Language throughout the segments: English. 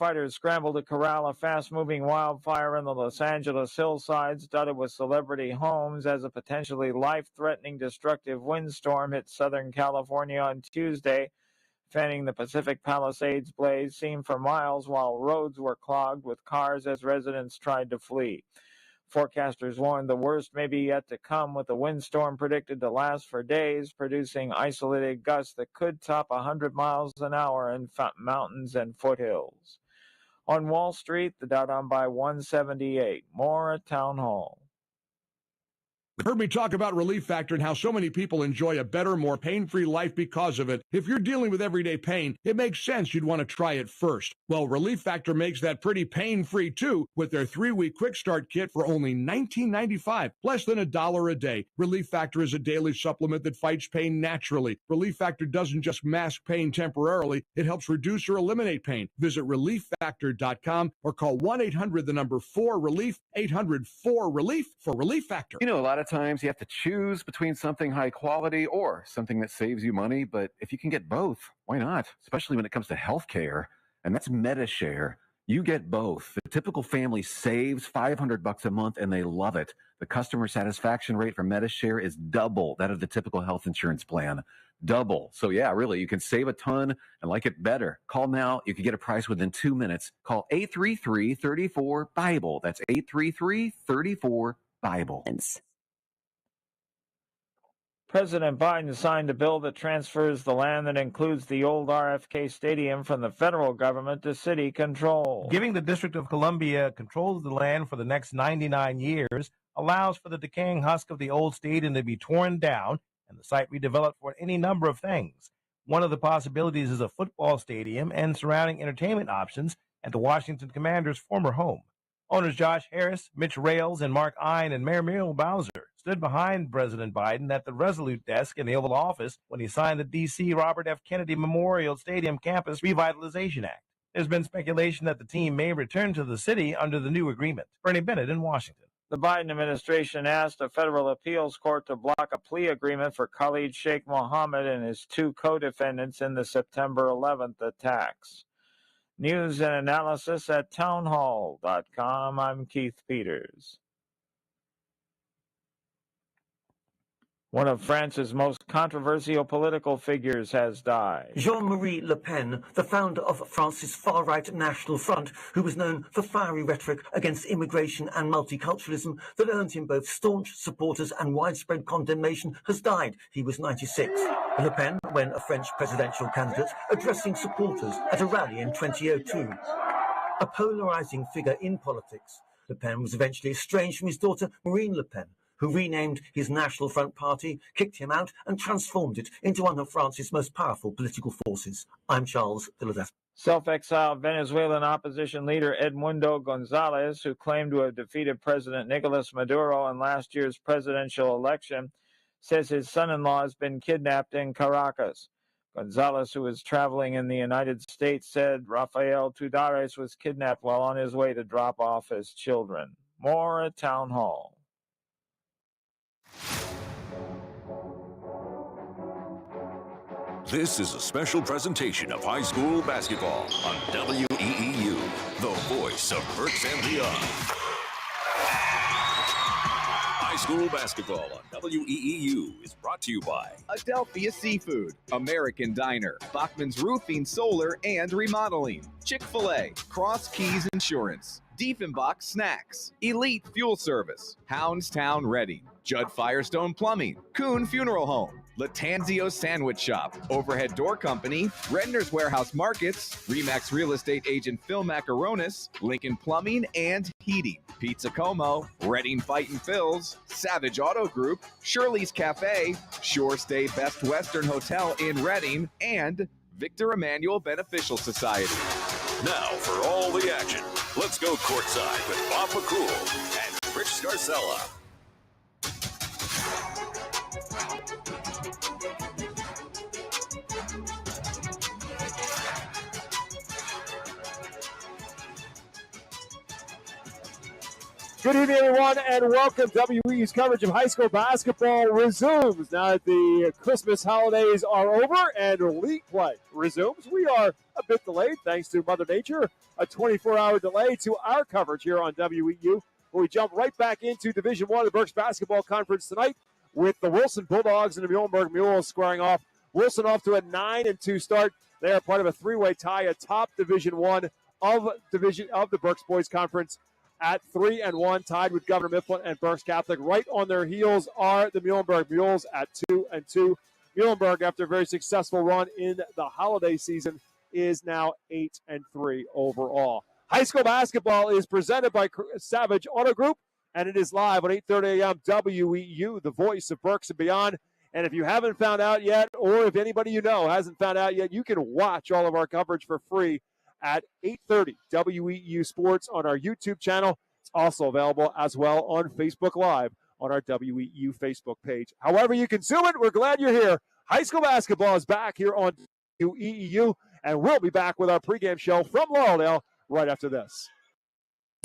Firefighters scrambled to corral a fast-moving wildfire in the Los Angeles hillsides, dotted with celebrity homes, as a potentially life-threatening destructive windstorm hit Southern California on Tuesday, fanning the Pacific Palisades blaze seen for miles while roads were clogged with cars as residents tried to flee. Forecasters warned the worst may be yet to come, with the windstorm predicted to last for days, producing isolated gusts that could top 100 miles an hour in mountains and foothills. On Wall Street, the Dow down by 178. More at Town Hall. Heard me talk about Relief Factor and how so many people enjoy a better, more pain-free life because of it. If you're dealing with everyday pain, it makes sense you'd want to try it first. Well, Relief Factor makes that pretty pain-free too with their 3-week quick start kit for only $19.95, less than $1 a day. Relief Factor is a daily supplement that fights pain naturally. Relief Factor doesn't just mask pain temporarily, it helps reduce or eliminate pain. Visit relieffactor.com or call 1-800-4RELIEF, 800-4RELIEF for Relief Factor. You know, a lot of times you have to choose between something high quality or something that saves you money, but if you can get both, why not? Especially when it comes to healthcare, and that's MediShare. You get both. The typical family saves $500 a month, and they love it. The customer satisfaction rate for MediShare is double that of the typical health insurance plan. Double. So yeah, really, you can save a ton and like it better. Call now. You can get a price within 2 minutes. Call 833-34-BIBLE. That's 833-34-BIBLE. President Biden signed a bill that transfers the land that includes the old RFK Stadium from the federal government to city control. Giving the District of Columbia control of the land for the next 99 years allows for the decaying husk of the old stadium to be torn down and the site redeveloped for any number of things. One of the possibilities is a football stadium and surrounding entertainment options at the Washington Commanders' former home. Owners Josh Harris, Mitch Rales, and Mark Ein and Mayor Muriel Bowser stood behind President Biden at the Resolute desk in the Oval Office when he signed the D.C. Robert F. Kennedy Memorial Stadium Campus Revitalization Act. There's been speculation that the team may return to the city under the new agreement. Bernie Bennett in Washington. The Biden administration asked a federal appeals court to block a plea agreement for Khalid Sheikh Mohammed and his 2 co-defendants in the September 11th attacks. News and analysis at townhall.com. I'm Keith Peters. One of France's most controversial political figures has died. Jean-Marie Le Pen, the founder of France's far-right National Front, who was known for fiery rhetoric against immigration and multiculturalism that earned him both staunch supporters and widespread condemnation, has died. He was 96. Le Pen, when a French presidential candidate, addressing supporters at a rally in 2002. A polarizing figure in politics, Le Pen was eventually estranged from his daughter Marine Le Pen, who renamed his National Front party, kicked him out, and transformed it into one of France's most powerful political forces. I'm Charles Philadelphia. Self-exiled Venezuelan opposition leader Edmundo Gonzalez, who claimed to have defeated President Nicolas Maduro in last year's presidential election, says his son-in-law has been kidnapped in Caracas. Gonzalez, who was traveling in the United States, said Rafael Tudares was kidnapped while on his way to drop off his children. More at Town Hall. This is a special presentation of high school basketball on WEEU, the voice of Berks and beyond. High school basketball on WEEU is brought to you by Adelphia Seafood, American Diner, Bachman's Roofing, Solar, and Remodeling, Chick-fil-A, Cross Keys Insurance, Diefenbach Snacks, Elite Fuel Service, Houndstown Ready, Judd Firestone Plumbing, Kuhn Funeral Home, Latanzio Sandwich Shop, Overhead Door Company, Redner's Warehouse Markets, Remax Real Estate Agent Phil Macaronis, Lincoln Plumbing and Heating, Pizza Como, Redding Fight and Phil's, Savage Auto Group, Shirley's Cafe, Shore Stay Best Western Hotel in Redding, and Victor Emmanuel Beneficial Society. Now for all the action, let's go courtside with Bob McCool and Rich Scarcella. Good evening, everyone, and welcome. WEU's coverage of high school basketball resumes now that the Christmas holidays are over and league play resumes. We are a bit delayed, thanks to Mother Nature, a 24-hour delay to our coverage here on WEU. We jump right back into Division I of the Berks Basketball Conference tonight with the Wilson Bulldogs and the Muhlenberg Muhls squaring off. Wilson off to a 9-2 start. They are part of a three-way tie atop Division I of the Berks Boys Conference at 3-1, tied with Governor Mifflin and Berks Catholic. Right on their heels are the Muhlenberg Muhls at 2-2. Muhlenberg, after a very successful run in the holiday season, is now 8-3 overall. High school basketball is presented by Savage Auto Group, and it is live on 8:30 a.m. WEU, the voice of Berks and beyond. And if you haven't found out yet, or if anybody you know hasn't found out yet, you can watch all of our coverage for free at 8:30 WEU Sports on our YouTube channel. It's also available as well on Facebook Live on our WEU Facebook page. However you consume it, we're glad you're here. High school basketball is back here on WEU, and we'll be back with our pregame show from Laureldale right after this.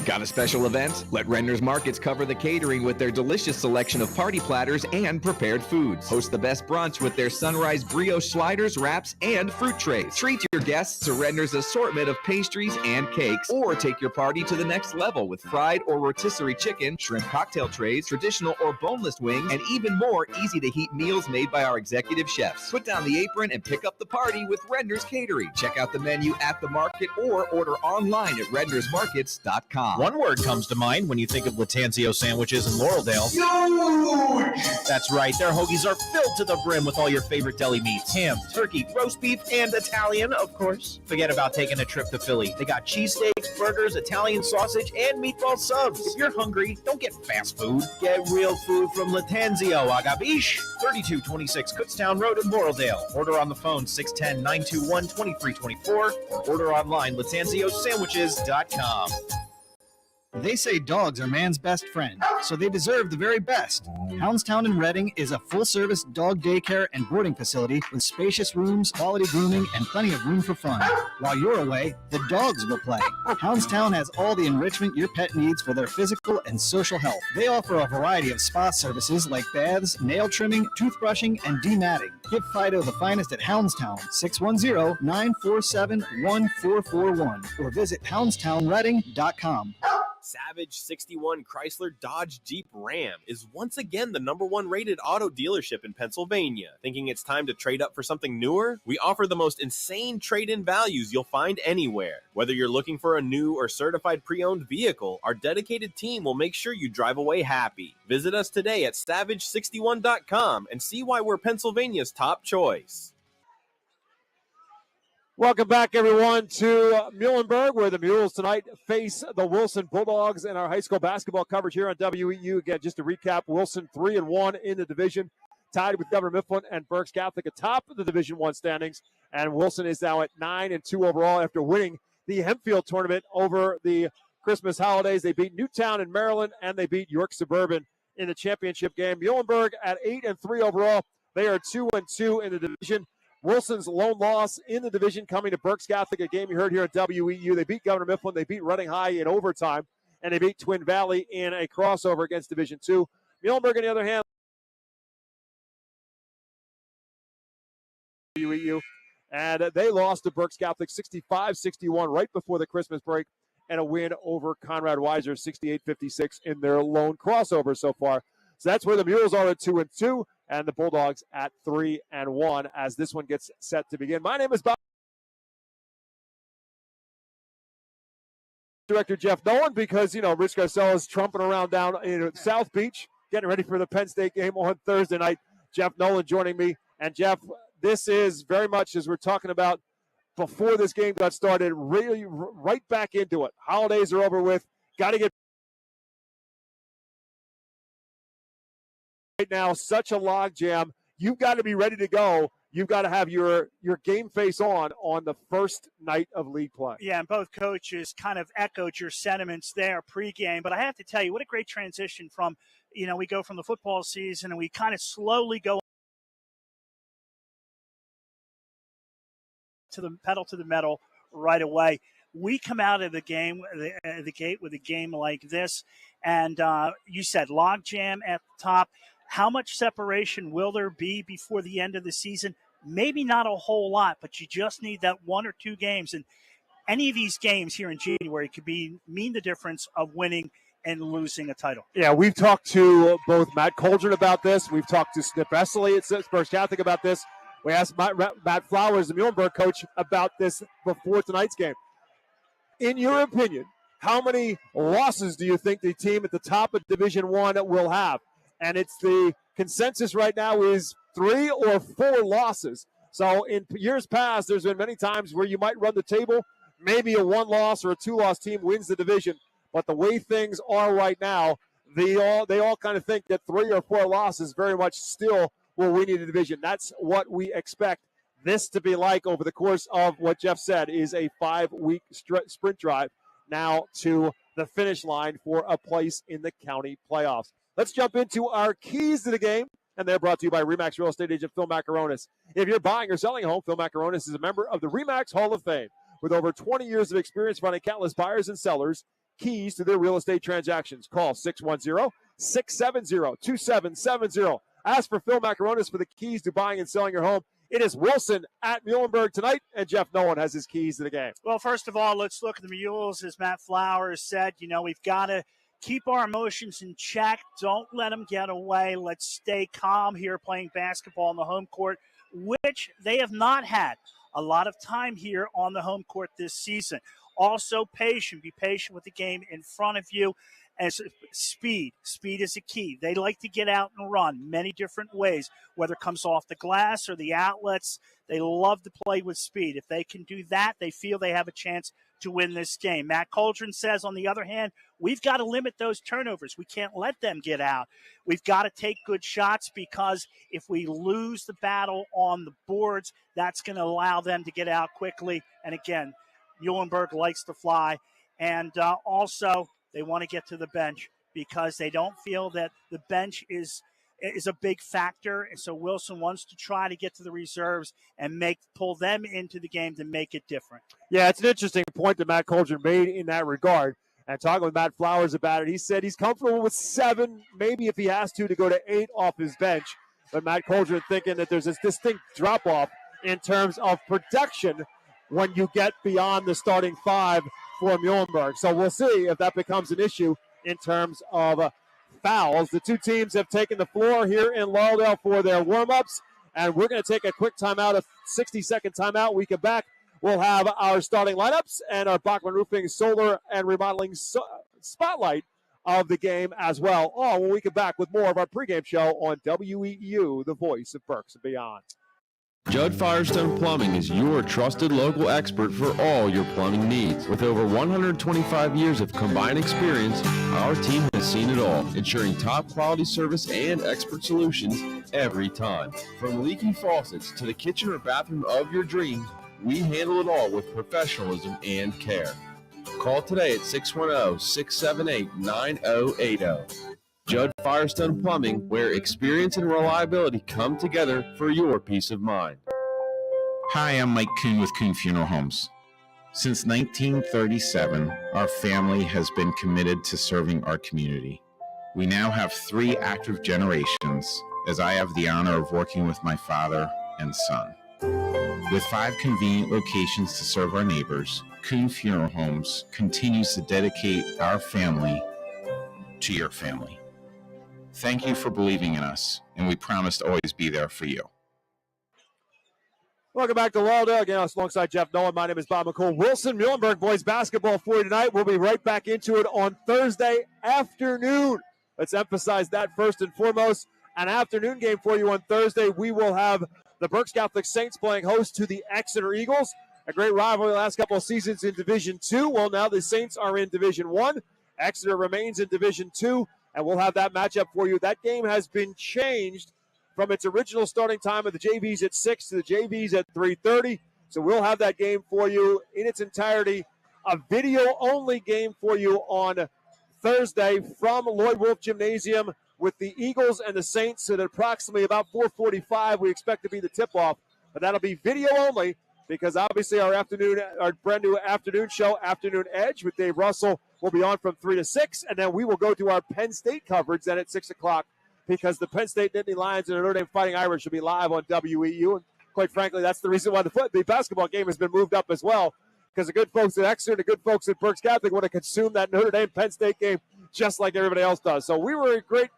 Got a special event? Let Renner's Markets cover the catering with their delicious selection of party platters and prepared foods. Host the best brunch with their sunrise brioche sliders, wraps, and fruit trays. Treat your guests to Renner's assortment of pastries and cakes, or take your party to the next level with fried or rotisserie chicken, shrimp cocktail trays, traditional or boneless wings, and even more easy-to-heat meals made by our executive chefs. Put down the apron and pick up the party with Renner's Catering. Check out the menu at the market or order online at rennersmarkets.com. One word comes to mind when you think of Latanzio sandwiches in Laureldale. Huge! That's right, their hoagies are filled to the brim with all your favorite deli meats. Ham, turkey, roast beef, and Italian, of course. Forget about taking a trip to Philly. They got cheesesteaks, burgers, Italian sausage, and meatball subs. If you're hungry, don't get fast food. Get real food from Latanzio, Agabish. 3226 Kutztown Road in Laureldale. Order on the phone 610-921-2324 or order online latanziosandwiches.com. They say dogs are man's best friend, so they deserve the very best. Houndstown in Reading is a full-service dog daycare and boarding facility with spacious rooms, quality grooming, and plenty of room for fun. While you're away, the dogs will play. Houndstown has all the enrichment your pet needs for their physical and social health. They offer a variety of spa services like baths, nail trimming, toothbrushing, and dematting. Give Fido the finest at Houndstown, 610-947-1441, or visit houndstownreading.com. Savage 61 Chrysler Dodge Jeep Ram is once again the #1 rated auto dealership in Pennsylvania. Thinking it's time to trade up for something newer? We offer the most insane trade-in values you'll find anywhere. Whether you're looking for a new or certified pre-owned vehicle, our dedicated team will make sure you drive away happy. Visit us today at savage61.com and see why we're Pennsylvania's top choice. Welcome back, everyone, to Muhlenberg, where the Mules tonight face the Wilson Bulldogs in our high school basketball coverage here on WEU. Again, just to recap, Wilson 3-1 in the division, tied with Governor Mifflin and Berks Catholic atop of the Division I standings. And Wilson is now at 9-2 overall after winning the Hempfield tournament over the Christmas holidays. They beat Newtown in Maryland, and they beat York Suburban in the championship game. Muhlenberg at 8-3 overall. They are 2-2 in the division. Wilson's lone loss in the division coming to Berks Catholic, a game you heard here at WEU. They beat Governor Mifflin. They beat Reading High in overtime, and they beat Twin Valley in a crossover against Division II. Muhlenberg, on the other hand, WEU, and they lost to Berks Catholic 65-61 right before the Christmas break, and a win over Conrad Weiser 68-56 in their lone crossover so far. So that's where the Mules are at 2-2, and the Bulldogs at 3-1 as this one gets set to begin. My name is Bob. Director Jeff Nolan, because, Rich Garcella is trumping around down in South Beach, getting ready for the Penn State game on Thursday night. Jeff Nolan joining me. And, Jeff, this is very much, as we're talking about before this game got started, really right back into it. Holidays are over with. Got to get right now, such a log jam. You've got to be ready to go. You've got to have your game face on the first night of league play. Yeah, and both coaches kind of echoed your sentiments there pregame. But I have to tell you, what a great transition from, we go from the football season and we kind of slowly go to the pedal to the metal right away. we come out of the game, the gate with a game like this, and you said logjam at the top. How much separation will there be before the end of the season? Maybe not a whole lot, but you just need that 1 or 2 games. And any of these games here in January could mean the difference of winning and losing a title. Yeah, we've talked to both Matt Coldren about this. We've talked to Snip Essley at Spurs Catholic about this. We asked Matt Flowers, the Muhlenberg coach, about this before tonight's game. In your opinion, how many losses do you think the team at the top of Division I will have? And it's the consensus right now is 3 or 4 losses. So in years past, there's been many times where you might run the table, maybe a 1-loss or a 2-loss team wins the division. But the way things are right now, they all kind of think that 3 or 4 losses very much still will win you the division. That's what we expect this to be like over the course of what Jeff said is a 5-week sprint drive now to the finish line for a place in the county playoffs. Let's jump into our keys to the game, and they're brought to you by RE/MAX Real Estate agent Phil Macaronis. If you're buying or selling a home, Phil Macaronis is a member of the RE/MAX Hall of Fame. With over 20 years of experience finding countless buyers and sellers keys to their real estate transactions. Call 610-670-2770. Ask for Phil Macaronis for the keys to buying and selling your home. It is Wilson at Muhlenberg tonight, and Jeff Nolan has his keys to the game. Well, first of all, let's look at the Mules. As Matt Flowers said, we've got to keep our emotions in check. Don't let them get away. Let's stay calm here playing basketball on the home court, which they have not had a lot of time here on the home court this season. Also patient. Be patient with the game in front of you. As speed is a key. They like to get out and run many different ways, whether it comes off the glass or the outlets. They love to play with speed. If they can do that, they feel they have a chance to win this game. Matt Coldren says, on the other hand, we've got to limit those turnovers. We can't let them get out. We've got to take good shots because if we lose the battle on the boards, that's going to allow them to get out quickly. And again, Muhlenberg likes to fly. And also, they want to get to the bench because they don't feel that the bench is a big factor. And so Wilson wants to try to get to the reserves and pull them into the game to make it different. Yeah, it's an interesting point that Matt Coldren made in that regard. And talking with Matt Flowers about it, he said he's comfortable with 7, maybe if he has to go to 8 off his bench. But Matt Coldren thinking that there's this distinct drop-off in terms of production when you get beyond the starting 5 for Muhlenberg. So we'll see if that becomes an issue in terms of fouls. The two teams have taken the floor here in Lauderdale for their warm-ups, and we're going to take a quick timeout, a 60-second timeout. We come back. We'll have our starting lineups and our Bachman Roofing solar and remodeling spotlight of the game as well. All when we come back with more of our pregame show on WEEU, the voice of Berks and beyond. Judd Firestone Plumbing is your trusted local expert for all your plumbing needs. With over 125 years of combined experience, our team has seen it all, ensuring top quality service and expert solutions every time. From leaky faucets to the kitchen or bathroom of your dreams, we handle it all with professionalism and care. Call today at 610-678-9080. Judd Firestone Plumbing, where experience and reliability come together for your peace of mind. Hi, I'm Mike Kuhn with Kuhn Funeral Homes. Since 1937, our family has been committed to serving our community. We now have 3 active generations, as I have the honor of working with my father and son. With 5 convenient locations to serve our neighbors, Kuhn Funeral Homes continues to dedicate our family to your family. Thank you for believing in us, and we promise to always be there for you. Welcome back to Lauderdale. Again, alongside Jeff Nolan. My name is Bob McCool. Wilson Muhlenberg boys basketball for you tonight. We'll be right back into it on Thursday afternoon. Let's emphasize that first and foremost. An afternoon game for you on Thursday. We will have the Berks Catholic Saints playing host to the Exeter Eagles. A great rivalry the last couple of seasons in Division II. Well, now the Saints are in Division I. Exeter remains in Division II. And we'll have that matchup for you. That game has been changed from its original starting time of the JVs at 6 to the JVs at 3:30. So we'll have that game for you in its entirety. A video-only game for you on Thursday from Lloyd Wolf Gymnasium with the Eagles and the Saints at approximately about 4:45. We expect to be the tip-off. But that'll be video only. because obviously our brand new afternoon show, Afternoon Edge with Dave Russell, will be on from 3 to 6, and then we will go to our Penn State coverage then at 6 o'clock because the Penn State Nittany Lions and the Notre Dame Fighting Irish will be live on WEU. And quite frankly, that's the reason why the basketball game has been moved up as well, because the good folks at Exeter and the good folks at Berks Catholic want to consume that Notre Dame Penn State game just like everybody else does. So we were in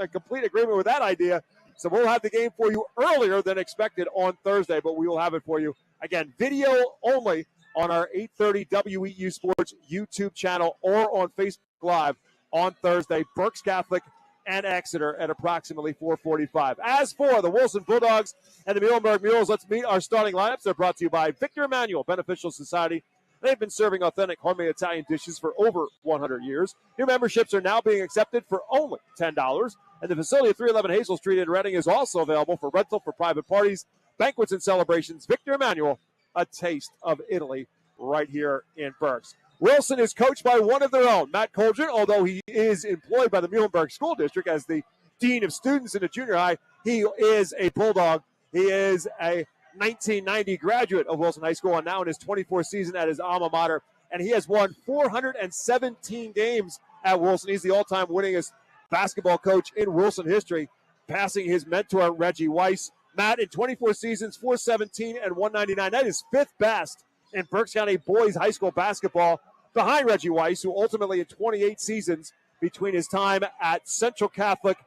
complete agreement with that idea. So we'll have the game for you earlier than expected on Thursday, but we will have it for you, again, video only on our 8:30 WEU Sports YouTube channel or on Facebook Live on Thursday, Berks Catholic and Exeter at approximately 4:45. As for the Wilson Bulldogs and the Muhlenberg Muhls, let's meet our starting lineups. They're brought to you by Victor Emmanuel Beneficial Society. They've been serving authentic homemade Italian dishes for over 100 years. New memberships are now being accepted for only $10. And the facility at 311 Hazel Street in Reading is also available for rental for private parties, banquets, and celebrations. Victor Emmanuel, a taste of Italy right here in Berks. Wilson is coached by one of their own, Matt Coldren, although he is employed by the Muhlenberg School District as the Dean of Students in the junior high. He is a Bulldog. He is a 1990 graduate of Wilson High School and now in his 24th season at his alma mater. And he has won 417 games at Wilson. He's the all-time winningest basketball coach in Wilson history, passing his mentor, Reggie Weiss. Matt, in 24 seasons, 417 and 199. That is fifth best in Berks County boys high school basketball, behind Reggie Weiss, who ultimately in 28 seasons between his time at Central Catholic,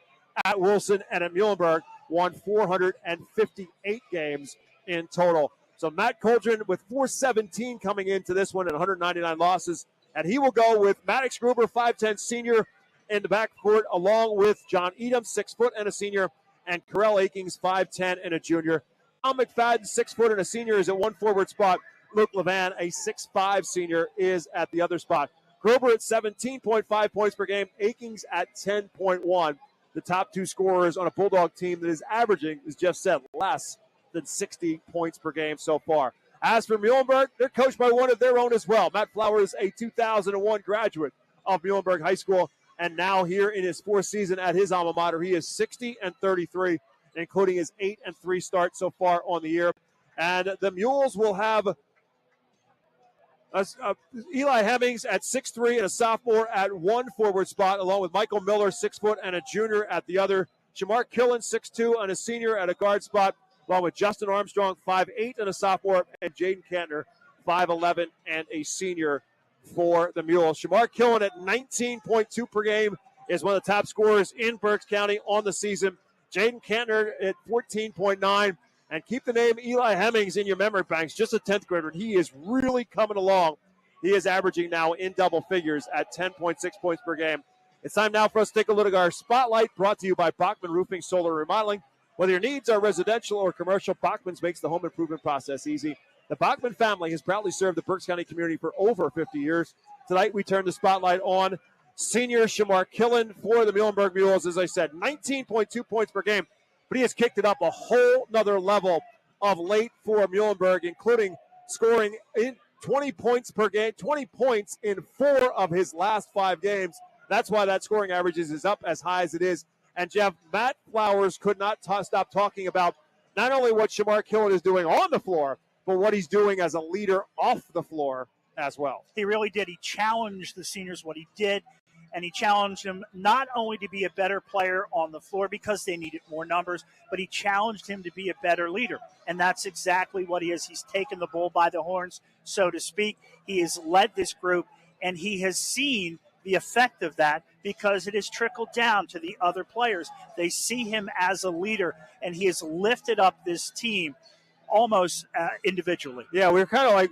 at Wilson, and at Muhlenberg, won 458 games in total. So Matt Coldren with 417 coming into this one and 199 losses. And he will go with Maddox Gruber, 5'10 senior in the backcourt, along with John Edom, 6 foot and a senior, and Carell Akings, 5'10 and a junior. Al McFadden, 6 foot and a senior, is at one forward spot. Luke Levan, a 6'5 senior, is at the other spot. Gruber at 17.5 points per game. Akings at 10.1. The top two scorers on a Bulldog team that is averaging, as Jeff said, less than 60 points per game so far. As for Muhlenberg, they're coached by one of their own as well. Matt Flowers, a 2001 graduate of Muhlenberg High School, and now here in his fourth season at his alma mater, he is 60-33, including his 8-3 start so far on the year. And the Mules will have Eli Hemmings at 6'3 and a sophomore at one forward spot, along with Michael Miller, 6 foot and a junior at the other. Shamar Killen, 6'2 and a senior at a guard spot, along with Justin Armstrong, 5'8 and a sophomore, and Jaden Kantner, 5'11 and a senior for the Mules. Shamar Killen at 19.2 per game is one of the top scorers in Berks County on the season. Jaden Kantner at 14.9. And keep the name Eli Hemmings in your memory banks, just a 10th grader. He is really coming along. He is averaging now in double figures at 10.6 points per game. It's time now for us to take a look at our spotlight, brought to you by Bachman Roofing, Solar, Remodeling. Whether your needs are residential or commercial, Bachman's makes the home improvement process easy. The Bachman family has proudly served the Berks County community for over 50 years. Tonight, we turn the spotlight on senior Shamar Killen for the Muhlenberg Muhls. As I said, 19.2 points per game. But he has kicked it up a whole nother level of late for Muhlenberg, including scoring in 20 points per game, 20 points in 4 of his last 5 games. That's why that scoring average is up as high as it is. And, Jeff, Matt Flowers could not stop talking about not only what Shamar Killen is doing on the floor, but what he's doing as a leader off the floor as well. He really did. He challenged the seniors what he did. And he challenged him not only to be a better player on the floor because they needed more numbers, but he challenged him to be a better leader. And that's exactly what he is. He's taken the bull by the horns, so to speak. He has led this group, and he has seen the effect of that because it has trickled down to the other players. They see him as a leader, and he has lifted up this team almost individually. Yeah, we were kind of like,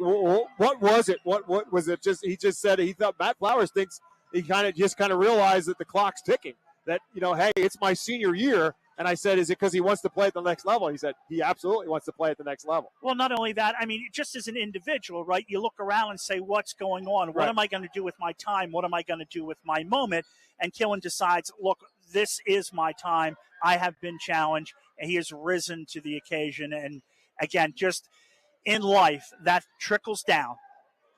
what was it? What was it? He just said he thought Matt Flowers thinks he kind of realized that the clock's ticking, that, hey, it's my senior year. And I said, is it because he wants to play at the next level? He said, he absolutely wants to play at the next level. Well, not only that, I mean, just as an individual, right, you look around and say, what's going on? What am I going to do with my time? What am I going to do with my moment? And Killen decides, look, this is my time. I have been challenged, and he has risen to the occasion. And, again, just in life, that trickles down.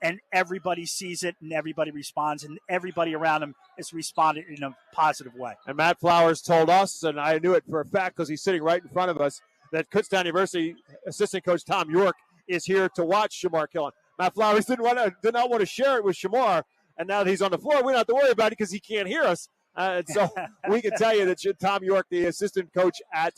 And everybody sees it, and everybody responds, and everybody around him is responding in a positive way. And Matt Flowers told us, and I knew it for a fact because he's sitting right in front of us, that Kutztown University assistant coach Tom York is here to watch Shamar Killen. Matt Flowers did not want to share it with Shamar, and now that he's on the floor, we don't have to worry about it because he can't hear us. So we can tell you that Tom York, the assistant coach at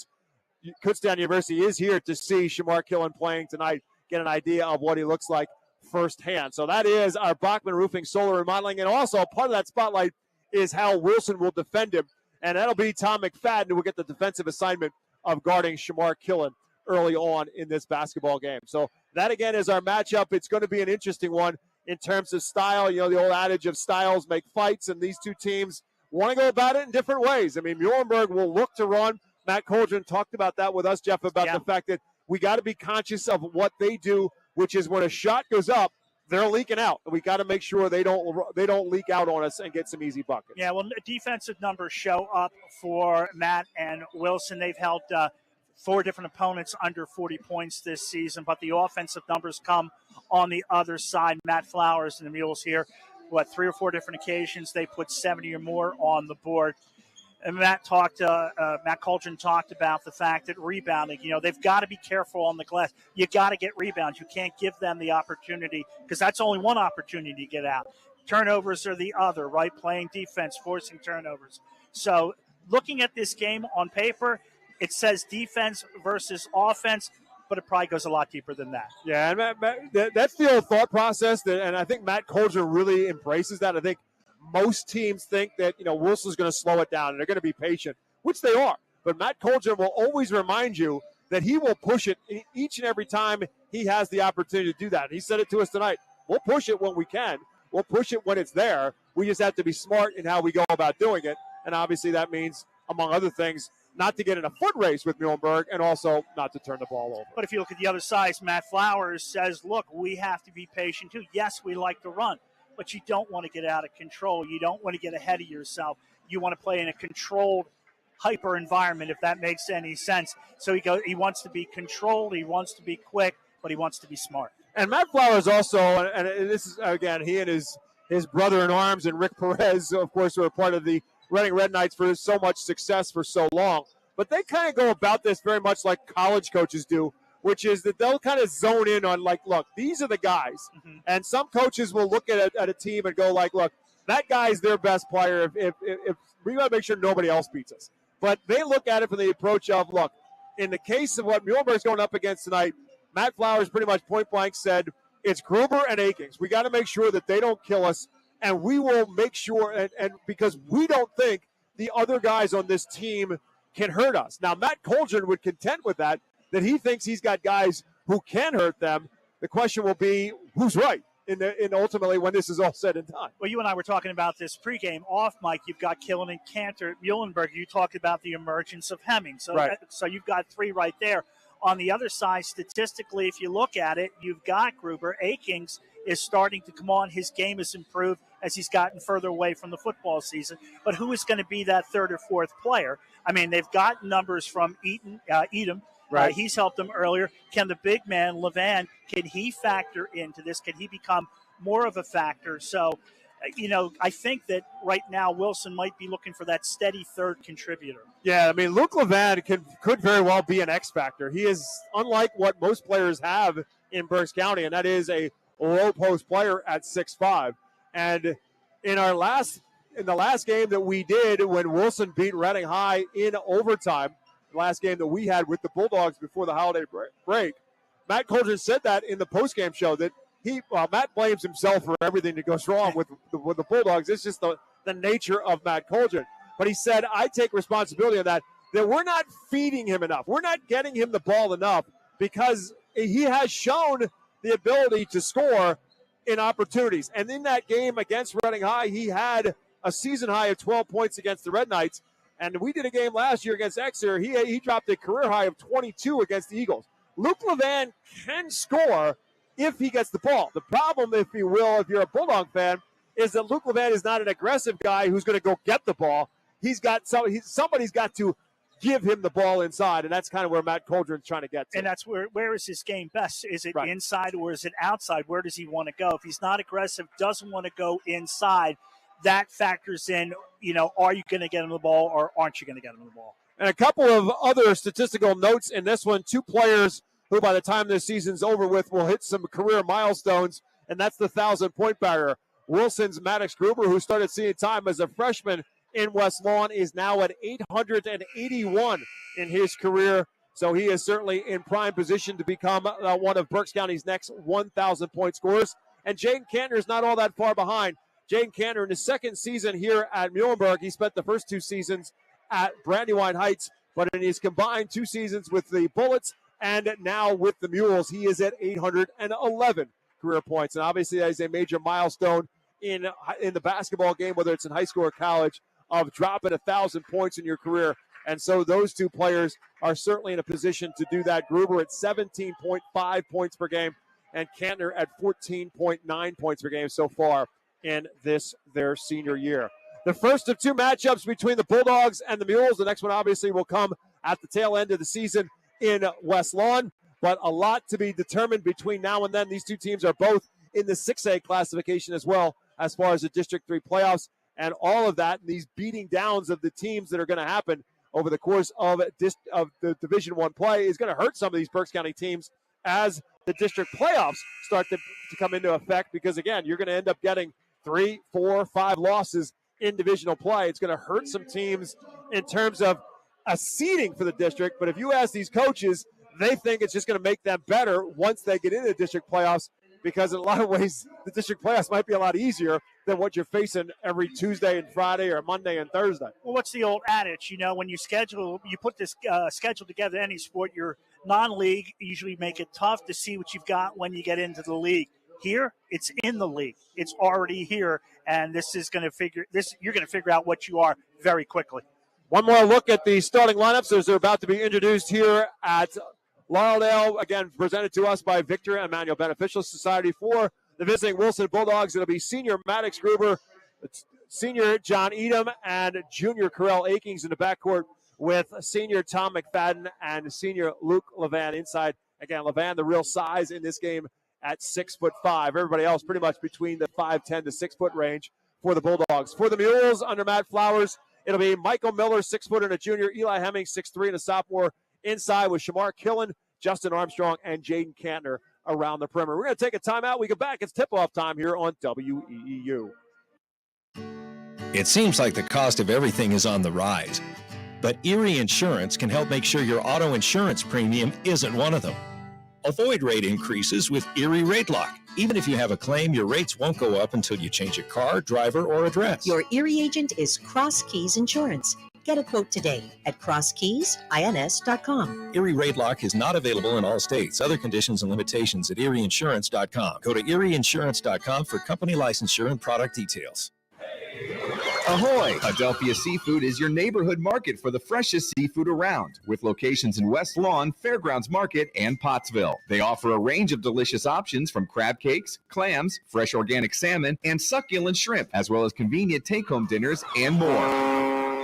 Kutztown University, is here to see Shamar Killen playing tonight, get an idea of what he looks like firsthand. So that is our Bachman Roofing Solar Remodeling, and also part of that spotlight is how Wilson will defend him, and that'll be Tom McFadden who will get the defensive assignment of guarding Shamar Killen early on in this basketball game. So that, again, is our matchup. It's going to be an interesting one in terms of style. You know, the old adage of styles make fights, and these two teams want to go about it in different ways. I mean, Muhlenberg will look to run. Matt Coldren talked about that with us, Jeff, about the fact that we got to be conscious of what they do, which is when a shot goes up, they're leaking out. We got to make sure they don't leak out on us and get some easy buckets. Yeah, well, defensive numbers show up for Matt and Wilson. They've held 4 different opponents under 40 points this season, but the offensive numbers come on the other side. Matt Flowers and the Mules here, 3 or 4 different occasions, they put 70 or more on the board. And Matt Coldren talked about the fact that rebounding, they've got to be careful on the glass. You got to get rebounds. You can't give them the opportunity because that's only one opportunity to get out. Turnovers are the other, right? Playing defense, forcing turnovers. So looking at this game on paper, it says defense versus offense, but it probably goes a lot deeper than that. Yeah, and that's the old thought process, and I think Matt Coldren really embraces that. I think most teams think that, Wilson's going to slow it down and they're going to be patient, which they are. But Matt Coldren will always remind you that he will push it each and every time he has the opportunity to do that. And he said it to us tonight. We'll push it when we can. We'll push it when it's there. We just have to be smart in how we go about doing it. And obviously that means, among other things, not to get in a foot race with Muhlenberg and also not to turn the ball over. But if you look at the other side, Matt Flowers says, look, we have to be patient too. Yes, we like to run, but you don't want to get out of control. You don't want to get ahead of yourself. You want to play in a controlled, hyper environment, if that makes any sense. So he wants to be controlled, he wants to be quick, but he wants to be smart. And Matt Flowers also, and this is, again, he and his brother-in-arms and Rick Perez, of course, were a part of the Reading Red Knights for so much success for so long. But they kind of go about this very much like college coaches do, which is that they'll kind of zone in on, like, look, these are the guys. Mm-hmm. And some coaches will look at a team and go like, look, that guy's their best player. If we got to make sure nobody else beats us. But they look at it from the approach of, look, in the case of what Muhlenberg's going up against tonight, Matt Flowers pretty much point blank said, it's Gruber and Akings. We got to make sure that they don't kill us. And we will make sure, and because we don't think the other guys on this team can hurt us. Now, Matt Coldren would contend with that he thinks he's got guys who can hurt them. The question will be, who's right in ultimately when this is all said and done. Well, you and I were talking about this pregame off mic. You've got Killen and Cantor at Muhlenberg. You talked about the emergence of Hemming. So, right. So you've got 3 right there. On the other side, statistically, if you look at it, you've got Gruber. Akings is starting to come on. His game has improved as he's gotten further away from the football season. But who is going to be that 3rd or 4th player? I mean, they've got numbers from Edom. Right. He's helped them earlier. Can the big man, Levan, can he factor into this? Can he become more of a factor? So, I think that right now Wilson might be looking for that steady 3rd contributor. Yeah, I mean, Luke Levan could very well be an X factor. He is unlike what most players have in Berks County, and that is a low post player at 6'5". And in the last game that we did when Wilson beat Reading High in overtime, the last game that we had with the Bulldogs before the holiday break, Matt Coldren said that in the postgame show that Matt blames himself for everything that goes wrong with the Bulldogs. It's just the nature of Matt Coldren. But he said, I take responsibility on that we're not feeding him enough. We're not getting him the ball enough because he has shown the ability to score in opportunities. And in that game against Reading High, he had a season high of 12 points against the Red Knights. And we did a game last year against Exeter. He dropped a career high of 22 against the Eagles. Luke Levan can score if he gets the ball. The problem, if you will, if you're a Bulldog fan, is that Luke Levan is not an aggressive guy who's going to go get the ball. Somebody's got to give him the ball inside, and that's kind of where Matt Coldren's trying to get to. And that's where is his game best? Is it right. inside or is it outside? Where does he want to go? If he's not aggressive, doesn't want to go inside, that factors in, are you going to get him the ball or aren't you going to get him the ball? And a couple of other statistical notes in this one. 2 players who by the time this season's over with will hit some career milestones, and that's the 1,000-point barrier. Wilson's Maddox Gruber, who started seeing time as a freshman in West Lawn, is now at 881 in his career. So he is certainly in prime position to become one of Berks County's next 1,000-point scorers. And Jaden Kantner is not all that far behind. Jaden Kantner in his second season here at Muhlenberg, he spent the first 2 seasons at Brandywine Heights, but in his combined 2 seasons with the Bullets and now with the Mules, he is at 811 career points. And obviously that is a major milestone in the basketball game, whether it's in high school or college, of dropping 1,000 points in your career. And so those 2 players are certainly in a position to do that. Gruber at 17.5 points per game and Kantner at 14.9 points per game so far in their senior year. The first of 2 matchups between the Bulldogs and the Mules. The next one obviously will come at the tail end of the season in West Lawn, but a lot to be determined between now and then. These 2 teams are both in the 6A classification as well as far as the District 3 playoffs, and all of that, and these beating downs of the teams that are going to happen over the course of the Division I play is going to hurt some of these Berks County teams as the district playoffs start to come into effect, because, again, you're going to end up getting 3, 4, 5 losses in divisional play. It's going to hurt some teams in terms of a seeding for the district, but if you ask these coaches, they think it's just going to make them better once they get into the district playoffs, because in a lot of ways, the district playoffs might be a lot easier than what you're facing every Tuesday and Friday or Monday and Thursday. Well, what's the old adage? You know, when you put this schedule together, any sport, your non-league usually make it tough to see what you've got when you get into the league. Here, it's in the league. It's already here, and you're going to figure out what you are very quickly. One more look at the starting lineups as they're about to be introduced here at Laureldale, again, presented to us by Victor Emmanuel Beneficial Society. For the visiting Wilson Bulldogs, it'll be senior Maddox Gruber, senior John Edom, and junior Carell Akings in the backcourt with senior Tom McFadden and senior Luke Levan inside. Again, Levan, the real size in this game at 6'5". Everybody else pretty much between the 5'10" to 6 foot range for the Bulldogs. For the Mules, under Matt Flowers, it'll be Michael Miller, 6 foot and a junior, Eli Hemming, 6'3", and a sophomore. Inside with Shamar Killen, Justin Armstrong, and Jaden Kantner around the perimeter. We're going to take a timeout. We get back. It's tip-off time here on WEEU. It seems like the cost of everything is on the rise, but Erie Insurance can help make sure your auto insurance premium isn't one of them. Avoid rate increases with Erie Rate Lock. Even if you have a claim, your rates won't go up until you change your car, driver, or address. Your Erie agent is Cross Keys Insurance. Get a quote today at crosskeysins.com. Erie Rate Lock is not available in all states. Other conditions and limitations at erieinsurance.com. Go to erieinsurance.com for company licensure and product details. Ahoy! Adelphia Seafood is your neighborhood market for the freshest seafood around, with locations in West Lawn, Fairgrounds Market, and Pottsville. They offer a range of delicious options from crab cakes, clams, fresh organic salmon, and succulent shrimp, as well as convenient take-home dinners and more.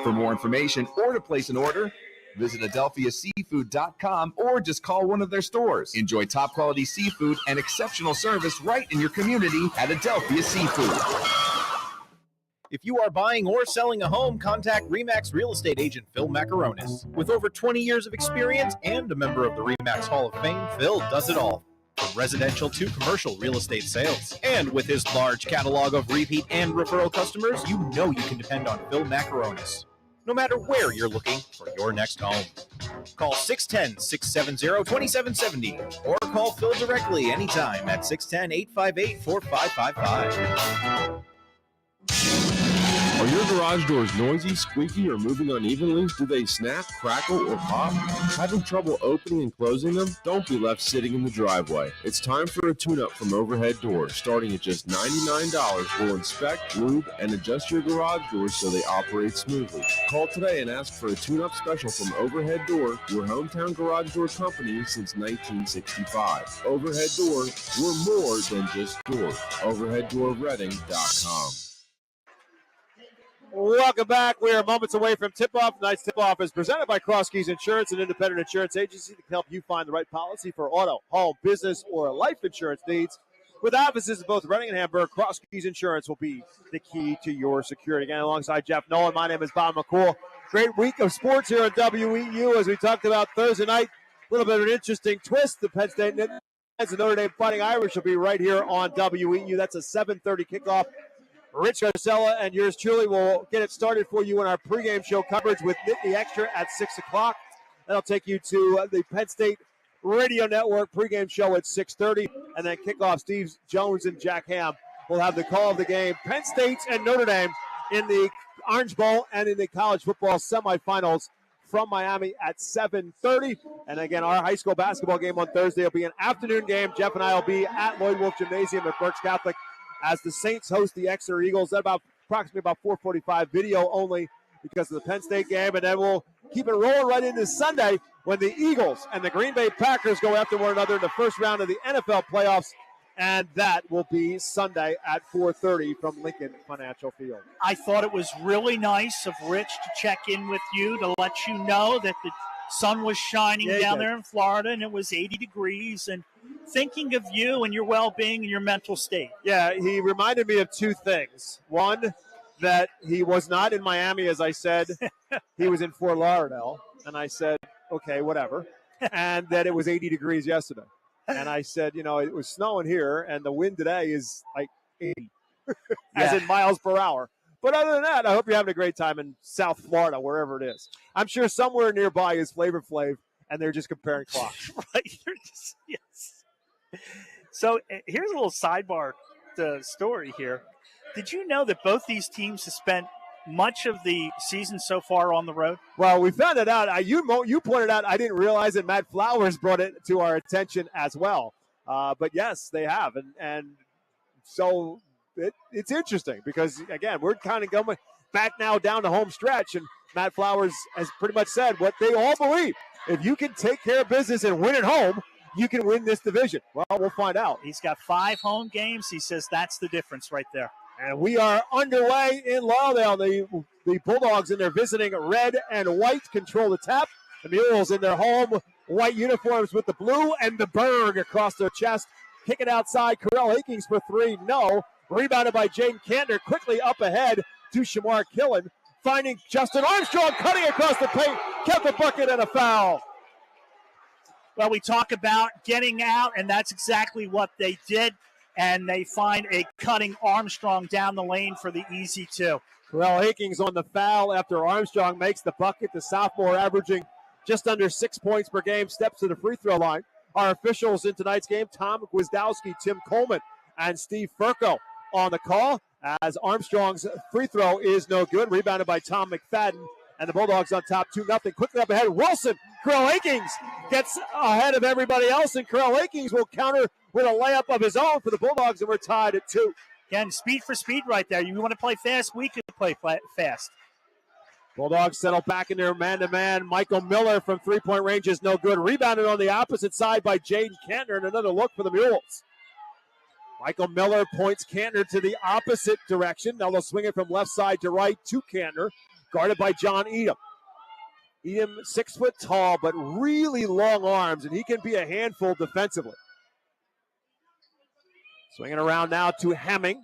For more information or to place an order, visit adelphiaseafood.com or just call one of their stores. Enjoy top quality seafood and exceptional service right in your community at Adelphia Seafood. If you are buying or selling a home, contact RE/MAX real estate agent Phil Macaronis. With over 20 years of experience and a member of the RE/MAX Hall of Fame, Phil does it all, from residential to commercial real estate sales. And with his large catalog of repeat and referral customers, you know you can depend on Phil Macaronis, no matter where you're looking for your next home. Call 610-670-2770 or call Phil directly anytime at 610-858-4555. Are your garage doors noisy, squeaky, or moving unevenly? Do they snap, crackle, or pop? Having trouble opening and closing them? Don't be left sitting in the driveway. It's time for a tune-up from Overhead Doors. Starting at just $99, we'll inspect, lube, and adjust your garage doors so they operate smoothly. Call today and ask for a tune-up special from Overhead Door, your hometown garage door company since 1965. Overhead Door, we're more than just doors. OverheadDoorReading.com. Welcome back. We are moments away from tip-off. Tonight's tip-off is presented by Cross Keys Insurance, an independent insurance agency that can help you find the right policy for auto, home, business, or life insurance needs. With offices in both Reading and Hamburg, Cross Keys Insurance will be the key to your security. Again, alongside Jeff Nolan, my name is Bob McCool. Great week of sports here at WEEU. As we talked about Thursday night, little bit of an interesting twist. The Penn State and Notre Dame Fighting Irish will be right here on WEU. That's a 7:30 kickoff. Rich Garcella and yours truly will get it started for you in our pregame show coverage with Nittany Extra at 6 o'clock. That'll take you to the Penn State Radio Network pregame show at 6:30. And then kickoff, Steve Jones and Jack Ham will have the call of the game. Penn State and Notre Dame in the Orange Bowl and in the college football semifinals from Miami at 7:30. And again, our high school basketball game on Thursday will be an afternoon game. Jeff and I will be at Lloyd Wolf Gymnasium at Berks Catholic as the Saints host the Exeter Eagles at approximately 4:45, video only because of the Penn State game. And then we'll keep it rolling right into Sunday when the Eagles and the Green Bay Packers go after one another in the first round of the NFL playoffs. And that will be Sunday at 4:30 from Lincoln Financial Field. I thought it was really nice of Rich to check in with you to let you know that the sun was shining down there in Florida and it was 80 degrees, and thinking of you and your well-being and your mental state. Yeah, he reminded me of two things. One, that he was not in Miami, as I said. He was in Fort Lauderdale. And I said, okay, whatever. And that it was 80 degrees yesterday. And I said, it was snowing here, and the wind today is like 80, as in miles per hour. But other than that, I hope you're having a great time in South Florida, wherever it is. I'm sure somewhere nearby is Flavor Flav, and they're just comparing clocks. Right. Yes. So here's a little sidebar story here. Did you know that both these teams have spent much of the season so far on the road? Well, we found it out. You pointed out, I didn't realize that Matt Flowers brought it to our attention as well. But yes, they have. And so it's interesting because, again, we're kind of going back now down the home stretch. And Matt Flowers has pretty much said what they all believe. If you can take care of business and win at home, you can win this division. Well, we'll find out. He's got 5 home games. He says that's the difference right there. And we are underway in Lauderdale. The Bulldogs in their visiting red and white control the tap. The Mules in their home white uniforms with the blue and the Berg across their chest. Kick it outside. Correll Akings for 3. No. Rebounded by Jaden Kantner. Quickly up ahead to Shamar Killen. Finding Justin Armstrong cutting across the paint. Kept a bucket and a foul. Well, we talk about getting out, and that's exactly what they did. And they find a cutting Armstrong down the lane for the easy 2. Correll Akings on the foul after Armstrong makes the bucket. The sophomore averaging just under 6 points per game steps to the free throw line. Our officials in tonight's game, Tom Gwizdowski, Tim Coleman, and Steve Furco on the call as Armstrong's free throw is no good. Rebounded by Tom McFadden. And the Bulldogs on top 2-0. Quickly up ahead, Wilson. Correll Akings gets ahead of everybody else, and Correll Akings will counter with a layup of his own for the Bulldogs, and we're tied at 2. Again, speed for speed right there. You want to play fast, we can play fast. Bulldogs settle back in their man-to-man. Michael Miller from three-point range is no good. Rebounded on the opposite side by Jaden Kantner, and another look for the Mules. Michael Miller points Kantner to the opposite direction. Now they'll swing it from left side to right to Kantner, guarded by John Edom. Edom, 6 foot tall, but really long arms, and he can be a handful defensively. Swinging around now to Hemming.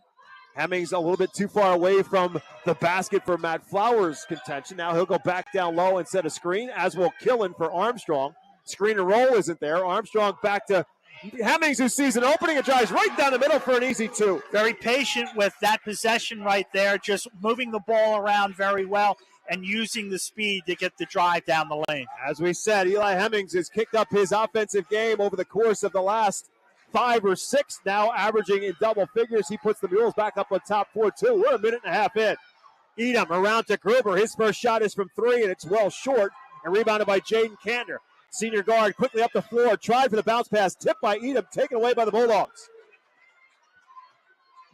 Hemming's a little bit too far away from the basket for Matt Flowers' contention. Now he'll go back down low and set a screen, as will Killen for Armstrong. Screen and roll isn't there. Armstrong back to Hemmings, who sees an opening and drives right down the middle for an easy 2. Very patient with that possession right there, just moving the ball around very well and using the speed to get the drive down the lane. As we said, Eli Hemmings has kicked up his offensive game over the course of the last 5 or 6, now averaging in double figures. He puts the Mules back up on top 4-2. We're a minute and a half in. Edom around to Gruber. His first shot is from 3, and it's well short, and rebounded by Jaden Kantner. Senior guard quickly up the floor, tried for the bounce pass, tipped by Edom, taken away by the Bulldogs.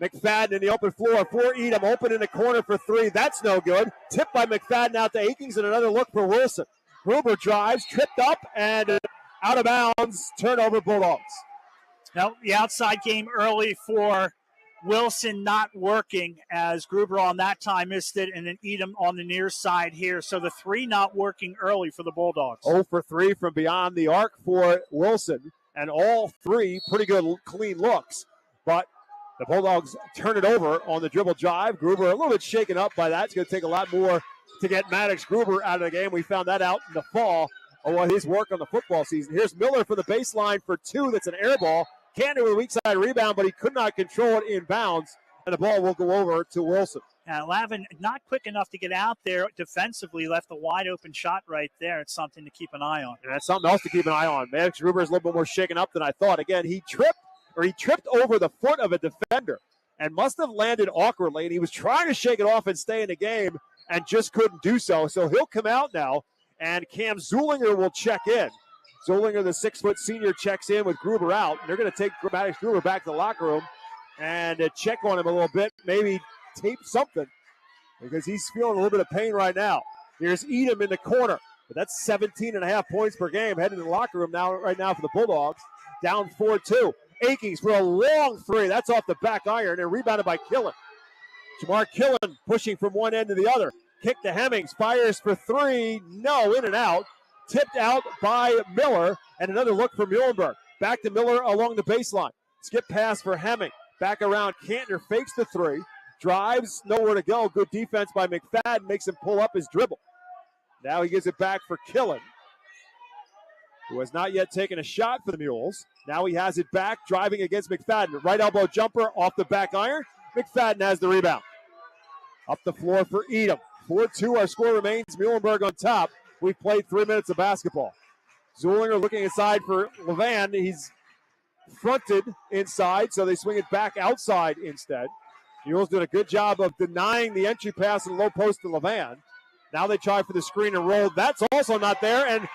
McFadden in the open floor for Edom, open in the corner for 3. That's no good. Tipped by McFadden out to Akings, and another look for Wilson. Gruber drives, tripped up, and out of bounds. Turnover, Bulldogs. Now, the outside game early for Wilson not working, as Gruber on that time missed it, and then Edom on the near side here. So the 3 not working early for the Bulldogs. 0 for 3 from beyond the arc for Wilson, and all 3 pretty good clean looks. But the Bulldogs turn it over on the dribble drive. Gruber a little bit shaken up by that. It's going to take a lot more to get Maddox Gruber out of the game. We found that out in the fall his work on the football season. Here's Miller for the baseline for two. That's an air ball. Cantor with a weak side rebound, but he could not control it in bounds, and the ball will go over to Wilson. Lavin not quick enough to get out there defensively, left a wide open shot right there. It's something to keep an eye on. And that's something else to keep an eye on. Maddox Gruber is a little bit more shaken up than I thought. Again, he tripped over the foot of a defender and must have landed awkwardly, and he was trying to shake it off and stay in the game and just couldn't do so. So he'll come out now, and Cam Zulinger will check in. Zulinger, the 6-foot senior, checks in with Gruber out. They're going to take Maddox Gruber back to the locker room and check on him a little bit, maybe tape something, because he's feeling a little bit of pain right now. Here's Edom in the corner, but that's 17.5 points per game heading to the locker room right now for the Bulldogs. Down 4-2. Akings for a long three. That's off the back iron and rebounded by Killen. Jamar Killen pushing from one end to the other. Kick to Hemmings. Fires for three. No, in and out. Tipped out by Miller. And another look for Muhlenberg. Back to Miller along the baseline. Skip pass for Hemming. Back around. Cantner fakes the three. Drives. Nowhere to go. Good defense by McFadden. Makes him pull up his dribble. Now he gives it back for Killen, who has not yet taken a shot for the Mules. Now he has it back, driving against McFadden. Right elbow jumper off the back iron. McFadden has the rebound. Up the floor for Edom. 4-2, our score remains. Muhlenberg on top. We've played 3 minutes of basketball. Zulinger looking inside for Levan. He's fronted inside, so they swing it back outside instead. Mules doing a good job of denying the entry pass in the low post to Levan. Now they try for the screen and roll. That's also not there, and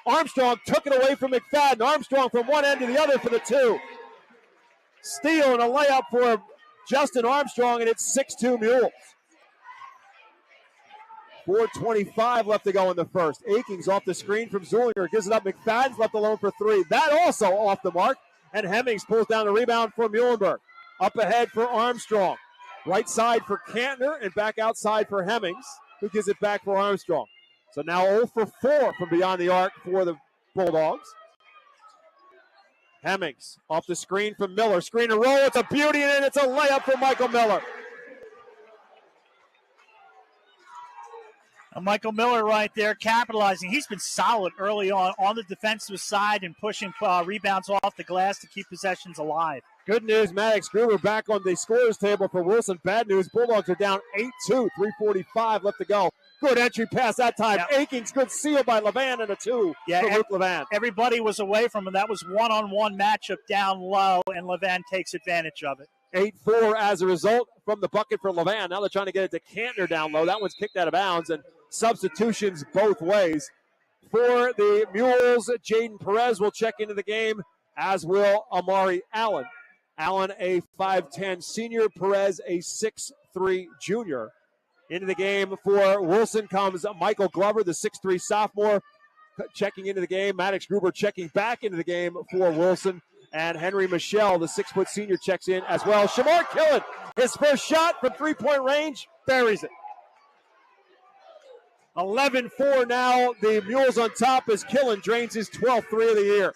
Armstrong took it away from McFadden. Armstrong from one end to the other for the two. Steal and a layup for Justin Armstrong, and it's 6-2 Mules. 4:25 left to go in the first. Akings off the screen from Zulinger. Gives it up. McFadden's left alone for three. That also off the mark. And Hemmings pulls down the rebound for Muhlenberg. Up ahead for Armstrong. Right side for Cantner and back outside for Hemmings, who gives it back for Armstrong. So now 0 for 4 from beyond the arc for the Bulldogs. Hemmings off the screen from Miller. Screen and roll. It's a beauty, and it's a layup for Michael Miller. Michael Miller right there capitalizing. He's been solid early on the defensive side and pushing rebounds off the glass to keep possessions alive. Good news, Maddox Gruber back on the scorers table for Wilson. Bad news, Bulldogs are down 8-2, 3:45 left to go. Good entry pass that time. Yep. Akings, good seal by Levan, and a two for Luke Levan. Everybody was away from him. That was one-on-one matchup down low, and Levan takes advantage of it. 8-4 as a result from the bucket for Levan. Now they're trying to get it to Cantner down low. That one's kicked out of bounds, and substitutions both ways. For the Mules, Jaden Perez will check into the game, as will Amari Allen. Allen, a 5'10 senior. Perez, a 6'3 junior. Into the game for Wilson comes Michael Glover, the 6'3 sophomore, checking into the game. Maddox Gruber checking back into the game for Wilson. And Henry Michelle, the 6' senior, checks in as well. Shamar Killen, his first shot from three-point range, buries it. 11-4 now. The Mules on top as Killen drains his 12th three of the year.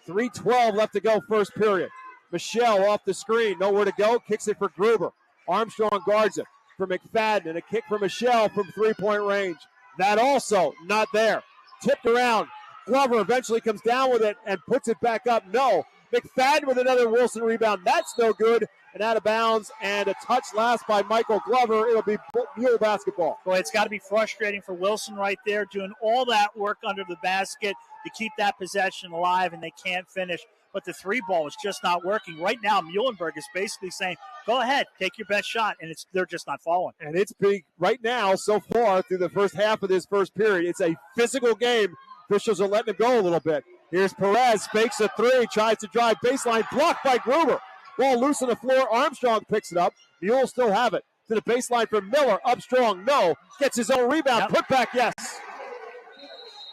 3:12 left to go first period. Michelle off the screen, nowhere to go, kicks it for Gruber. Armstrong guards it for McFadden, and a kick for Michelle from three-point range. That also not there. Tipped around. Glover eventually comes down with it and puts it back up. No. McFadden with another Wilson rebound. That's no good. And out of bounds, and a touch last by Michael Glover. It'll be Mule basketball. Boy, it's got to be frustrating for Wilson right there, doing all that work under the basket to keep that possession alive, and they can't finish. But the three ball is just not working. Right now, Muhlenberg is basically saying, go ahead, take your best shot, and they're just not falling. And it's big right now so far through the first half of this first period. It's a physical game. Officials are letting him go a little bit. Here's Perez, fakes a three, tries to drive baseline, blocked by Gruber. Ball loose on the floor. Armstrong picks it up. Mules still have it. To the baseline for Miller. Up strong, no. Gets his own rebound. Put back, yes.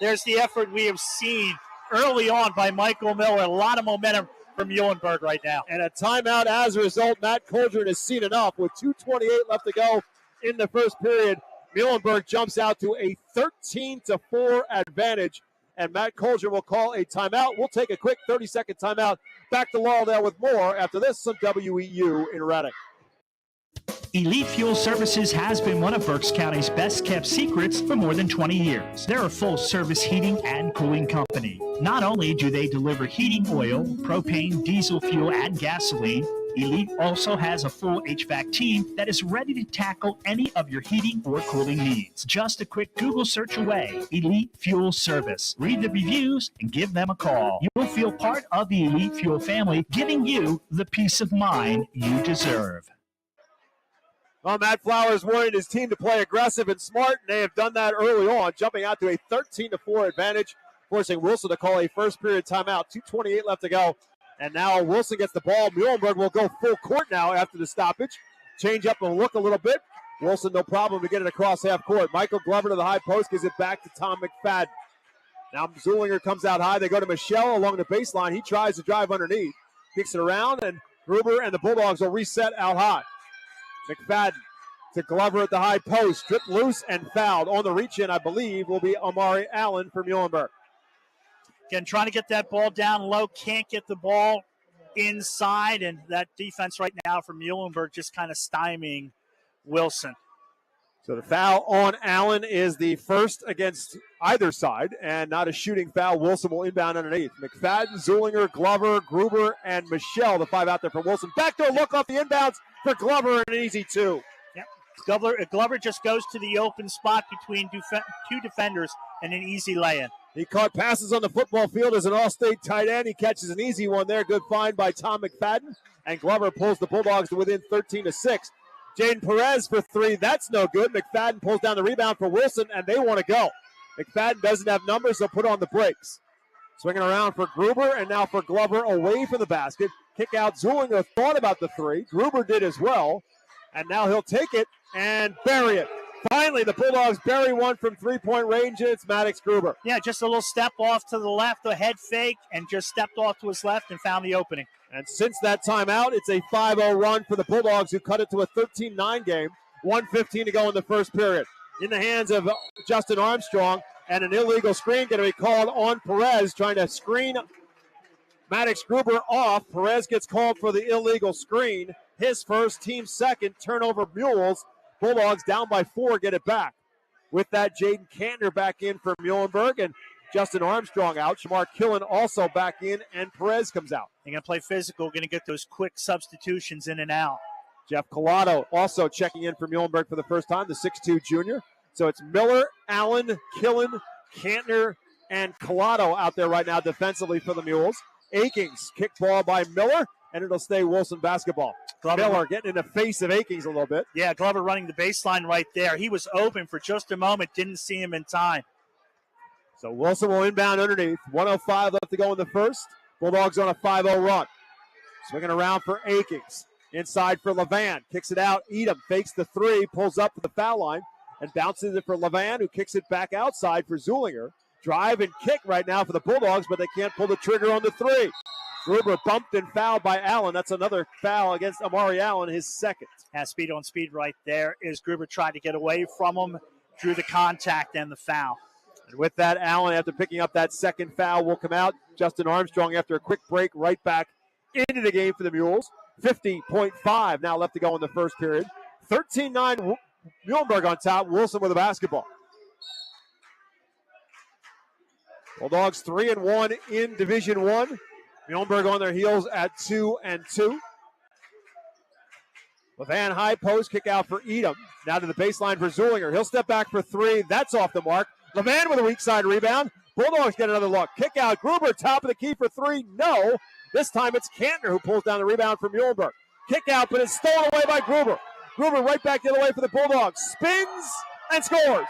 There's the effort we have seen early on by Michael Miller. A lot of momentum from Muhlenberg right now. And a timeout as a result. Matt Coldren has seen enough. With 2:28 left to go in the first period, Muhlenberg jumps out to a 13-4 advantage. And Matt Coldren will call a timeout. We'll take a quick 30-second timeout. Back to Lauderdale with more after this on WEEU in Reading. Elite Fuel Services has been one of Berks County's best-kept secrets for more than 20 years. They're a full-service heating and cooling company. Not only do they deliver heating oil, propane, diesel fuel, and gasoline, Elite also has a full HVAC team that is ready to tackle any of your heating or cooling needs. Just a quick Google search away. Elite Fuel Service. Read the reviews and give them a call. You'll feel part of the Elite Fuel family, giving you the peace of mind you deserve. Well, Matt Flowers wanted his team to play aggressive and smart, and they have done that early on, jumping out to a 13-4 advantage, forcing Wilson to call a first-period timeout. 2:28 left to go. And now Wilson gets the ball. Muhlenberg will go full court now after the stoppage. Change up and look a little bit. Wilson, no problem to get it across half court. Michael Glover to the high post, gives it back to Tom McFadden. Now Zulinger comes out high. They go to Michelle along the baseline. He tries to drive underneath. Kicks it around, and Gruber and the Bulldogs will reset out high. McFadden to Glover at the high post. Stripped loose and fouled. On the reach-in, I believe, will be Amari Allen for Muhlenberg. Again, trying to get that ball down low, can't get the ball inside, and that defense right now for Muhlenberg just kind of stymieing Wilson. So the foul on Allen is the first against either side, and not a shooting foul. Wilson will inbound underneath. McFadden, Zulinger, Glover, Gruber, and Michelle, the five out there for Wilson. Backdoor look off the inbounds for Glover, and an easy two. Yep. Glover just goes to the open spot between two defenders and an easy lay-in. He caught passes on the football field as an all-state tight end. He catches an easy one there. Good find by Tom McFadden. And Glover pulls the Bulldogs to within 13-6. Jaden Perez for three. That's no good. McFadden pulls down the rebound for Wilson, and they want to go. McFadden doesn't have numbers, so put on the brakes. Swinging around for Gruber, and now for Glover away from the basket. Kick out. Zulinger thought about the three. Gruber did as well. And now he'll take it and bury it. Finally, the Bulldogs bury one from three-point range, and it's Maddox Gruber. Yeah, just a little step off to the left, a head fake, and just stepped off to his left and found the opening. And since that timeout, it's a 5-0 run for the Bulldogs, who cut it to a 13-9 game. 1:15 to go in the first period. In the hands of Justin Armstrong, and an illegal screen going to be called on Perez, trying to screen Maddox Gruber off. Perez gets called for the illegal screen. His first, team second, turnover Mules. Bulldogs down by 4, get it back. With that, Jaden Kantner back in for Muhlenberg, and Justin Armstrong out. Shamar Killen also back in, and Perez comes out. They're going to play physical, going to get those quick substitutions in and out. Jeff Collado also checking in for Muhlenberg for the first time, the 6'2 junior. So it's Miller, Allen, Killen, Kantner, and Collado out there right now defensively for the Mules. Akings, kick ball by Miller, and it'll stay Wilson basketball. Miller getting in the face of Akings a little bit. Yeah, Glover running the baseline right there. He was open for just a moment, didn't see him in time. So Wilson will inbound underneath. 1:05 left to go in the first. Bulldogs on a 5-0 run. Swinging around for Akings. Inside for Levan. Kicks it out. Edom fakes the three, pulls up to the foul line, and bounces it for Levan, who kicks it back outside for Zulinger. Drive and kick right now for the Bulldogs, but they can't pull the trigger on the three. Gruber bumped and fouled by Allen. That's another foul against Amari Allen, his second. Has speed on speed right there as Gruber tried to get away from him, drew the contact and the foul. And with that, Allen, after picking up that second foul, will come out. Justin Armstrong, after a quick break, right back into the game for the Mules. 50.5 now left to go in the first period. 13-9 Muhlenberg on top. Wilson with the basketball. Bulldogs 3-1 in Division I. Muhlenberg on their heels at 2-2. Levan high post, kick out for Edom. Now to the baseline for Zulinger. He'll step back for three. That's off the mark. Levan with a weak side rebound. Bulldogs get another look. Kick out. Gruber, top of the key for three. No. This time it's Kantner who pulls down the rebound for Muhlenberg. Kick out, but it's stolen away by Gruber. Gruber right back the other way for the Bulldogs. Spins and scores.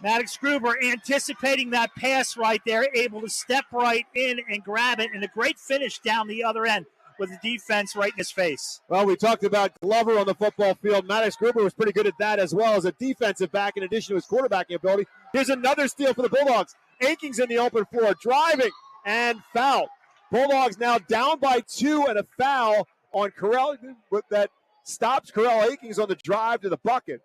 Maddox Gruber anticipating that pass right there, able to step right in and grab it, and a great finish down the other end with the defense right in his face. Well, we talked about Glover on the football field. Maddox Gruber was pretty good at that as well as a defensive back in addition to his quarterbacking ability. Here's another steal for the Bulldogs. Akings in the open floor, driving and foul. Bulldogs now down by 2 and a foul on Corell that stops Corell Akings on the drive to the bucket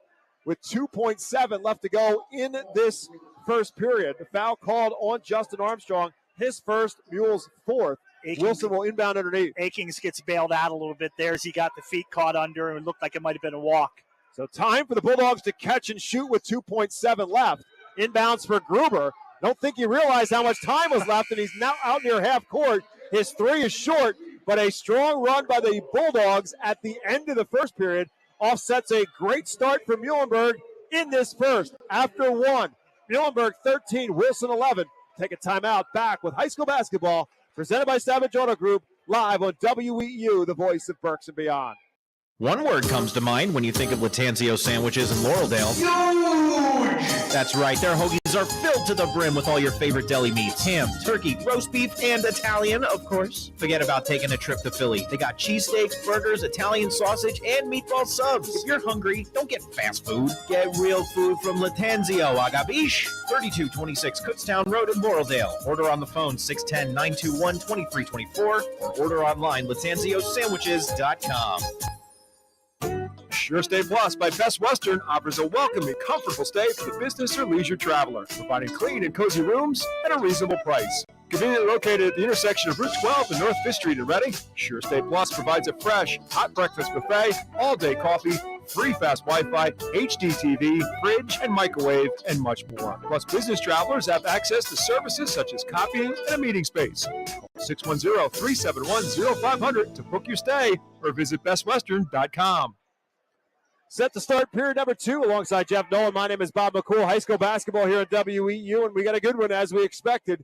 with 2.7 left to go in this first period. The foul called on Justin Armstrong, his first, Mules' fourth. Wilson will inbound underneath. Akings gets bailed out a little bit there as he got the feet caught under, and it looked like it might have been a walk. So time for the Bulldogs to catch and shoot with 2.7 left. Inbounds for Gruber. Don't think he realized how much time was left, and he's now out near half court. His three is short, but a strong run by the Bulldogs at the end of the first period offsets a great start for Muhlenberg in this first. After one, Muhlenberg 13, Wilson 11. Take a timeout. Back with high school basketball presented by Savage Auto Group, live on WEEU, the voice of Berks and beyond. One word comes to mind when you think of Latanzio sandwiches in Laureldale. Huge! That's right, their hoagies are filled to the brim with all your favorite deli meats. Ham, turkey, roast beef, and Italian, of course. Forget about taking a trip to Philly. They got cheesesteaks, burgers, Italian sausage, and meatball subs. If you're hungry, don't get fast food. Get real food from Latanzio, Agabish. 3226 Kutztown Road in Laureldale. Order on the phone 610-921-2324 or order online latanziosandwiches.com. Sure Stay Plus by Best Western offers a welcoming, comfortable stay for the business or leisure traveler, providing clean and cozy rooms at a reasonable price. Conveniently located at the intersection of Route 12 and North 5th Street in Reading, Sure Stay Plus provides a fresh, hot breakfast buffet, all-day coffee, free fast Wi-Fi, HD TV, fridge and microwave, and much more. Plus, business travelers have access to services such as copying and a meeting space. Call 610-371-0500 to book your stay or visit bestwestern.com. Set to start period number 2 alongside Jeff Nolan. My name is Bob McCool. High school basketball here at WEU, and we got a good one as we expected.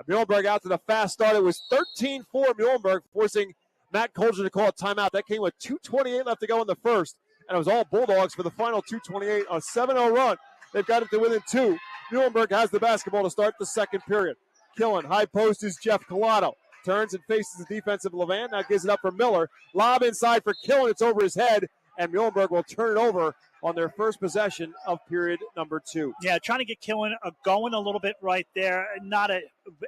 Muhlenberg out to the fast start. It was 13-4 Muhlenberg, forcing Matt Colger to call a timeout. That came with 2:28 left to go in the first, and it was all Bulldogs for the final 2:28. A 7-0 run. They've got it to within 2. Muhlenberg has the basketball to start the second period. Killen, high post is Jeff Collado. Turns and faces the defensive Levan. Now gives it up for Miller. Lob inside for Killen. It's over his head, and Muhlenberg will turn it over on their first possession of period number 2. Yeah, trying to get Killen going a little bit right there. Not an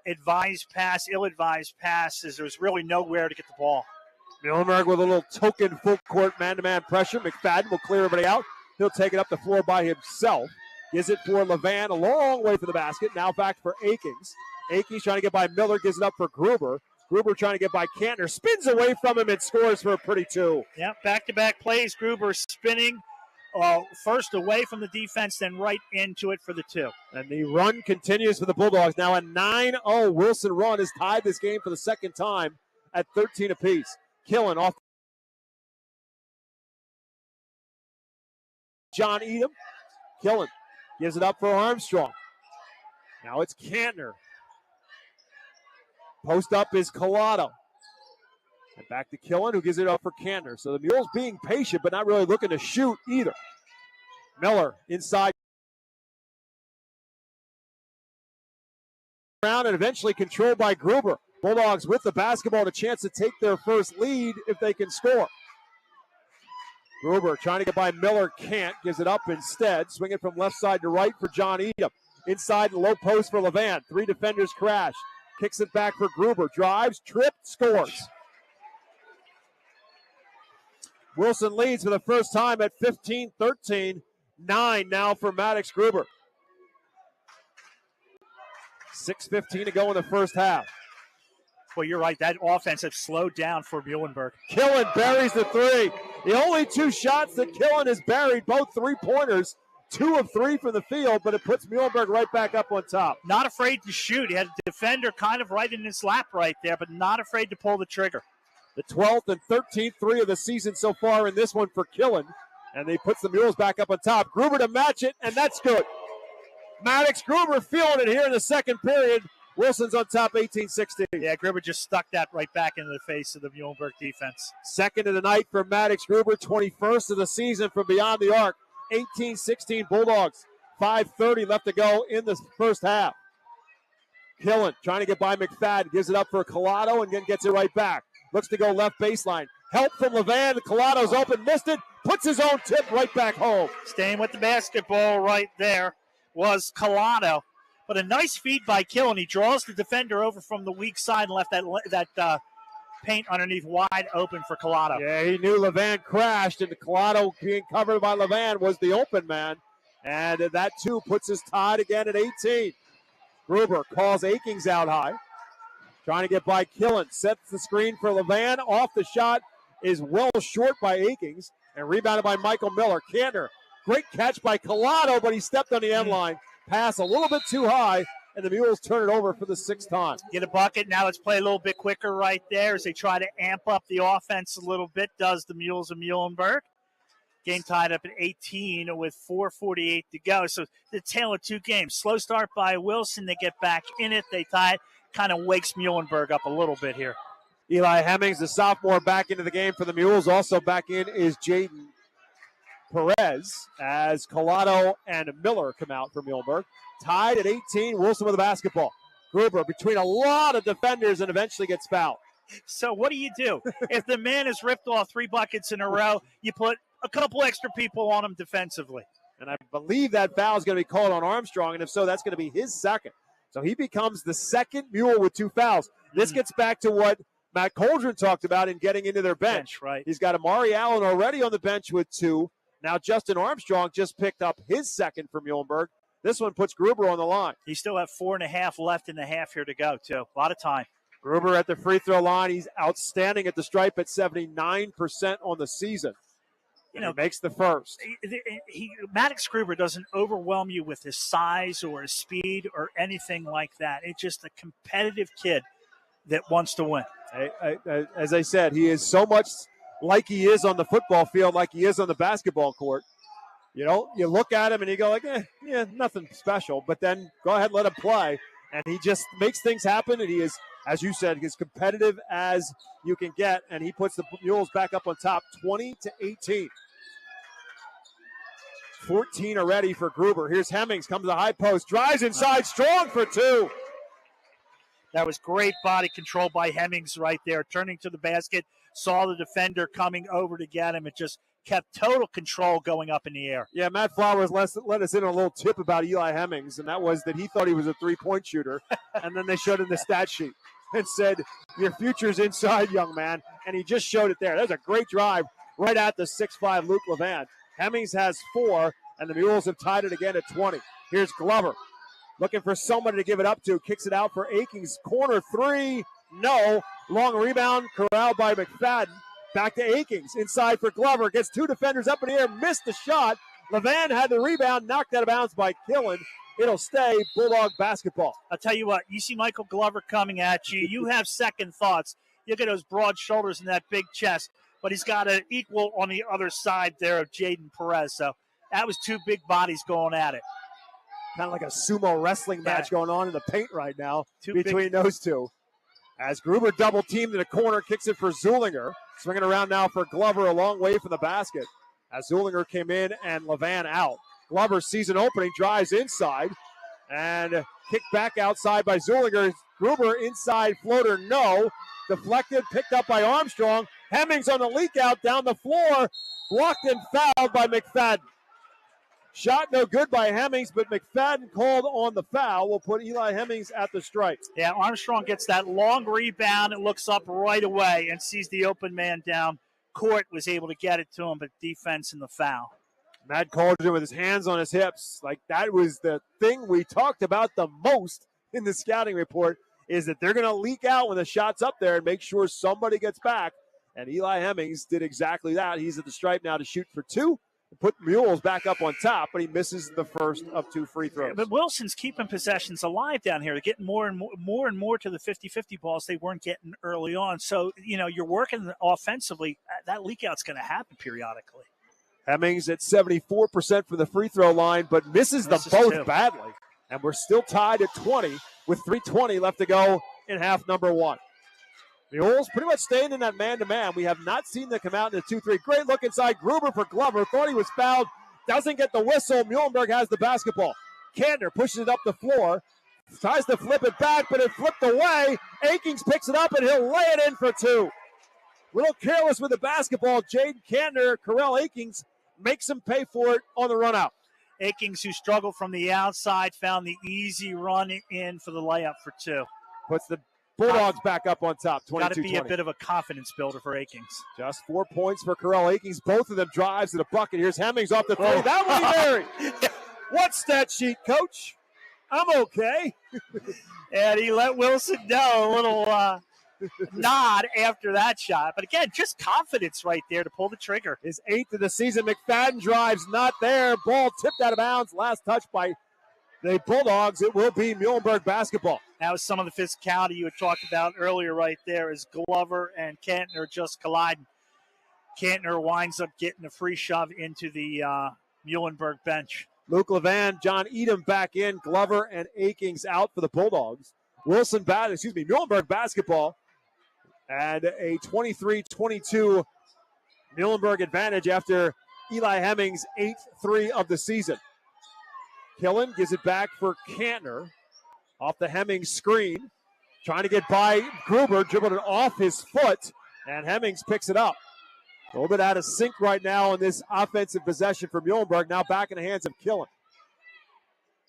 advised pass, ill-advised pass, as there's really nowhere to get the ball. Muhlenberg with a little token full court man-to-man pressure. McFadden will clear everybody out. He'll take it up the floor by himself. Gives it for Levan, a long way for the basket. Now back for Akings. Akings trying to get by Miller, gives it up for Gruber. Gruber trying to get by Kantner, spins away from him and scores for a pretty 2. Yeah, back-to-back plays. Gruber spinning first away from the defense, then right into it for the 2. And the run continues for the Bulldogs. Now a 9-0 Wilson run has tied this game for the second time at 13 apiece. Killen off John Edom. Killen gives it up for Armstrong. Now it's Kantner. Post up is Collado. And back to Killen, who gives it up for Kantner. So the Mules being patient, but not really looking to shoot either. Miller inside. Around and eventually controlled by Gruber. Bulldogs with the basketball and a chance to take their first lead if they can score. Gruber trying to get by Miller, can't. Gives it up instead. Swinging from left side to right for John Edom. Inside the low post for Levan. 3 defenders crash. Kicks it back for Gruber. Drives, tripped, scores. Wilson leads for the first time at 15-13. 9 now for Maddox Gruber. 6:15 to go in the first half. Well, you're right. That offense has slowed down for Muhlenberg. Killen buries the 3. The only 2 shots that Killen has buried, both 3-pointers. 2 of 3 from the field, but it puts Muhlenberg right back up on top. Not afraid to shoot. He had a defender kind of right in his lap right there, but not afraid to pull the trigger. The 12th and 13th 3 of the season so far in this one for Killen. And he puts the Mules back up on top. Gruber to match it, and that's good. Maddox Gruber feeling it here in the second period. Wilson's on top 18-16. Yeah, Gruber just stuck that right back into the face of the Muhlenberg defense. Second of the night for Maddox Gruber, 21st of the season from beyond the arc. 18-16 Bulldogs. 5:30 left to go in the first half. Killen trying to get by McFadden. Gives it up for Collado and then gets it right back. Looks to go left baseline. Help from Levan. Collado's open, missed it. Puts his own tip right back home. Staying with the basketball right there was Collado. But a nice feed by Killen. He draws the defender over from the weak side and left that paint underneath wide open for Collado. Yeah, he knew Levan crashed, and Collado being covered by Levan was the open man. And that, too, puts us tied again at 18. Gruber calls Akings out high. Trying to get by Killen. Sets the screen for Levan. Off the shot is well short by Akings. And rebounded by Michael Miller. Cantor. Great catch by Collado, but he stepped on the end line. Pass a little bit too high, and the Mules turn it over for the 6th time. Get a bucket. Now let's play a little bit quicker right there as they try to amp up the offense a little bit, does the Mules of Muhlenberg. Game tied up at 18 with 4:48 to go. So the tale of two games. Slow start by Wilson. They get back in it. They tie it. Kind of wakes Muhlenberg up a little bit here. Eli Hemmings, the sophomore, back into the game for the Mules. Also back in is Jaden Perez as Collado and Miller come out for Muhlenberg. Tied at 18, Wilson with the basketball. Gruber between a lot of defenders and eventually gets fouled. So what do? If the man has ripped off 3 buckets in a row, you put a couple extra people on him defensively. And I believe that foul is going to be called on Armstrong, and if so, that's going to be his second. So he becomes the second Mule with 2 fouls. This gets back to what Matt Coldren talked about in getting into their bench. Right. He's got Amari Allen already on the bench with 2. Now Justin Armstrong just picked up his second for Muhlenberg. This one puts Gruber on the line. You still have 4.5 left in the half here to go, too. A lot of time. Gruber at the free throw line. He's outstanding at the stripe at 79% on the season. He makes the first. Maddox Gruber doesn't overwhelm you with his size or his speed or anything like that. It's just a competitive kid that wants to win. As I said, he is so much like he is on the football field, like he is on the basketball court. You look at him and you go like, yeah, nothing special. But then go ahead, let him play. And he just makes things happen. And he is, as you said, as competitive as you can get. And he puts the Mules back up on top, 20-18. 14 already for Gruber. Here's Hemmings, comes to the high post, drives inside, strong for 2. That was great body control by Hemmings right there, turning to the basket, saw the defender coming over to get him. It just kept total control going up in the air. Yeah, Matt Flowers let us in on a little tip about Eli Hemmings, and that was that he thought he was a three-point shooter, and then they showed him the stat sheet and said, your future's inside, young man, and he just showed it there. That was a great drive right at the 6'5" Luke Levan. Hemmings has 4, and the Mules have tied it again at 20. Here's Glover looking for somebody to give it up to. Kicks it out for Akings. Corner 3. No. Long rebound corralled by McFadden. Back to Akings. Inside for Glover. Gets 2 defenders up in the air. Missed the shot. Levan had the rebound. Knocked out of bounds by Killen. It'll stay Bulldog basketball. I'll tell you what. You see Michael Glover coming at you. You have second thoughts. You look at those broad shoulders and that big chest. But he's got an equal on the other side there of Jaden Perez. So that was 2 big bodies going at it. Kind of like a sumo wrestling match going on in the paint right now between those two. As Gruber double teamed in the corner, kicks it for Zulinger. Swinging around now for Glover, a long way from the basket. As Zulinger came in and Levan out. Glover sees an opening, drives inside, and kicked back outside by Zulinger. Gruber inside floater, no. Deflected, picked up by Armstrong. Hemmings on the leak out down the floor. Blocked and fouled by McFadden. Shot no good by Hemmings, but McFadden called on the foul. Will put Eli Hemmings at the stripe. Yeah, Armstrong gets that long rebound and looks up right away and sees the open man down. Court was able to get it to him, but defense in the foul. Matt Coldren with his hands on his hips. Like, that was the thing we talked about the most in the scouting report, is that they're going to leak out when the shot's up there and make sure somebody gets back. And Eli Hemmings did exactly that. He's at the stripe now to shoot for 2. Put Mules back up on top, but he misses the first of 2 free throws. But Wilson's keeping possessions alive down here. They're getting more and more to the 50-50 balls they weren't getting early on. So, you're working offensively. That leak out's going to happen periodically. Hemmings at 74% for the free throw line, but misses them both badly. And we're still tied at 20 with 3:20 left to go in half number 1. Mules pretty much staying in that man-to-man. We have not seen them come out in the 2-3. Great look inside. Gruber for Glover. Thought he was fouled. Doesn't get the whistle. Muhlenberg has the basketball. Cantor pushes it up the floor. Tries to flip it back, but it flipped away. Akings picks it up, and he'll lay it in for 2. Little careless with the basketball. Jaden Cantor, Corell Akings makes him pay for it on the run out. Akings, who struggled from the outside, found the easy run in for the layup for 2. Puts the Bulldogs back up on top, 22-20. Got to be a bit of a confidence builder for Akings. Just 4 points for Corell Akings. Both of them drives to the bucket. Here's Hemmings off the 3. That one he buried. What stat sheet, Coach? I'm okay. And he let Wilson know, a little nod after that shot. But again, just confidence right there to pull the trigger. His 8th of the season. McFadden drives, not there. Ball tipped out of bounds. Last touch by the Bulldogs. It will be Muhlenberg basketball. That was some of the physicality you had talked about earlier right there as Glover and Kantner just colliding. Kantner winds up getting a free shove into the Muhlenberg bench. Luke Levan, John Edom back in. Glover and Akings out for the Bulldogs. Muhlenberg basketball. And a 23-22 Muhlenberg advantage after Eli Hemmings' 8th 3 of the season. Killen gives it back for Kantner. Off the Hemmings screen. Trying to get by Gruber. Dribbled it off his foot. And Hemmings picks it up. A little bit out of sync right now in this offensive possession for Muhlenberg. Now back in the hands of Killen.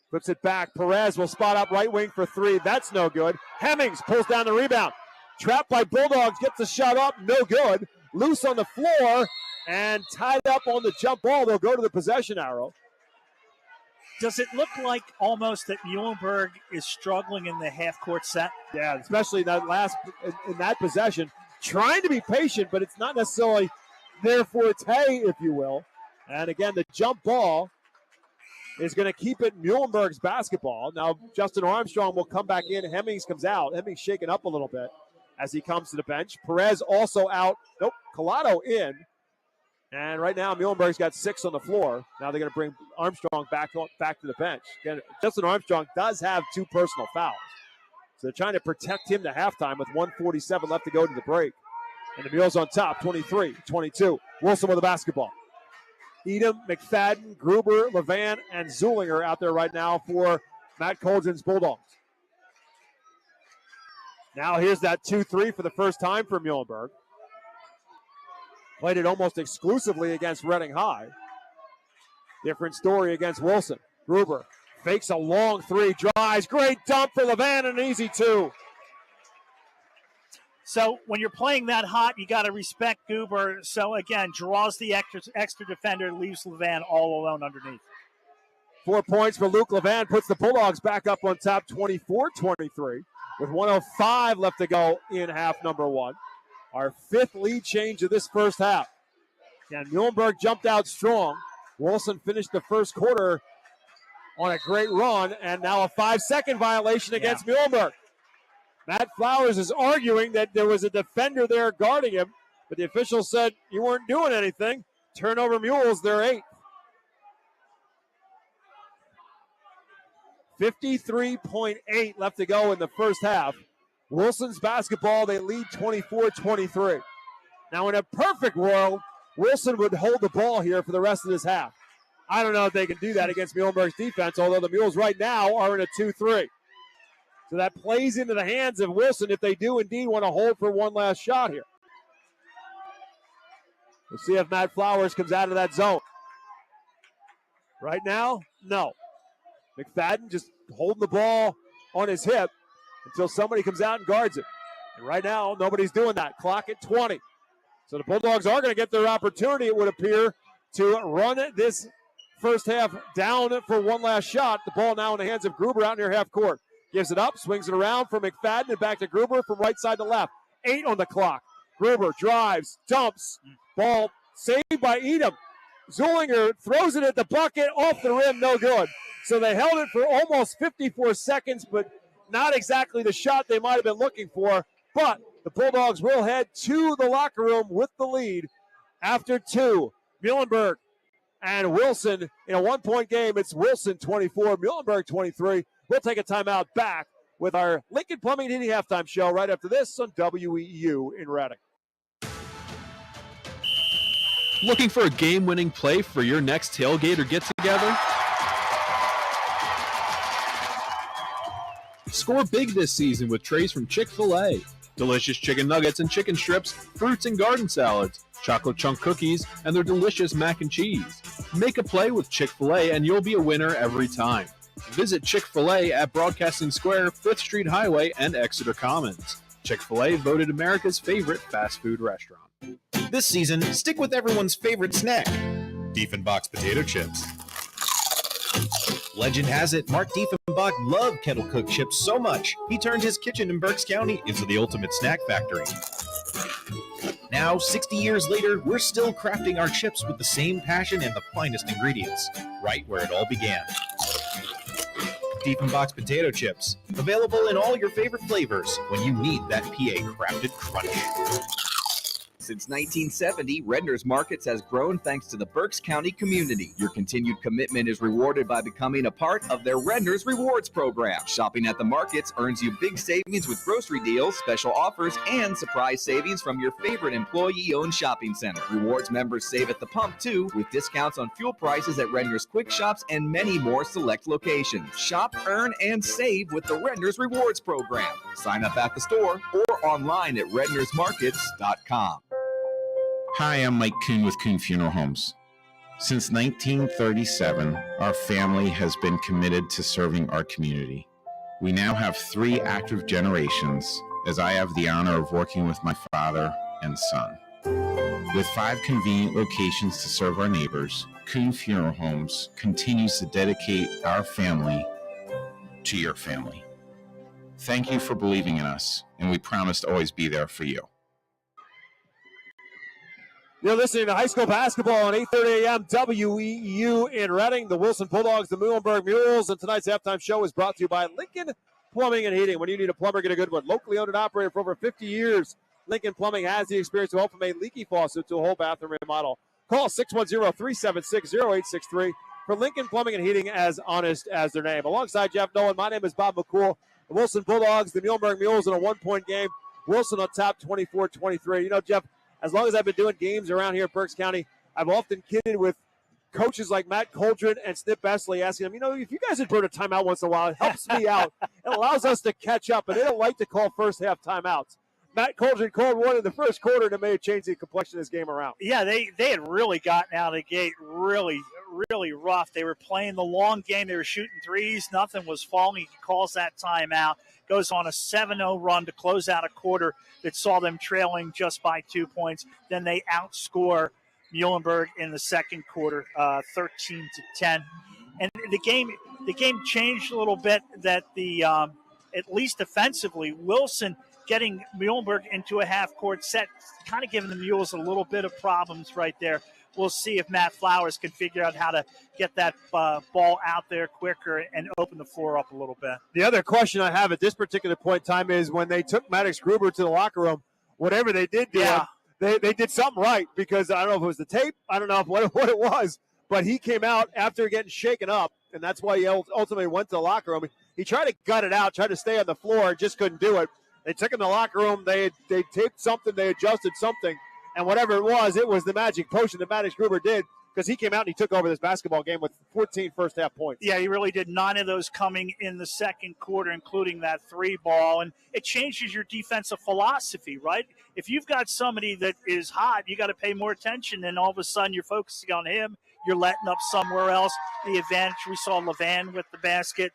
Flips it back. Perez will spot up right wing for 3. That's no good. Hemmings pulls down the rebound. Trapped by Bulldogs. Gets the shot up. No good. Loose on the floor. And tied up on the jump ball. They'll go to the possession arrow. Does it look like almost that Muhlenberg is struggling in the half-court set? Yeah, especially in that possession. Trying to be patient, but it's not necessarily their forte, if you will. And again, the jump ball is going to keep it Muhlenberg's basketball. Now, Justin Armstrong will come back in. Hemmings comes out. Hemmings shaken up a little bit as he comes to the bench. Perez also out. Nope, Collado in. And right now, Muhlenberg's got 6 on the floor. Now they're going to bring Armstrong back to the bench. Again, Justin Armstrong does have 2 personal fouls. So they're trying to protect him to halftime with 1:47 left to go to the break. And the Mules on top, 23-22. Wilson with the basketball. Edom, McFadden, Gruber, Levan, and Zulinger out there right now for Matt Coldren's Bulldogs. Now here's that 2-3 for the first time for Muhlenberg. Played it almost exclusively against Reading High. Different story against Wilson. Gruber fakes a long 3, drives. Great dump for Levan and an easy 2. So when you're playing that hot, you got to respect Gruber. So again, draws the extra defender, leaves Levan all alone underneath. 4 points for Luke Levan, puts the Bulldogs back up on top, 24-23, with 1:05 left to go in half number 1. Our 5th lead change of this first half. And Muhlenberg jumped out strong. Wilson finished the first quarter on a great run, and now a 5-second violation against Muhlenberg. Matt Flowers is arguing that there was a defender there guarding him, but the official said you weren't doing anything. Turnover Mules, their 8th. 53.8 left to go in the first half. Wilson's basketball, they lead 24-23. Now, in a perfect world, Wilson would hold the ball here for the rest of this half. I don't know if they can do that against Muhlenberg's defense, although the Mules right now are in a 2-3. So that plays into the hands of Wilson if they do indeed want to hold for one last shot here. We'll see if Matt Flowers comes out of that zone. Right now, no. McFadden just holding the ball on his hip until somebody comes out and guards it. And right now, nobody's doing that. Clock at 20. So the Bulldogs are going to get their opportunity, it would appear, to run this first half down for one last shot. The ball now in the hands of Gruber out near half court. Gives it up, swings it around for McFadden and back to Gruber from right side to left. 8 on the clock. Gruber drives, dumps. Ball saved by Edom. Zulinger throws it at the bucket, off the rim, no good. So they held it for almost 54 seconds, but not exactly the shot they might have been looking for. But the Bulldogs will head to the locker room with the lead after 2. Muhlenberg and Wilson in a 1-point game. It's Wilson 24, Muhlenberg 23. We'll take a timeout back with our Lincoln Plumbing and Heating halftime show right after this on WEEU in Reading. Looking for a game-winning play for your next tailgate or get-together? Score big this season with trays from Chick-fil-A. Delicious chicken nuggets and chicken strips, fruits and garden salads, chocolate chunk cookies, and their delicious mac and cheese. Make a play with Chick-fil-A and you'll be a winner every time. Visit Chick-fil-A at Broadcasting Square, 5th Street Highway, and Exeter Commons. Chick-fil-A voted America's favorite fast food restaurant. This season, stick with everyone's favorite snack. Diefenbach's potato chips. Legend has it, Mark Diefenbach loved kettle cooked chips so much, he turned his kitchen in Berks County into the ultimate snack factory. Now, 60 years later, we're still crafting our chips with the same passion and the finest ingredients, right where it all began. Diefenbach's potato chips, available in all your favorite flavors when you need that PA-crafted crunch. Since 1970, Redner's Markets has grown thanks to the Berks County community. Your continued commitment is rewarded by becoming a part of their Redner's Rewards program. Shopping at the markets earns you big savings with grocery deals, special offers, and surprise savings from your favorite employee-owned shopping center. Rewards members save at the pump, too, with discounts on fuel prices at Redner's Quick Shops and many more select locations. Shop, earn, and save with the Redner's Rewards program. Sign up at the store or online at rednersmarkets.com. Hi, I'm Mike Kuhn with Kuhn Funeral Homes. Since 1937, our family has been committed to serving our community. We now have 3 active generations, as I have the honor of working with my father and son. With 5 convenient locations to serve our neighbors, Kuhn Funeral Homes continues to dedicate our family to your family. Thank you for believing in us, and we promise to always be there for you. You're listening to high school basketball on 8:30 a.m. WEEU in Reading. The Wilson Bulldogs, the Muhlenberg Muhls, and tonight's halftime show is brought to you by Lincoln Plumbing and Heating. When you need a plumber, get a good one. Locally owned and operated for over 50 years, Lincoln Plumbing has the experience to help from a leaky faucet to a whole bathroom remodel. Call 610-376-0863 for Lincoln Plumbing and Heating, as honest as their name. Alongside Jeff Nolan, my name is Bob McCool. The Wilson Bulldogs, the Muhlenberg Muhls in a one-point game. Wilson on top 24-23. You know, Jeff, as long as I've been doing games around here in Berks County, I've often kidded with coaches like Matt Coldren and Snip Besley, asking them, you know, if you guys had put a timeout once in a while, it helps me out. It allows us to catch up, and they don't like to call first half timeouts. Matt Coldren called one in the first quarter that may have changed the complexion of this game around. Yeah, they had really gotten out of the gate really rough. They were playing the long game. They were shooting threes. Nothing was falling. He calls that timeout. Goes on a 7-0 run to close out a quarter that saw them trailing just by 2 points. Then they outscore Muhlenberg in the second quarter, 13-10. And the game changed a little bit. That the at least defensively, Wilson getting Muhlenberg into a half-court set, kind of giving the Mules a little bit of problems right there. We'll see if Matt Flowers can figure out how to get that ball out there quicker and open the floor up a little bit. The other question I have at this particular point in time is when they took Maddox Gruber to the locker room, whatever they did to him, they did something right, because I don't know if it was the tape, I don't know what it was, but he came out after getting shaken up, and that's why he ultimately went to the locker room. He tried to gut it out, tried to stay on the floor, just couldn't do it. They took him to the locker room, they taped something, they adjusted something, and whatever it was the magic potion that Maddox Gruber did, because he came out and he took over this basketball game with 14 first-half points. Yeah, he really did. 9 of those coming in the second quarter, including that 3 ball. And it changes your defensive philosophy, right? If you've got somebody that is hot, you got to pay more attention, and all of a sudden you're focusing on him. You're letting up somewhere else. The advantage, we saw Levan with the basket.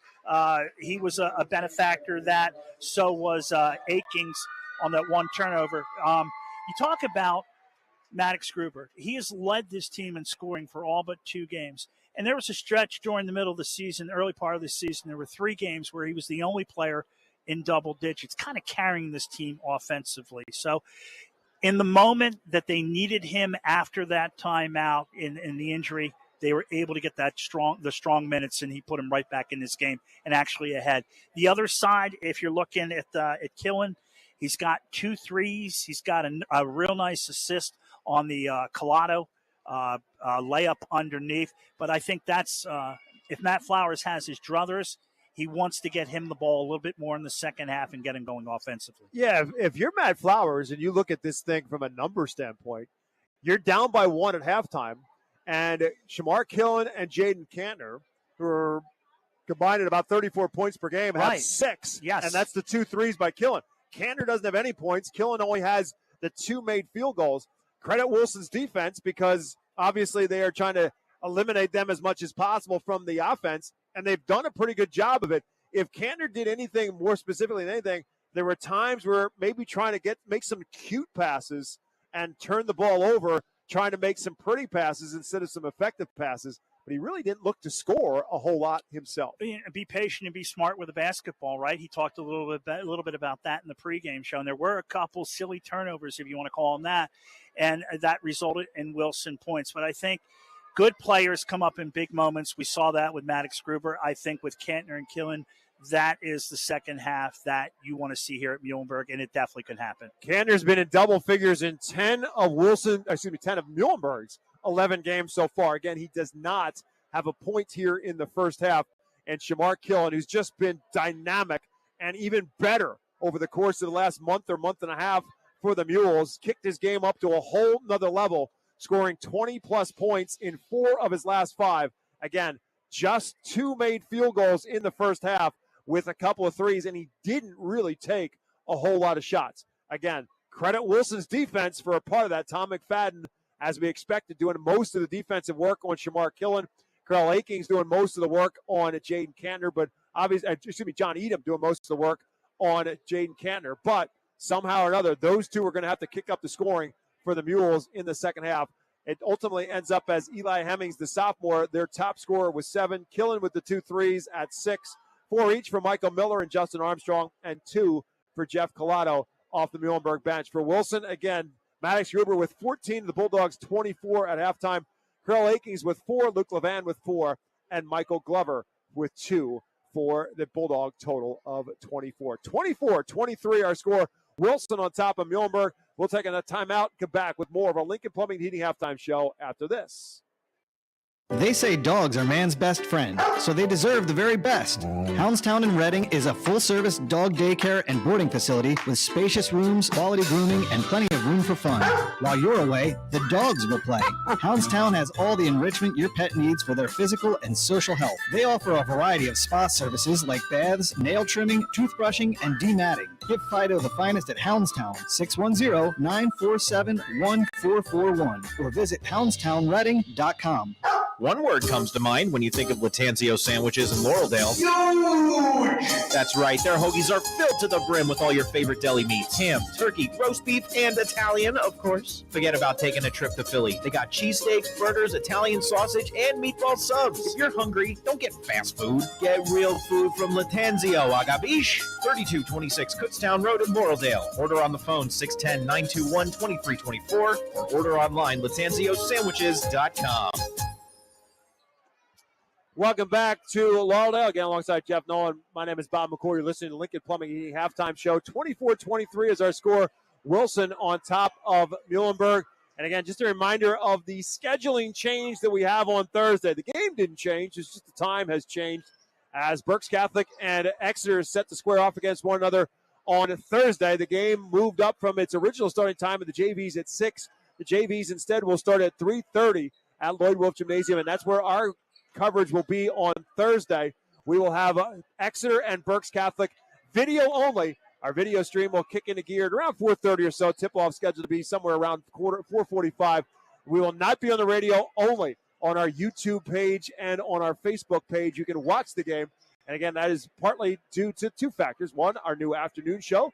He was a benefactor of that. So was Akings on that one turnover. You talk about Maddox Gruber. He has led this team in scoring for all but 2 games. And there was a stretch during the middle of the season, early part of the season. There were 3 games where he was the only player in double digits, kind of carrying this team offensively. So in the moment that they needed him after that timeout in the injury, they were able to get the strong minutes, and he put him right back in this game and actually ahead. The other side, if you're looking at Killen, he's got 2 threes. He's got a real nice assist on the Collado layup underneath. But I think that's if Matt Flowers has his druthers, he wants to get him the ball a little bit more in the second half and get him going offensively. Yeah, if you're Matt Flowers and you look at this thing from a number standpoint, you're down by 1 at halftime, and Shamar Killen and Jaden Kantner, who are combined at about 34 points per game, have 6. Yes. And that's the 2 threes by Killen. Kantner doesn't have any points. Killen only has the 2 made field goals. Credit Wilson's defense, because obviously they are trying to eliminate them as much as possible from the offense, and they've done a pretty good job of it. If Kantner did anything more specifically than anything, there were times where maybe trying to make some cute passes and turn the ball over trying to make some pretty passes instead of some effective passes, but he really didn't look to score a whole lot himself. Be patient and be smart with the basketball, right? He talked a little bit about that in the pregame show, and there were a couple silly turnovers, if you want to call them that, and that resulted in Wilson points. But I think good players come up in big moments. We saw that with Maddox Gruber. I think with Kantner and Killen, that is the second half that you want to see here at Muhlenberg, and it definitely could happen. Kantner's been in double figures in 10 of Muhlenberg's 11 games so far. Again, he does not have a point here in the first half. And Shamar Killen, who's just been dynamic and even better over the course of the last month or month and a half for the Mules, kicked his game up to a whole nother level, scoring 20-plus points in 4 of his last 5. Again, just 2 made field goals in the first half with a couple of threes, and he didn't really take a whole lot of shots. Again, credit Wilson's defense for a part of that. Tom McFadden, as we expected, doing most of the defensive work on Shamar Killen. Carl Aking's doing most of the work on Jaden Kantner, but obviously, John Edom doing most of the work on Jaden Kantner. But somehow or another, those two are going to have to kick up the scoring for the Mules in the second half. It ultimately ends up as Eli Hemmings, the sophomore, their top scorer with 7, Killen with the 2 threes at 6, 4 each for Michael Miller and Justin Armstrong, and 2 for Jeff Collado off the Muhlenberg bench. For Wilson, again, Maddox Gruber with 14, the Bulldogs 24 at halftime. Carl Akings with 4, Luke Levan with 4, and Michael Glover with 2 for the Bulldog total of 24. 24-23 our score. Wilson on top of Muhlenberg. We'll take a timeout and come back with more of our Lincoln Plumbing Heating halftime show after this. They say dogs are man's best friend, so they deserve the very best. Houndstown in Reading is a full-service dog daycare and boarding facility with spacious rooms, quality grooming, and plenty of room for fun. While you're away, the dogs will play. Houndstown has all the enrichment your pet needs for their physical and social health. They offer a variety of spa services like baths, nail trimming, toothbrushing, and dematting. Give Fido the finest at Houndstown, 610-947-1441, or visit houndstownreading.com. One word comes to mind when you think of Latanzio sandwiches in Laureldale. Huge! That's right, their hoagies are filled to the brim with all your favorite deli meats. Ham, turkey, roast beef, and Italian, of course. Forget about taking a trip to Philly. They got cheesesteaks, burgers, Italian sausage, and meatball subs. If you're hungry, don't get fast food. Get real food from Latanzio, Agabish, 3226 Kutztown Road in Laureldale. Order on the phone 610-921-2324 or order online latanziosandwiches.com. Welcome back to Laureldale. Again, alongside Jeff Nolan. My name is Bob McCoy. You're listening to Lincoln Plumbing Heating halftime show. 24-23 is our score. Wilson on top of Muhlenberg. And again, just a reminder of the scheduling change that we have on Thursday. The game didn't change. It's just the time has changed as Berks Catholic and Exeter is set to square off against one another on Thursday. The game moved up from its original starting time of the JVs at 6. The JVs instead will start at 3:30 at Lloyd Wolf Gymnasium, and that's where our coverage will be on Thursday. We will have Exeter and Berks Catholic video only. Our video stream will kick into gear at around 4:30 or so. Tip-off scheduled to be somewhere around 4:45. We will not be on the radio, only on our YouTube page and on our Facebook page. You can watch the game. And again, that is partly due to 2 factors. One, our new afternoon show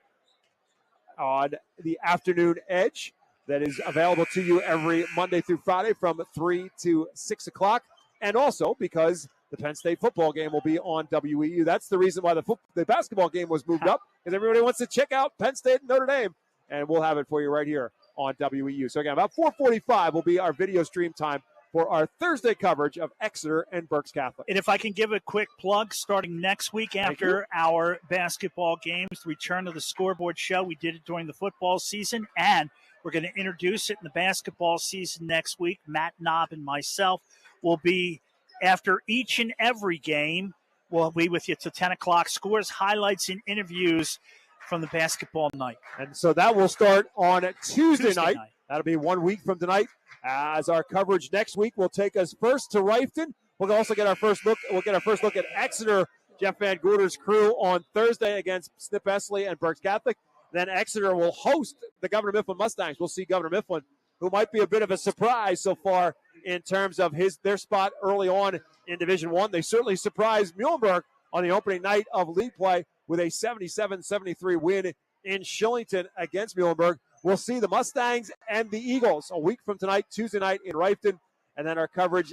on the Afternoon Edge that is available to you every Monday through Friday from 3 to 6 o'clock. And also because the Penn State football game will be on WEEU. That's the reason why the basketball game was moved up, because everybody wants to check out Penn State and Notre Dame. And we'll have it for you right here on WEEU. So again, about 4:45 will be our video stream time for our Thursday coverage of Exeter and Berks Catholic. And if I can give a quick plug, starting next week after our basketball games, return to the Scoreboard Show. We did it during the football season, and we're going to introduce it in the basketball season next week. Matt Knob and myself will be, after each and every game, we'll be with you till 10 o'clock. Scores, highlights, and interviews from the basketball night. And so that will start on Tuesday night. That'll be 1 week from tonight. As our coverage next week will take us first to Rifton. We'll also get our first look. We'll get our first look at Exeter, Jeff Van Gorder's crew on Thursday against Snip Esley and Berks Catholic. Then Exeter will host the Governor Mifflin Mustangs. We'll see Governor Mifflin, who might be a bit of a surprise so far in terms of their spot early on in Division I. They certainly surprised Muhlenberg on the opening night of league play with a 77-73 win in Shillington against Muhlenberg. We'll see the Mustangs and the Eagles a week from tonight, Tuesday night in Rifton. And then our coverage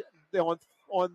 on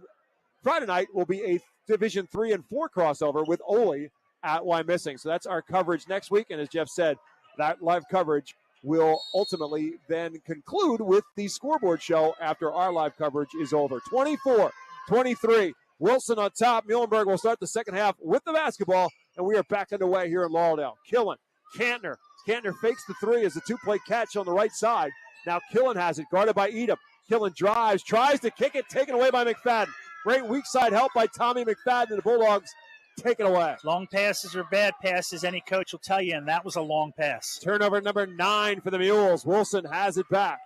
Friday night will be a Division 3 and 4 crossover with Ole at Wyomissing. So that's our coverage next week. And as Jeff said, that live coverage will ultimately then conclude with the scoreboard show after our live coverage is over. 24-23. Wilson on top. Muhlenberg will start the second half with the basketball, and we are back underway here in Laureldale. Killen, Cantner. Cantner fakes the three as a two-play catch on the right side. Now Killen has it, guarded by Edom. Killen drives, tries to kick it, taken away by McFadden. Great weak side help by Tommy McFadden, and the Bulldogs take it away. Long passes are bad passes, any coach will tell you, and that was a long pass. Turnover number 9 for the Mules. Wilson has it back.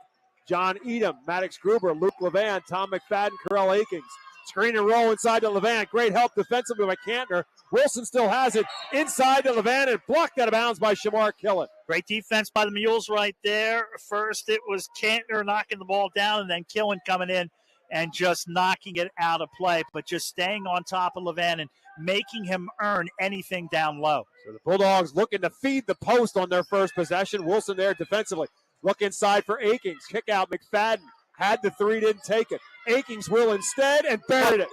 John Edom, Maddox Gruber, Luke Levan, Tom McFadden, Carell Akings. Screen and roll inside to Levan. Great help defensively by Cantner. Wilson still has it inside to Levan and blocked out of bounds by Shamar Killen. Great defense by the Mules right there. First it was Cantner knocking the ball down, and then Killen coming in and just knocking it out of play, but just staying on top of Levan and making him earn anything down low. So the Bulldogs looking to feed the post on their first possession. Wilson there defensively. Look inside for Akings. Kick out McFadden. Had the three, didn't take it. Akings will instead and buried it.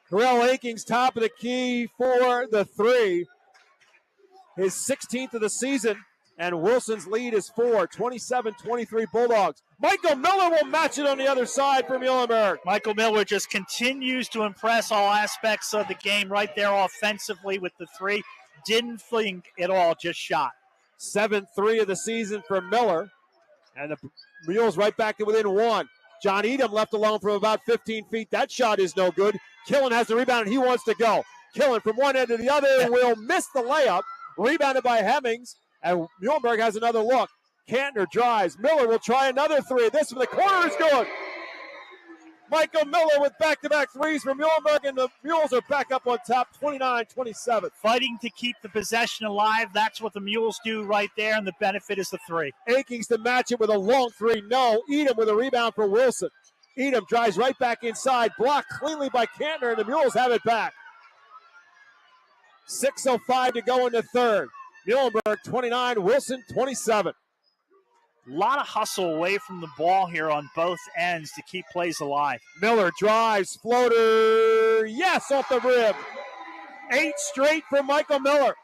Carell Akings top of the key for the three. His 16th of the season. And Wilson's lead is 4, 27-23 Bulldogs. Michael Miller will match it on the other side for Muhlenberg. Michael Miller just continues to impress all aspects of the game right there offensively with the three. Didn't think it all, just shot. 7-3 of the season for Miller. And the Mules right back to within 1. John Edom left alone from about 15 feet. That shot is no good. Killen has the rebound, and he wants to go. Killen from one end to the other will miss the layup. Rebounded by Hemmings. And Muhlenberg has another look. Cantner drives. Miller will try another three. This from the corner is good. Michael Miller with back-to-back threes for Muhlenberg, and the Mules are back up on top, 29-27. Fighting to keep the possession alive. That's what the Mules do right there, and the benefit is the three. Akings to match it with a long three. No. Edom with a rebound for Wilson. Edom drives right back inside. Blocked cleanly by Cantner, and the Mules have it back. 6:05 to go in the third. Muhlenberg 29, Wilson 27. A lot of hustle away from the ball here on both ends to keep plays alive. Miller drives, floater, yes, off the rim. 8 straight for Michael Miller.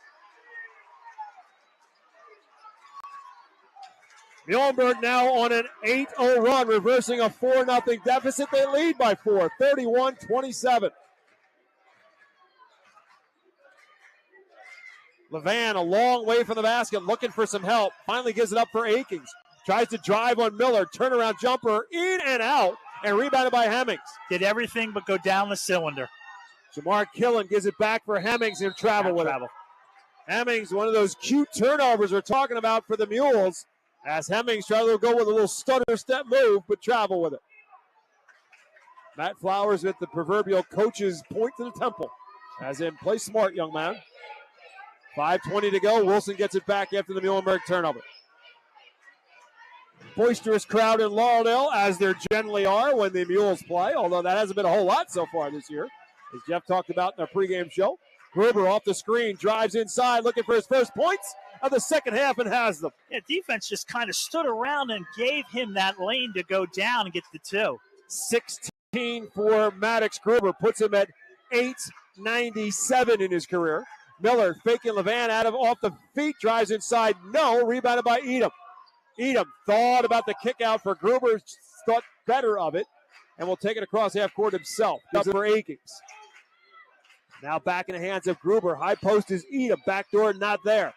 Muhlenberg now on an 8-0 run, reversing a 4-0 deficit. They lead by 4, 31-27. Levan a long way from the basket, looking for some help. Finally gives it up for Akings. Tries to drive on Miller. Turnaround jumper, in and out, and rebounded by Hemmings. Did everything but go down the cylinder. Jamar Killen gives it back for Hemmings and travel with it. Hemmings, one of those cute turnovers we're talking about for the Mules, as Hemmings tries to go with a little stutter step move, but travel with it. Matt Flowers with the proverbial coach's point to the temple, as in play smart, young man. 5:20 to go. Wilson gets it back after the Muhlenberg turnover. Boisterous crowd in Laureldale, as there generally are when the Mules play, although that hasn't been a whole lot so far this year, as Jeff talked about in our pregame show. Gruber off the screen, drives inside, looking for his first points of the second half, and has them. Yeah, defense just kind of stood around and gave him that lane to go down and get the 2. 16 for Maddox Gruber, puts him at 897 in his career. Miller faking Levan off the feet, drives inside, no, rebounded by Edom. Edom thought about the kick out for Gruber, thought better of it, and will take it across half court himself. Up for Akings. Now back in the hands of Gruber. High post is Edom, backdoor not there.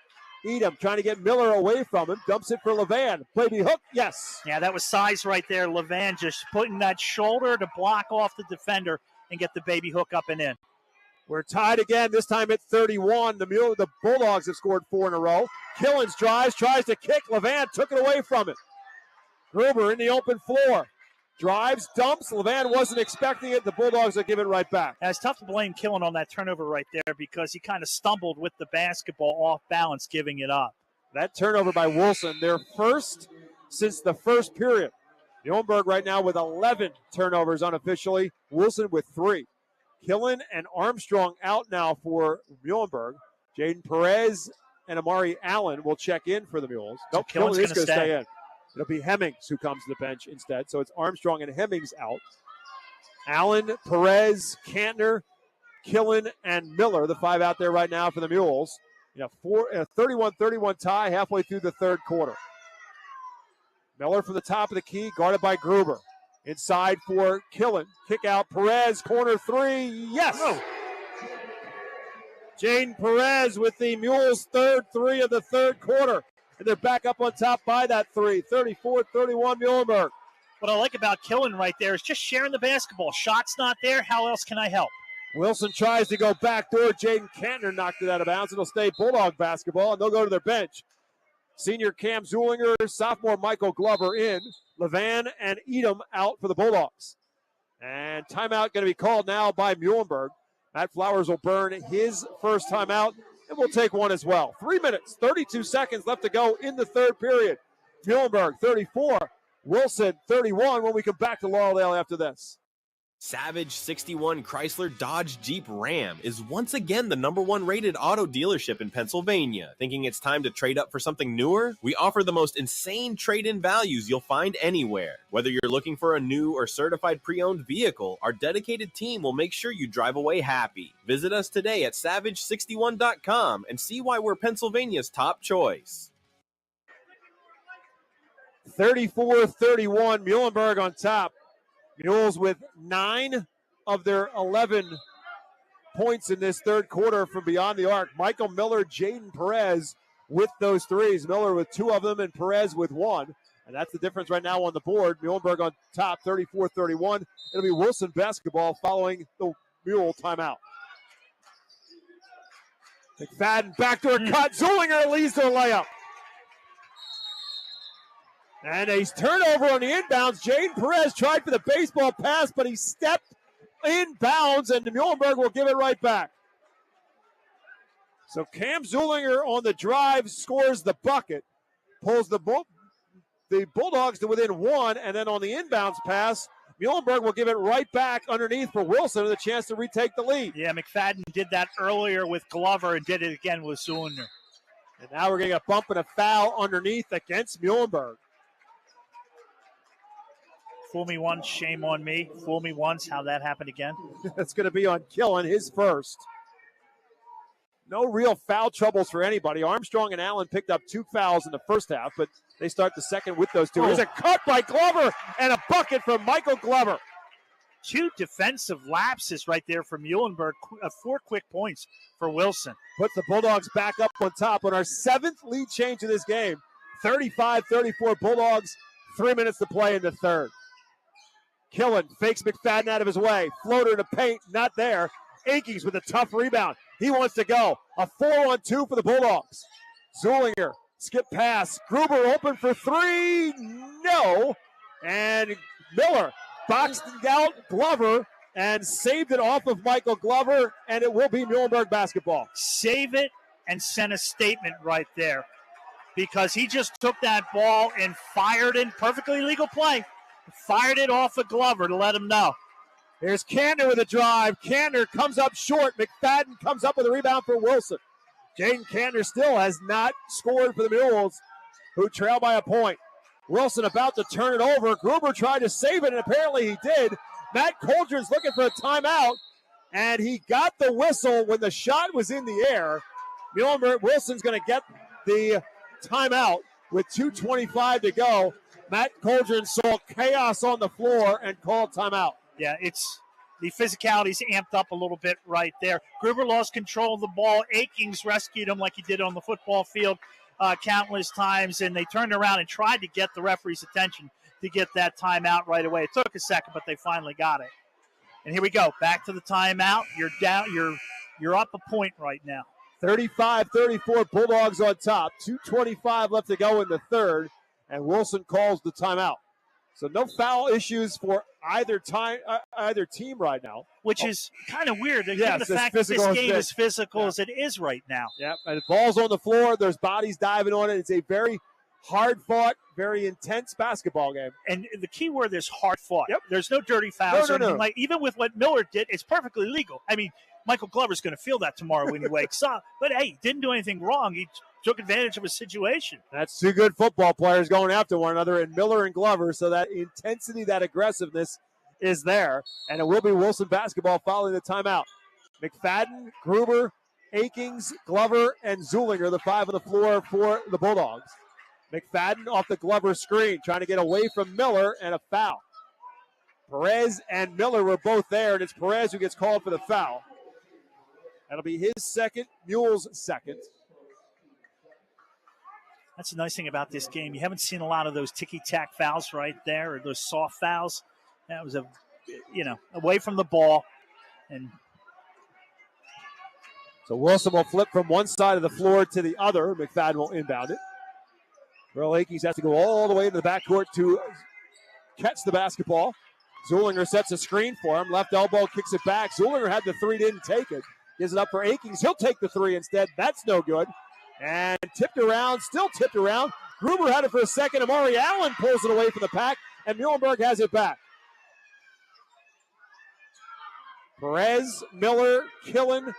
Edom trying to get Miller away from him, dumps it for Levan. Baby hook, yes. Yeah, that was size right there. Levan just putting that shoulder to block off the defender and get the baby hook up and in. We're tied again, this time at 31. The Bulldogs have scored 4 in a row. Killens drives, tries to kick. Levan took it away from him. Gruber in the open floor. Drives, dumps. Levan wasn't expecting it. The Bulldogs are giving it right back. Yeah, it's tough to blame Killen on that turnover right there because he kind of stumbled with the basketball off balance, giving it up. That turnover by Wilson, their first since the first period. Muhlenberg right now with 11 turnovers unofficially. Wilson with 3. Killen and Armstrong out now for Muhlenberg. Jaden Perez and Amari Allen will check in for the Mules. Nope, Killen's Killen is going to stay. stay in. It'll be Hemmings who comes to the bench instead. So it's Armstrong and Hemmings out. Allen, Perez, Kantner, Killen, and Miller, the 5 out there right now for the Mules. A 31-31 tie halfway through the third quarter. Miller from the top of the key, guarded by Gruber. Inside for Killen. Kick out, Perez, corner 3. Yes! Oh. Jaden Perez with the Mules' third 3 of the third quarter. And they're back up on top by that 3. 34-31 Muhlenberg. What I like about Killen right there is just sharing the basketball. Shot's not there. How else can I help? Wilson tries to go backdoor. Jaden Kantner knocked it out of bounds. It'll stay Bulldog basketball, and they'll go to their bench. Senior Cam Zulinger, sophomore Michael Glover in. Levan and Edom out for the Bulldogs. And timeout going to be called now by Muhlenberg. Matt Flowers will burn his first timeout, and we'll take one as well. 3 minutes, 32 seconds left to go in the third period. Muhlenberg 34, Wilson 31 when we come back to Laureldale after this. Savage 61 Chrysler Dodge Jeep Ram is once again the #1 rated auto dealership in Pennsylvania. Thinking it's time to trade up for something newer? We offer the most insane trade-in values you'll find anywhere. Whether you're looking for a new or certified pre-owned vehicle, our dedicated team will make sure you drive away happy. Visit us today at savage61.com and see why we're Pennsylvania's top choice. 34-31, Muhlenberg on top. Mules with 9 of their 11 points in this third quarter from beyond the arc. Michael Miller, Jaden Perez with those threes. Miller with 2 of them and Perez with 1. And that's the difference right now on the board. Muhlenberg on top, 34-31. It'll be Wilson basketball following the Mule timeout. McFadden, backdoor cut. Zulinger leads to a layup. And a turnover on the inbounds. Jaden Perez tried for the baseball pass, but he stepped in bounds, and Muhlenberg will give it right back. So Cam Zulinger on the drive scores the bucket, pulls the Bulldogs to within 1, and then on the inbounds pass, Muhlenberg will give it right back underneath for Wilson with a chance to retake the lead. Yeah, McFadden did that earlier with Glover and did it again with Zulinger. And now we're getting a bump and a foul underneath against Muhlenberg. Fool me once, shame on me. Fool me once, how that happened again. That's going to be on Killen, his first. No real foul troubles for anybody. Armstrong and Allen picked up 2 fouls in the first half, but they start the second with those 2. There's a cut by Glover and a bucket from Michael Glover. 2 defensive lapses right there from Muhlenberg. 4 quick points for Wilson. Puts the Bulldogs back up on top on our 7th lead change of this game. 35-34 Bulldogs. 3 minutes to play in the third. Killen fakes McFadden out of his way. Floater to paint, not there. Akings with a tough rebound. He wants to go. A 4-on-2 for the Bulldogs. Zulinger, skip pass. Gruber open for 3. No. And Miller boxed out Glover and saved it off of Michael Glover, and it will be Muhlenberg basketball. Save it and send a statement right there, because he just took that ball and fired in perfectly legal play. Fired it off of Glover to let him know. Here's Kantner with a drive. Kantner comes up short. McFadden comes up with a rebound for Wilson. Jaden Kantner still has not scored for the Mules, who trail by a point. Wilson about to turn it over. Gruber tried to save it, and apparently he did. Matt Coldren's looking for a timeout, and he got the whistle when the shot was in the air. Wilson's going to get the timeout with 2:25 to go. Matt Coldren saw chaos on the floor and called timeout. Yeah, it's the physicality's amped up a little bit right there. Gruber lost control of the ball. Akings rescued him like he did on the football field countless times, and they turned around and tried to get the referee's attention to get that timeout right away. It took a second, but they finally got it. And here we go, back to the timeout. You're down. You're up a point right now. 35-34, Bulldogs on top. 2:25 left to go in the third. And Wilson calls the timeout. So no foul issues for either team right now. Which is kind of weird, given yes, the fact that this game is physical as it is right now. Yep, and the ball's on the floor. There's bodies diving on it. It's a very hard-fought, very intense basketball game. And the key word is hard-fought. Yep. There's no dirty fouls. No. Like, even with what Miller did, it's perfectly legal. I mean, Michael Glover's going to feel that tomorrow when he wakes up. But, hey, didn't do anything wrong. He took advantage of a situation. That's two good football players going after one another, and Miller and Glover, so that intensity, that aggressiveness is there. And it will be Wilson basketball following the timeout. McFadden, Gruber, Akings, Glover, and Zulinger, the five on the floor for the Bulldogs. McFadden off the Glover screen, trying to get away from Miller, and a foul. Perez and Miller were both there, and it's Perez who gets called for the foul. That'll be his second, Muhls' second. That's the nice thing about this game. You haven't seen a lot of those ticky-tack fouls right there, or those soft fouls. That was away from the ball. And so Wilson will flip from one side of the floor to the other. McFadden will inbound it. Earl Akings has to go all the way into the backcourt to catch the basketball. Zulinger sets a screen for him. Left elbow, kicks it back. Zulinger had the three, didn't take it. Gives it up for Akings. He'll take the three instead. That's no good. And tipped around, still tipped around. Gruber had it for a second. Amari Allen pulls it away from the pack, and Muhlenberg has it back. Perez, Miller, Killen,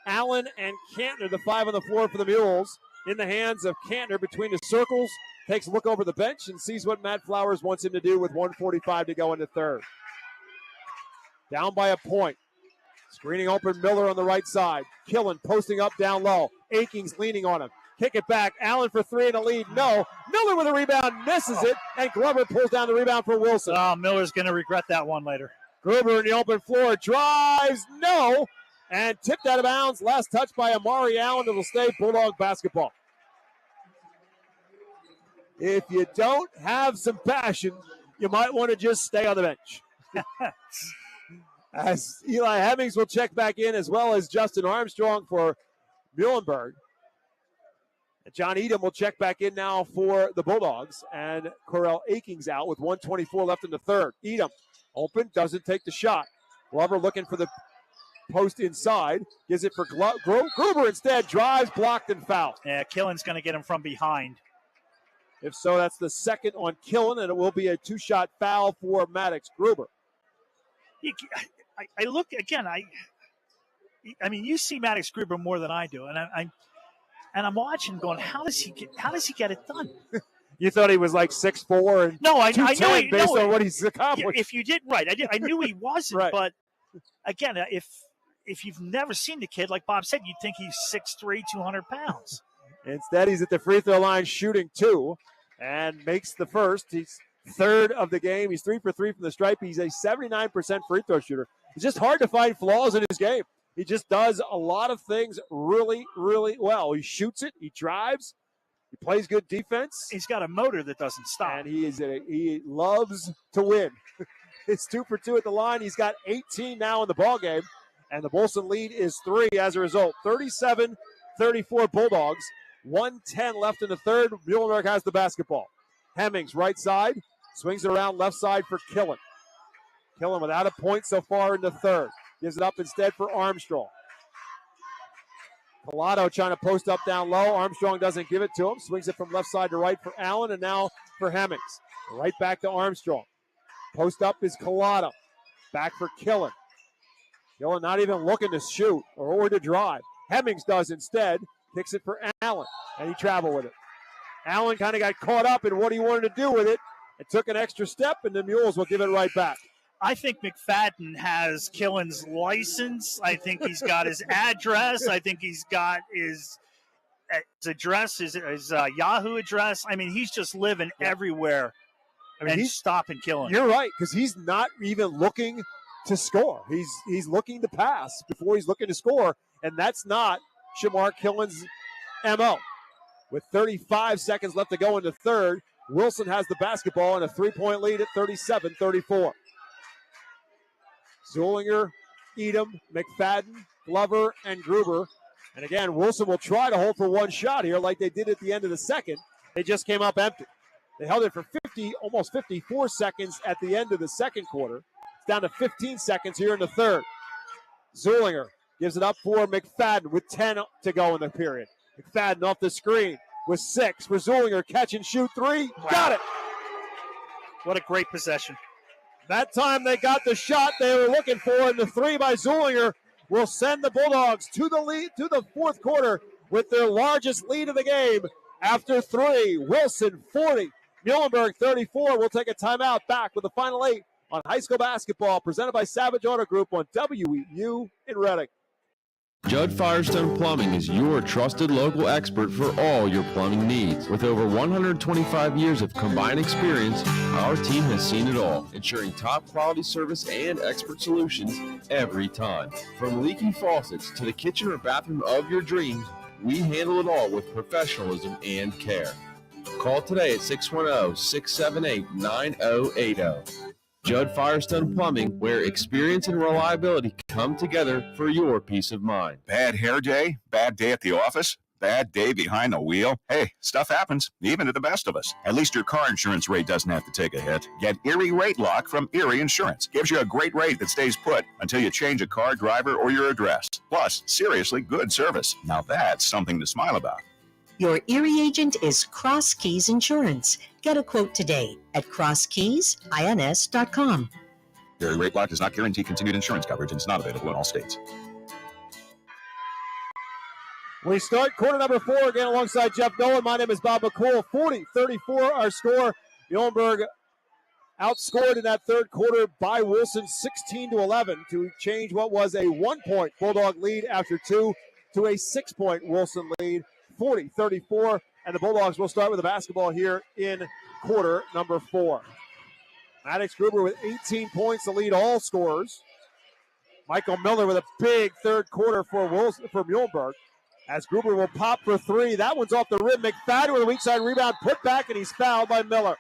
Allen, and Cantner, the five on the floor for the Mules. In the hands of Cantner between the circles. Takes a look over the bench and sees what Matt Flowers wants him to do with 1:45 to go into third. Down by a point. Screening open Miller on the right side. Killen posting up down low. Akings leaning on him. Kick it back. Allen for three in the lead. No. Miller with a rebound. Misses it. And Glover pulls down the rebound for Wilson. Oh, Miller's going to regret that one later. Gruber in the open floor. Drives. No. And tipped out of bounds. Last touch by Amari Allen. It'll stay Bulldog basketball. If you don't have some passion, you might want to just stay on the bench. As Eli Hemmings will check back in, as well as Justin Armstrong for Muhlenberg. John Edom will check back in now for the Bulldogs. And Corell Akings out with 1:24 left in the third. Edom open, doesn't take the shot. Glover looking for the post inside. Gives it for Gruber instead. Drives, blocked, and fouled. Yeah, Killen's going to get him from behind. If so, that's the second on Killen, and it will be a two-shot foul for Maddox Gruber. I look again. I mean, you see Maddox Gruber more than I do, and I'm watching, going, how does he get it done? You thought he was like 6'4" and no, I knew he, based on what he's accomplished. If you did right, I knew he wasn't. Right. But again, if you've never seen the kid, like Bob said, you'd think he's 6'3", 200 pounds. Instead, he's at the free throw line shooting two and makes the first. He's third of the game. He's 3 for 3 from the stripe. He's a 79% free throw shooter. It's just hard to find flaws in his game. He just does a lot of things really, really well. He shoots it. He drives. He plays good defense. He's got a motor that doesn't stop. And he loves to win. It's 2 for 2 at the line. He's got 18 now in the ballgame. And the Bolson lead is 3 as a result. 37-34 Bulldogs. 1:10 left in the third. Muhlenberg has the basketball. Hemmings, right side. Swings it around left side for Killen. Killen without a point so far in the third. Gives it up instead for Armstrong. Collado trying to post up down low. Armstrong doesn't give it to him. Swings it from left side to right for Allen, and now for Hemmings. Right back to Armstrong. Post up is Collado. Back for Killen. Killen not even looking to shoot or to drive. Hemmings does instead. Kicks it for Allen, and he traveled with it. Allen kind of got caught up in what he wanted to do with it and took an extra step, and the Mules will give it right back. I think McFadden has Killen's license. I think he's got his address. I think he's got his address, his Yahoo address. I mean, he's just living everywhere. I mean, he's stopping Killen. You're right, because he's not even looking to score. He's looking to pass before he's looking to score, and that's not Shamar Killen's MO. With 35 seconds left to go in the third, Wilson has the basketball and a 3-point lead at 37-34. Zulinger, Edom, McFadden, Glover, and Gruber. And again, Wilson will try to hold for one shot here like they did at the end of the second. They just came up empty. They held it for almost 54 seconds at the end of the second quarter. It's down to 15 seconds here in the third. Zulinger gives it up for McFadden with 10 to go in the period. McFadden off the screen with 6 for Zulinger. Catch and shoot 3. Wow. Got it. What a great possession. That time they got the shot they were looking for, and the 3 by Zulinger will send the Bulldogs to the lead, to the fourth quarter with their largest lead of the game after 3. Wilson 40, Muhlenberg 34. We'll take a timeout. Back with the final 8 on high school basketball, presented by Savage Auto Group on WEEU in Reading. Judd Firestone Plumbing is your trusted local expert for all your plumbing needs. With over 125 years of combined experience, our team has seen it all, ensuring top quality service and expert solutions every time. From leaky faucets to the kitchen or bathroom of your dreams, we handle it all with professionalism and care. Call today at 610-678-9080. Judd Firestone Plumbing, where experience and reliability come together for your peace of mind. Bad hair day? Bad day at the office? Bad day behind the wheel? Hey, stuff happens, even to the best of us. At least your car insurance rate doesn't have to take a hit. Get Erie Rate Lock from Erie Insurance. Gives you a great rate that stays put until you change a car, driver, or your address. Plus, seriously good service. Now that's something to smile about. Your Erie agent is Cross Keys Insurance. Get a quote today at crosskeysins.com. Erie Rate Lock does not guarantee continued insurance coverage and is not available in all states. We start quarter number 4 again alongside Jeff Nolan. My name is Bob McCool. 40-34 our score. Muhlenberg outscored in that third quarter by Wilson 16-11 to change what was a 1-point Bulldog lead after 2 to a 6-point Wilson lead. 40-34, and the Bulldogs will start with the basketball here in quarter number 4. Maddox Gruber with 18 points to lead all scorers. Michael Miller with a big third quarter for Muhlenberg. As Gruber will pop for 3. That one's off the rim. McFadden with a weak side rebound, put back, and he's fouled by Miller.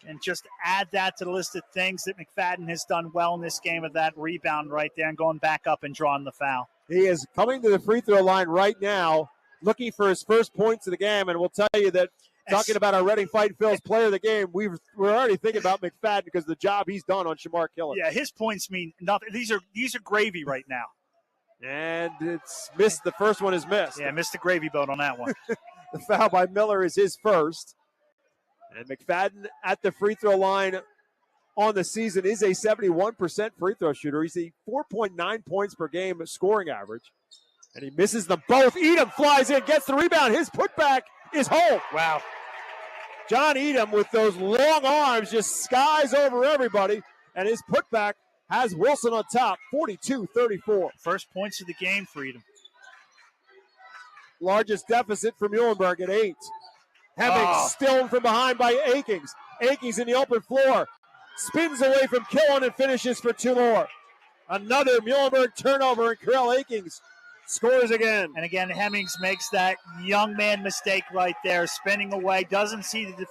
And just add that to the list of things that McFadden has done well in this game with that rebound right there and going back up and drawing the foul. He is coming to the free throw line right now, looking for his first points of the game, and we'll tell you that talking about our Reading Fight Phil's player of the game, we're already thinking about McFadden because of the job he's done on Shamar Killen. Yeah, his points mean nothing. These are gravy right now. And it's missed. The first one is missed. Yeah, missed the gravy boat on that one. The foul by Miller is his first. And McFadden at the free throw line on the season is a 71% free throw shooter. He's a 4.9 points per game scoring average. And he misses them both. Edom flies in, gets the rebound. His putback is home. Wow. John Edom with those long arms just skies over everybody. And his putback has Wilson on top, 42-34. First points of the game for Edom. Largest deficit for Muhlenberg at 8. Hemmings still from behind by Akings. Akings in the open floor. Spins away from Killen and finishes for 2 more. Another Muhlenberg turnover, and Karel Akings scores again. And again, Hemmings makes that young man mistake right there, spinning away, doesn't see the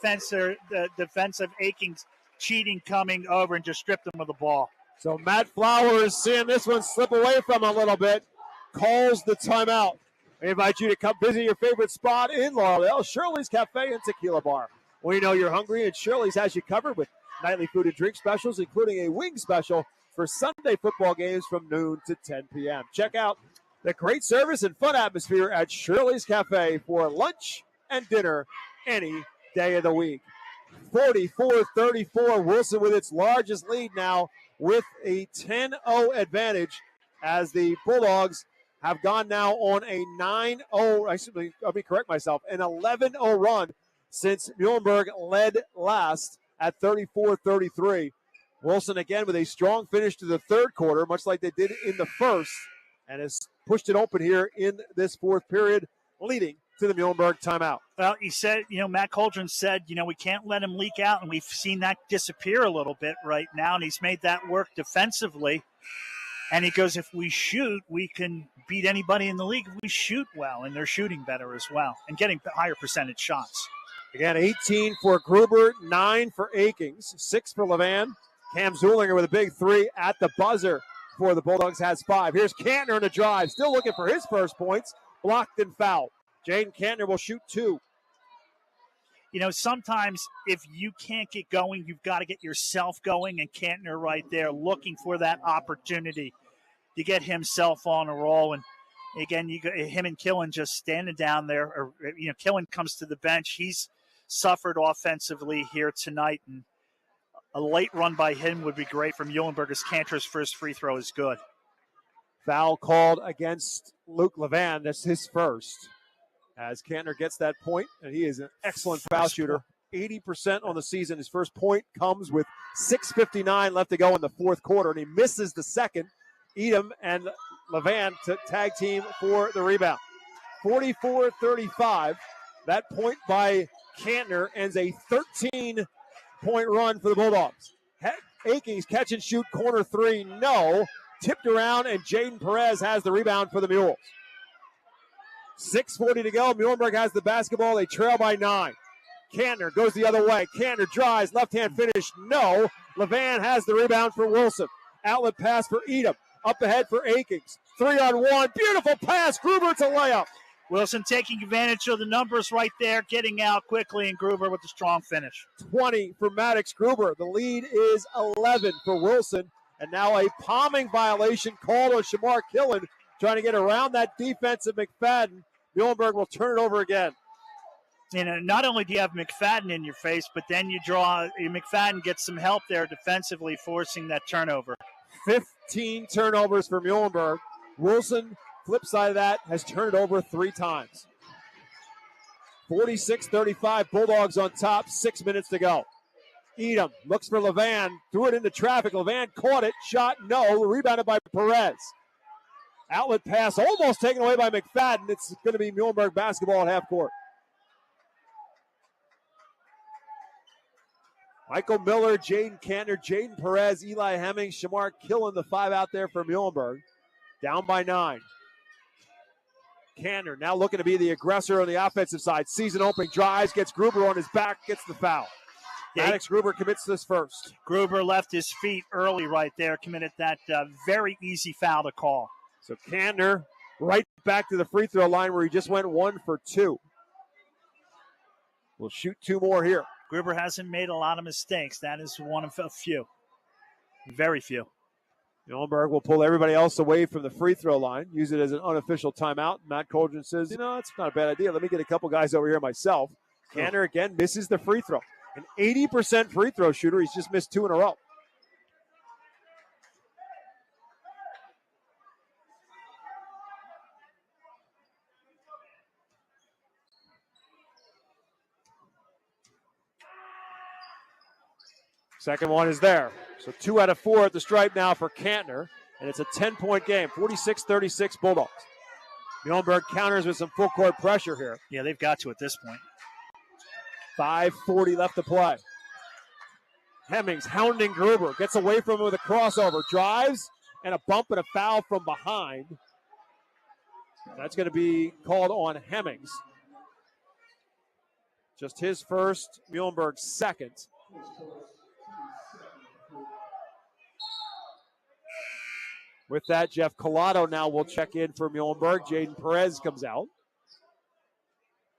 defensive Akings cheating coming over and just stripped him of the ball. So Matt Flowers, seeing this one slip away from him a little bit, calls the timeout. We invite you to come visit your favorite spot in Laurel, Shirley's Cafe and Tequila Bar. We know you're hungry, and Shirley's has you covered with nightly food and drink specials, including a wing special for Sunday football games from noon to 10 p.m. Check out the great service and fun atmosphere at Shirley's Cafe for lunch and dinner any day of the week. 44-34, Wilson with its largest lead now with a 10-0 advantage as the Bulldogs have gone now on a 9-0, let me correct myself, an 11-0 run since Muhlenberg led last at 34-33. Wilson again with a strong finish to the third quarter, much like they did in the first, and has pushed it open here in this fourth period, leading to the Muhlenberg timeout. Well, he said, Matt Coldren said, we can't let him leak out, and we've seen that disappear a little bit right now, and he's made that work defensively. And he goes, if we shoot, we can beat anybody in the league if we shoot well, and they're shooting better as well and getting higher percentage shots. Again, 18 for Gruber, 9 for Akings, 6 for Levan. Cam Zulinger with a big 3 at the buzzer for the Bulldogs has 5. Here's Kantner in a drive, still looking for his first points, blocked and fouled. Jaden Kantner will shoot 2. Sometimes if you can't get going, you've got to get yourself going, and Kantner right there looking for that opportunity to get himself on a roll. And again, you got him and Killen just standing down there. Killen comes to the bench. He's suffered offensively here tonight, and a late run by him would be great from Muhlenberg as Kantner's first free throw is good. Foul called against Luke Levan. That's his first. As Kantner gets that point, and he is an excellent foul shooter. 80% on the season. His first point comes with 6:59 left to go in the fourth quarter, and he misses the second. Edom and Levan to tag team for the rebound. 44-35. That point by Kantner ends a 13-point run for the Bulldogs. Akings catch and shoot corner three. No. Tipped around, and Jaden Perez has the rebound for the Mules. 6:40 to go. Muhlenberg has the basketball. They trail by 9. Kantner goes the other way. Kantner drives. Left-hand finish. No. Levan has the rebound for Wilson. Outlet pass for Edom. Up ahead for Akings. 3-on-1. Beautiful pass. Gruber to layup. Wilson taking advantage of the numbers right there, getting out quickly, and Gruber with a strong finish. 20 for Maddox Gruber. The lead is 11 for Wilson. And now a palming violation called on Shamar Killen, trying to get around that defense of McFadden. Muhlenberg will turn it over again. Not only do you have McFadden in your face, but then McFadden gets some help there defensively, forcing that turnover. 15 turnovers for Muhlenberg. Wilson, flip side of that, has turned it over 3 times. 46-35, Bulldogs on top, 6 minutes to go. Edom looks for Levan, threw it into traffic. Levan caught it, shot no, rebounded by Perez. Outlet pass almost taken away by McFadden. It's going to be Muhlenberg basketball at half court. Michael Miller, Jaden Kantner, Jaden Perez, Eli Hemmings, Shamar Killen, the 5 out there for Muhlenberg. Down by 9. Kantner now looking to be the aggressor on the offensive side. Season opening drives, gets Gruber on his back, gets the foul. Maddox Gruber commits this first. Gruber left his feet early right there, committed that very easy foul to call. So Kantner right back to the free throw line where he just went 1 for 2. We'll shoot 2 more here. Gruber hasn't made a lot of mistakes. That is one of a few. Very few. Muhlenberg will pull everybody else away from the free throw line, use it as an unofficial timeout. Matt Coldren says, it's not a bad idea. Let me get a couple guys over here myself. Kantner again misses the free throw. An 80% free throw shooter. He's just missed 2 in a row. Second one is there. So 2 out of 4 at the stripe now for Kantner. And it's a 10-point game. 46-36 Bulldogs. Muhlenberg counters with some full court pressure here. Yeah, they've got to at this point. 5:40 left to play. Hemmings hounding Gruber. Gets away from him with a crossover. Drives and a bump and a foul from behind. That's going to be called on Hemmings. Just his first, Muhlenberg's second. With that, Jeff Collado now will check in for Muhlenberg. Jaden Perez comes out.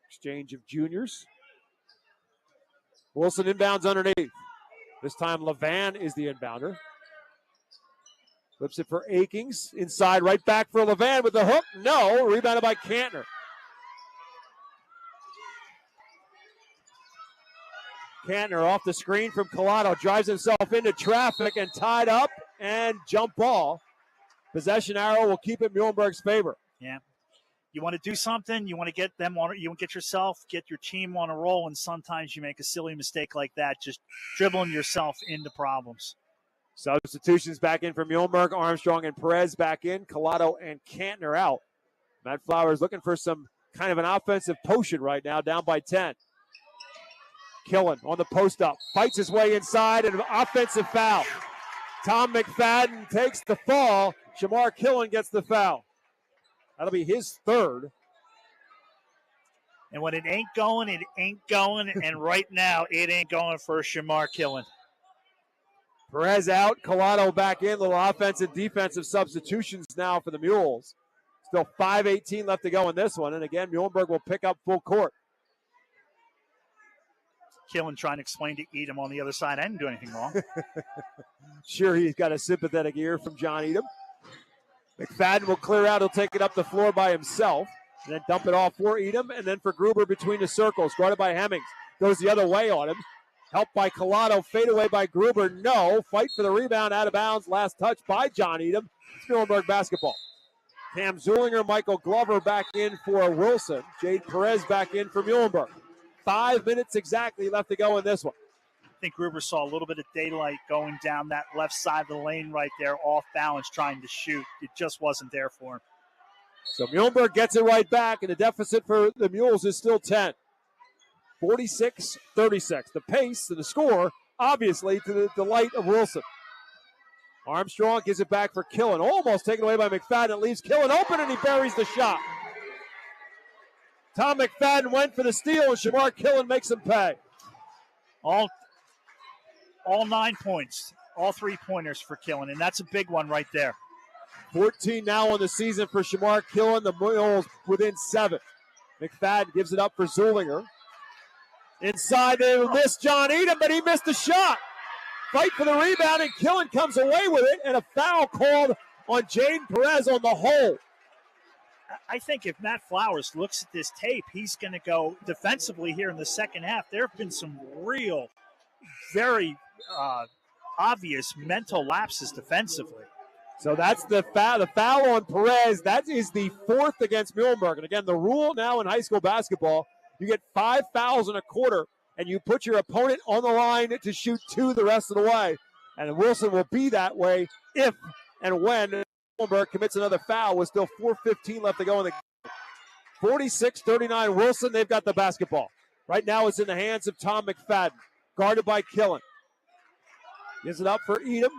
Exchange of juniors. Wilson inbounds underneath. This time Levan is the inbounder. Flips it for Akings. Inside, right back for Levan with the hook. No, rebounded by Kantner. Kantner off the screen from Collado. Drives himself into traffic and tied up and jump ball. Possession arrow will keep it Muhlenberg's favor. Yeah. You want to do something, you want to get them on, you want to get yourself, get your team on a roll, and sometimes you make a silly mistake like that, just dribbling yourself into problems. Substitutions back in for Muhlenberg. Armstrong and Perez back in. Collado and Kantner out. Matt Flowers looking for some kind of an offensive potion right now, down by 10. Killen on the post up. Fights his way inside, and an offensive foul. Tom McFadden takes the fall. Shamar Killen gets the foul. That'll be his third. And when it ain't going, it ain't going. And right now, it ain't going for Shamar Killen. Perez out, Collado back in. Little offensive, defensive substitutions now for the Mules. Still 5:18 left to go in this one. And again, Muhlenberg will pick up full court. Killen trying to explain to Edom on the other side, I didn't do anything wrong. Sure, he's got a sympathetic ear from John Edom. McFadden will clear out. He'll take it up the floor by himself. And then dump it off for Edom. And then for Gruber between the circles. Guarded by Hemmings. Goes the other way on him. Helped by Collado. Fade away by Gruber. No. Fight for the rebound. Out of bounds. Last touch by John Edom. It's Muhlenberg basketball. Cam Zulinger, Michael Glover back in for Wilson. Jade Perez back in for Muhlenberg. 5 minutes exactly left to go in this one. I think Gruber saw a little bit of daylight going down that left side of the lane right there, off balance, trying to shoot. It just wasn't there for him. So Muhlenberg gets it right back, and the deficit for the Mules is still 10. 46-36. The pace and the score, obviously, to the delight of Wilson. Armstrong gives it back for Killen. Almost taken away by McFadden. It leaves Killen open, and he buries the shot. Tom McFadden went for the steal, and Shamar Killen makes him pay. All 9 points, all 3-pointers for Killen, and that's a big one right there. 14 now on the season for Shamar Killen. The Mules within 7. McFadden gives it up for Zulinger. Inside, they missed John Edom, but he missed the shot. Fight for the rebound, and Killen comes away with it, and a foul called on Jaden Perez on the hole. I think if Matt Flowers looks at this tape, he's going to go defensively here in the second half. There have been some real, very obvious mental lapses defensively. So that's the foul on Perez. That is the 4th against Muhlenberg. And again, the rule now in high school basketball, you get 5 fouls in a quarter, and you put your opponent on the line to shoot 2 the rest of the way. And Wilson will be that way if and when Muhlenberg commits another foul with still 4:15 left to go in the game. 46-39 Wilson. They've got the basketball. Right now it's in the hands of Tom McFadden, guarded by Killen. Gives it up for Edom.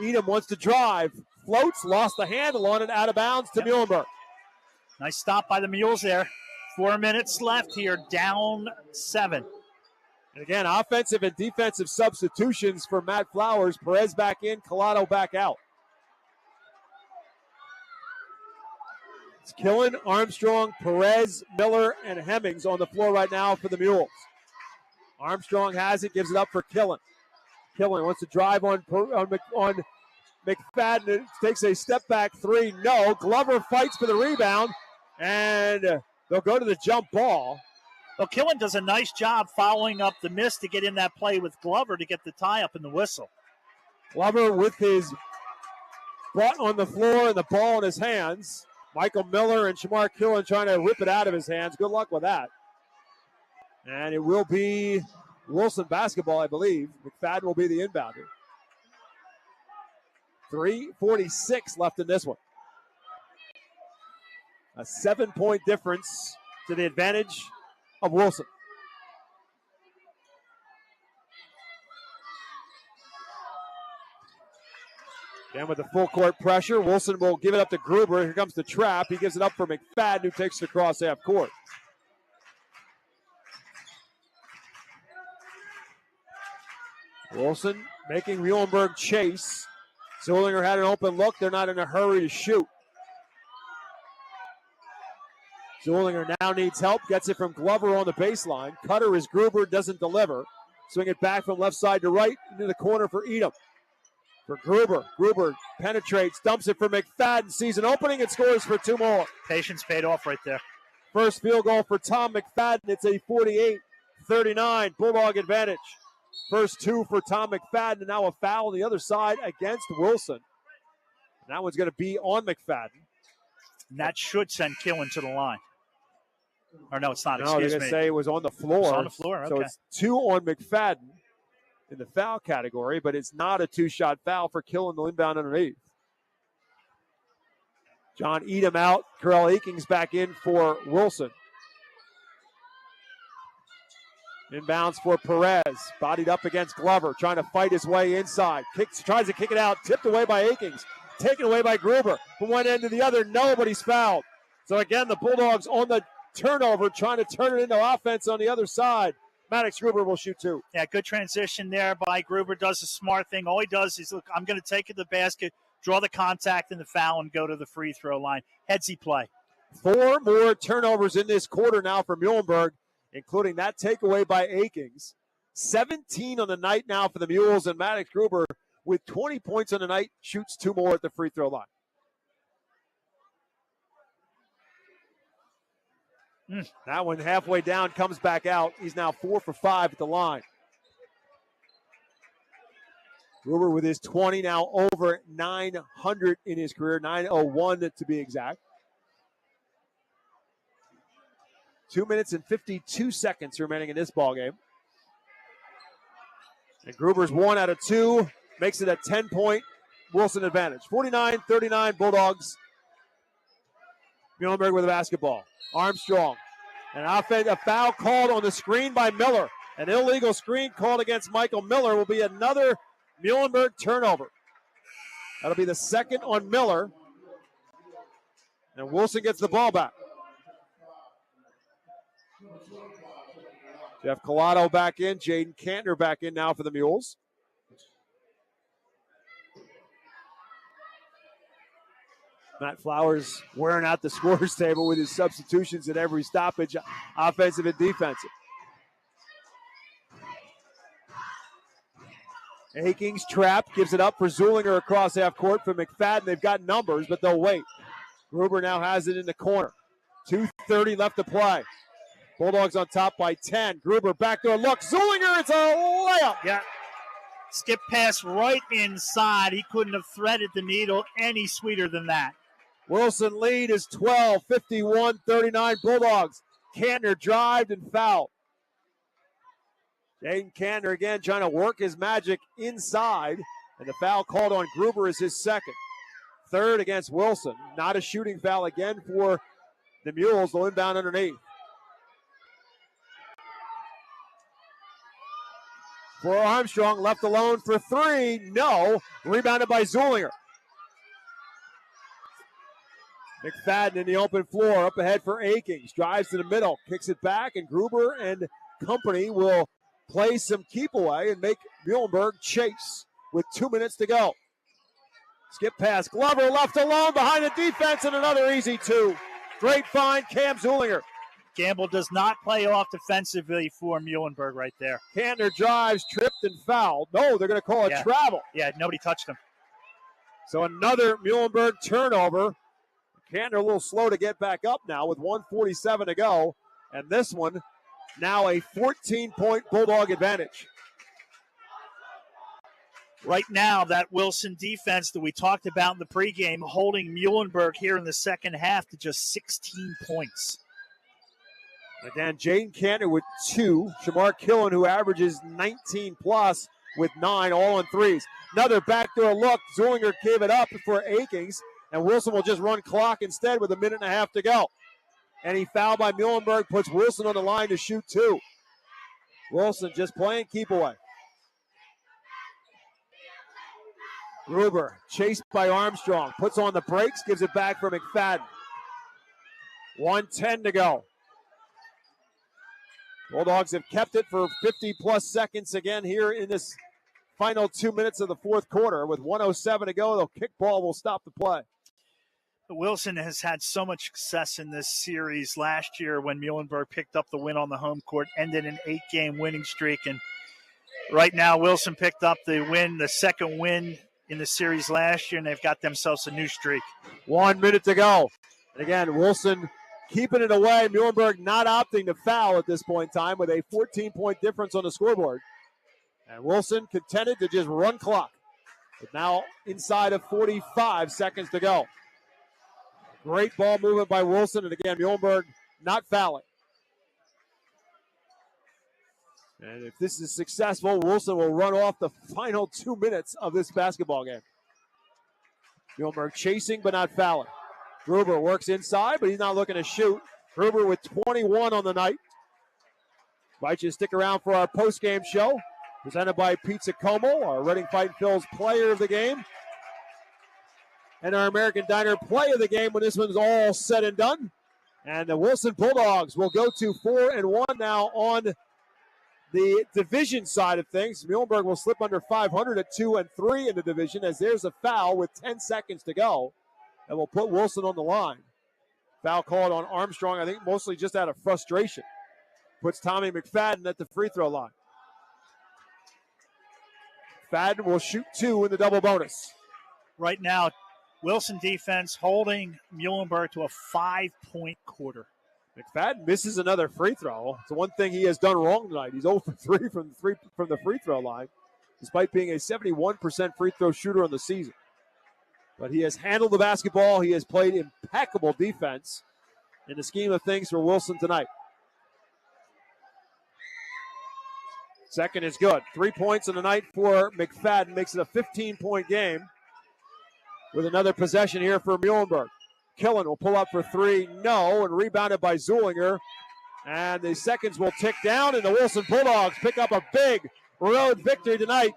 Edom wants to drive. Floats, lost the handle on it, out of bounds to Muhlenberg. Nice stop by the Mules there. 4 minutes left here, down 7. And again, offensive and defensive substitutions for Matt Flowers. Perez back in, Collado back out. It's Killen, Armstrong, Perez, Miller, and Hemmings on the floor right now for the Mules. Armstrong has it, gives it up for Killen. Killen wants to drive on McFadden. Takes a step back 3. No. Glover fights for the rebound, and they'll go to the jump ball. Well, Killen does a nice job following up the miss to get in that play with Glover to get the tie up in the whistle. Glover with his butt on the floor and the ball in his hands. Michael Miller and Shamar Killen trying to rip it out of his hands. Good luck with that. And it will be Wilson basketball, I believe. McFadden will be the inbounder. 3:46 left in this one. A 7-point difference to the advantage of Wilson. And with the full court pressure, Wilson will give it up to Gruber. Here comes the trap. He gives it up for McFadden, who takes it across half court. Wilson making Muhlenberg chase. Zulinger had an open look. They're not in a hurry to shoot. Zulinger now needs help. Gets it from Glover on the baseline. Cutter is Gruber, doesn't deliver. Swing it back from left side to right into the corner for Edom. For Gruber. Gruber penetrates, dumps it for McFadden. Sees an opening and scores for 2 more. Patience paid off right there. First field goal for Tom McFadden. It's a 48-39 Bulldog advantage. First 2 for Tom McFadden, and now a foul on the other side against Wilson. And that one's going to be on McFadden. And that should send Killen to the line. Or no, it's not. No, they're going to say it was on the floor. It's on the floor, okay. So it's 2 on McFadden in the foul category, but it's not a 2-shot foul for Killen the inbound underneath. John Edom out. Carell Akings back in for Wilson. Inbounds for Perez. Bodied up against Glover. Trying to fight his way inside. Tries to kick it out. Tipped away by Akings. Taken away by Gruber. From one end to the other. Nobody's fouled. So again, the Bulldogs on the turnover. Trying to turn it into offense on the other side. Maddox Gruber will shoot 2. Yeah, good transition there by Gruber. Does a smart thing. All he does is, look, I'm going to take it to the basket, draw the contact and the foul, and go to the free throw line. Headsy play. 4 more turnovers in this quarter now for Muhlenberg, including that takeaway by Akings. 17 on the night now for the Mules, and Maddox Gruber with 20 points on the night shoots 2 more at the free throw line. That one halfway down, comes back out. He's now 4 for 5 at the line. Gruber with his 20, now over 900 in his career, 901 to be exact. 2 minutes and 52 seconds remaining in this ballgame. And Gruber's 1 out of 2, makes it a 10-point Wilson advantage. 49-39 Bulldogs. Muhlenberg with the basketball. Armstrong. A foul called on the screen by Miller. An illegal screen called against Michael Miller will be another Muhlenberg turnover. That'll be the second on Miller. And Wilson gets the ball back. Jeff Collado back in. Jaden Kantner back in now for the Mules. Matt Flowers wearing out the scorer's table with his substitutions at every stoppage, offensive and defensive. Akings trap, gives it up for Zulinger across half court for McFadden. They've got numbers, but they'll wait. Gruber now has it in the corner. 2:30 left to play. Bulldogs on top by 10. Gruber backdoor look. Zulinger, it's a layup. Yeah. Skip pass right inside. He couldn't have threaded the needle any sweeter than that. Wilson lead is 12, 51-39 Bulldogs. Kantner drived and fouled. Jaden Kantner again trying to work his magic inside, and the foul called on Gruber is his second. Third against Wilson. Not a shooting foul again for the Mules. They'll inbound underneath. For Armstrong, left alone for three. No. Rebounded by Zulinger. McFadden in the open floor. Up ahead for Akings. Drives to the middle. Kicks it back, and Gruber and company will play some keep away and make Muhlenberg chase with 2 minutes to go. Skip pass. Glover left alone behind the defense, and another easy two. Great find, Cam Zulinger. Gamble does not play off defensively for Muhlenberg right there. Kantner drives, tripped, and fouled. No, they're going to call it travel. Yeah, nobody touched him. So another Muhlenberg turnover. Kantner a little slow to get back up now with 1:47 to go. And this one now a 14-point Bulldog advantage. Right now, that Wilson defense that we talked about in the pregame holding Muhlenberg here in the second half to just 16 points. Again, Jaden Kantner with 2. Shamar Killen, who averages 19 plus with 9, all on threes. Another backdoor look. Zulinger gave it up for Akings, and Wilson will just run clock instead with 1.5 minutes to go. Any foul by Muhlenberg puts Wilson on the line to shoot 2. Wilson just playing keep away. Gruber chased by Armstrong. Puts on the brakes, gives it back for McFadden. 1:10 to go. Bulldogs have kept it for 50-plus seconds again here in this final 2 minutes of the fourth quarter. With 1:07 to go, the kickball will stop the play. Wilson has had so much success in this series last year when Muhlenberg picked up the win on the home court, ended an 8-game winning streak. And right now, Wilson picked up the win, the second win in the series last year, and they've got themselves a new streak. 1 minute to go. And again, Wilson keeping it away. Muhlenberg not opting to foul at this point in time with a 14-point difference on the scoreboard. And Wilson contented to just run clock. But now inside of 45 seconds to go. Great ball movement by Wilson. And again, Muhlenberg not fouling. And if this is successful, Wilson will run off the final 2 minutes of this basketball game. Muhlenberg chasing but not fouling. Gruber works inside, but he's not looking to shoot. Gruber with 21 on the night. Invite you to stick around for our post-game show, presented by Pizza Como, our Reading Fighting Phil's player of the game, and our American Diner play of the game when this one's all said and done. And the Wilson Bulldogs will go to 4-1 now on the division side of things. Muhlenberg will slip under 500 at 2-3 in the division, as there's a foul with 10 seconds to go. And will put Wilson on the line. Foul called on Armstrong, I think mostly just out of frustration. Puts Tommy McFadden at the free throw line. McFadden will shoot 2 in the double bonus. Right now, Wilson defense holding Muhlenberg to a 5-point quarter. McFadden misses another free throw. It's the one thing he has done wrong tonight. He's 0 for 3 from the free throw line. despite being a 71% free throw shooter on the season. But he has handled the basketball. He has played impeccable defense in the scheme of things for Wilson tonight. Second is good. 3 points in the night for McFadden. Makes it a 15-point game with another possession here for Muhlenberg. Killen will pull up for three. No, and rebounded by Zulinger. And the seconds will tick down, and the Wilson Bulldogs pick up a big road victory tonight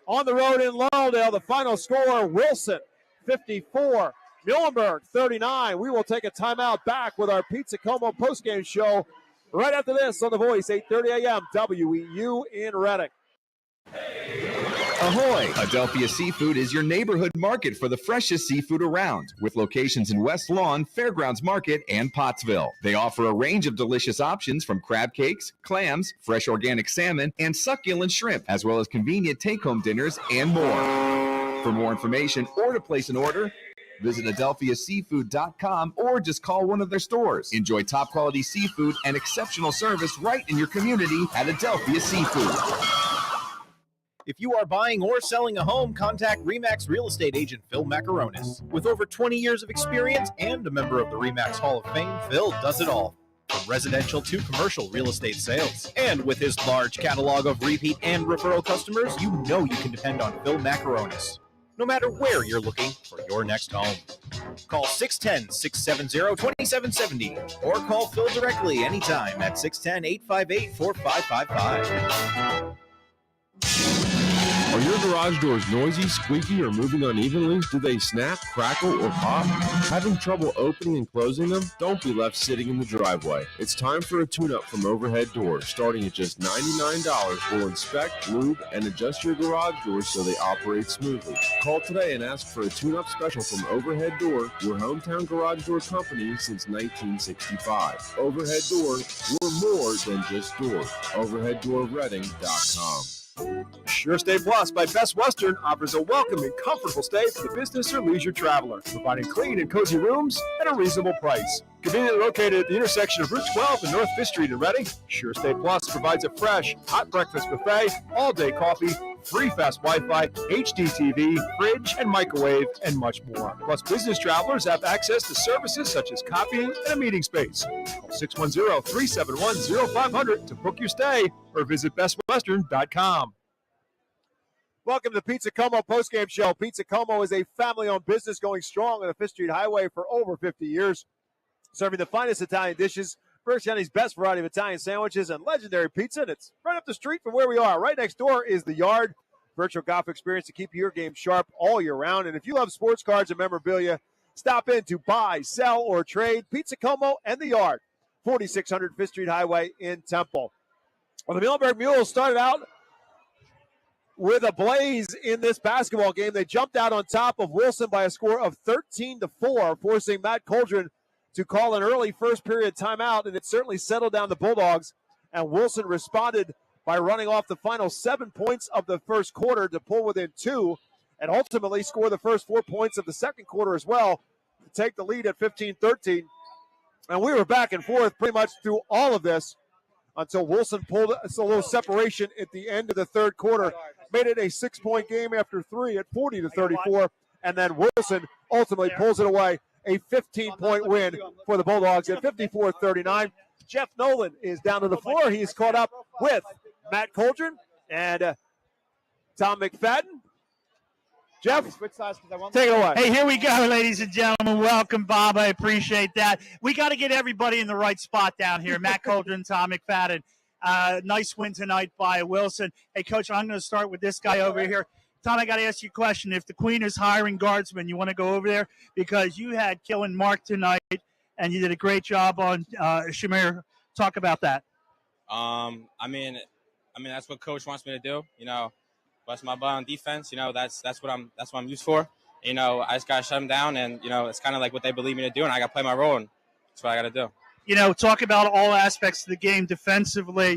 on the road in Lauderdale. The final score, Wilson 54, Muhlenberg 39. We will take a timeout back with our Pizza Como postgame show right after this on The Voice, 8:30 a.m. WEEU in Reading. Ahoy! Adelphia Seafood is your neighborhood market for the freshest seafood around, with locations in West Lawn, Fairgrounds Market, and Pottsville. They offer a range of delicious options from crab cakes, clams, fresh organic salmon, and succulent shrimp, as well as convenient take-home dinners and more. For more information or to place an order, visit adelphiaseafood.com or just call one of their stores. Enjoy top-quality seafood and exceptional service right in your community at Adelphia Seafood. If you are buying or selling a home, contact RE/MAX real estate agent Phil Macaronis. With over 20 years of experience and a member of the RE/MAX Hall of Fame, Phil does it all, from residential to commercial real estate sales. And with his large catalog of repeat and referral customers, you know you can depend on Phil Macaronis, no matter where you're looking for your next home. Call 610-670-2770 or call Phil directly anytime at 610-858-4555. Are your garage doors noisy, squeaky, or moving unevenly? Do they snap, crackle, or pop? Having trouble opening and closing them? Don't be left sitting in the driveway. It's time for a tune-up from Overhead Door. Starting at just $99, we'll inspect, lube, and adjust your garage doors so they operate smoothly. Call today and ask for a tune-up special from Overhead Door, your hometown garage door company since 1965. Overhead Door, we're more than just doors. OverheadDoorReading.com. Sure Stay Plus by Best Western offers a welcome and comfortable stay for the business or leisure traveler, providing clean and cozy rooms at a reasonable price. Conveniently located at the intersection of Route 12 and North 5th Street in Reading, Sure Stay Plus provides a fresh, hot breakfast buffet, all-day coffee, free fast Wi-Fi, HD TV, fridge and microwave, and much more. Plus, business travelers have access to services such as copying and a meeting space. Call 610-371-0500 to book your stay or visit bestwestern.com. Welcome to the Pizza Como postgame show. Pizza Como is a family-owned business going strong on the 5th Street Highway for over 50 years, serving the finest Italian dishes, Berks County's best variety of Italian sandwiches, and legendary pizza. And it's right up the street from where we are. Right next door is the Yard, virtual golf experience to keep your game sharp all year round. And if you love sports cards and memorabilia, stop in to buy, sell, or trade. Pizza Como and the Yard, 4600 5th Street Highway in Temple. Well, the Muhlenberg Muhls started out with a blaze in this basketball game. They jumped out on top of Wilson by a score of 13-4, forcing Matt Coldren to call an early first period timeout, and it certainly settled down the Bulldogs. And Wilson responded by running off the final 7 points of the first quarter to pull within 2, and ultimately score the first 4 points of the second quarter as well to take the lead at 15-13. And we were back and forth pretty much through all of this until Wilson pulled a little separation at the end of the third quarter, made it a 6-point game after 3 at 40-34, and then Wilson ultimately pulls it away, a 15-point win for the Bulldogs at 54-39. Jeff Nolan is down to the floor. He's caught up with Matt Coldren and Tom McFadden. Jeff, take it away. Hey, here we go, ladies and gentlemen. Welcome, Bob. I appreciate that. We got to get everybody in the right spot down here. Matt Coldren, Tom McFadden. Nice win tonight by Wilson. Hey, Coach, I'm going to start with this guy over here. Tom, I got to ask you a question. If the Queen is hiring guardsmen, you want to go over there? Because you had Killen Mark tonight, and you did a great job on Shamir. Talk about that. I mean, that's what Coach wants me to do. You know, bust my butt on defense. You know, that's what I'm used for. You know, I just got to shut them down, and you know, it's kind of like what they believe me to do, and I got to play my role, and that's what I got to do. You know, talk about all aspects of the game defensively.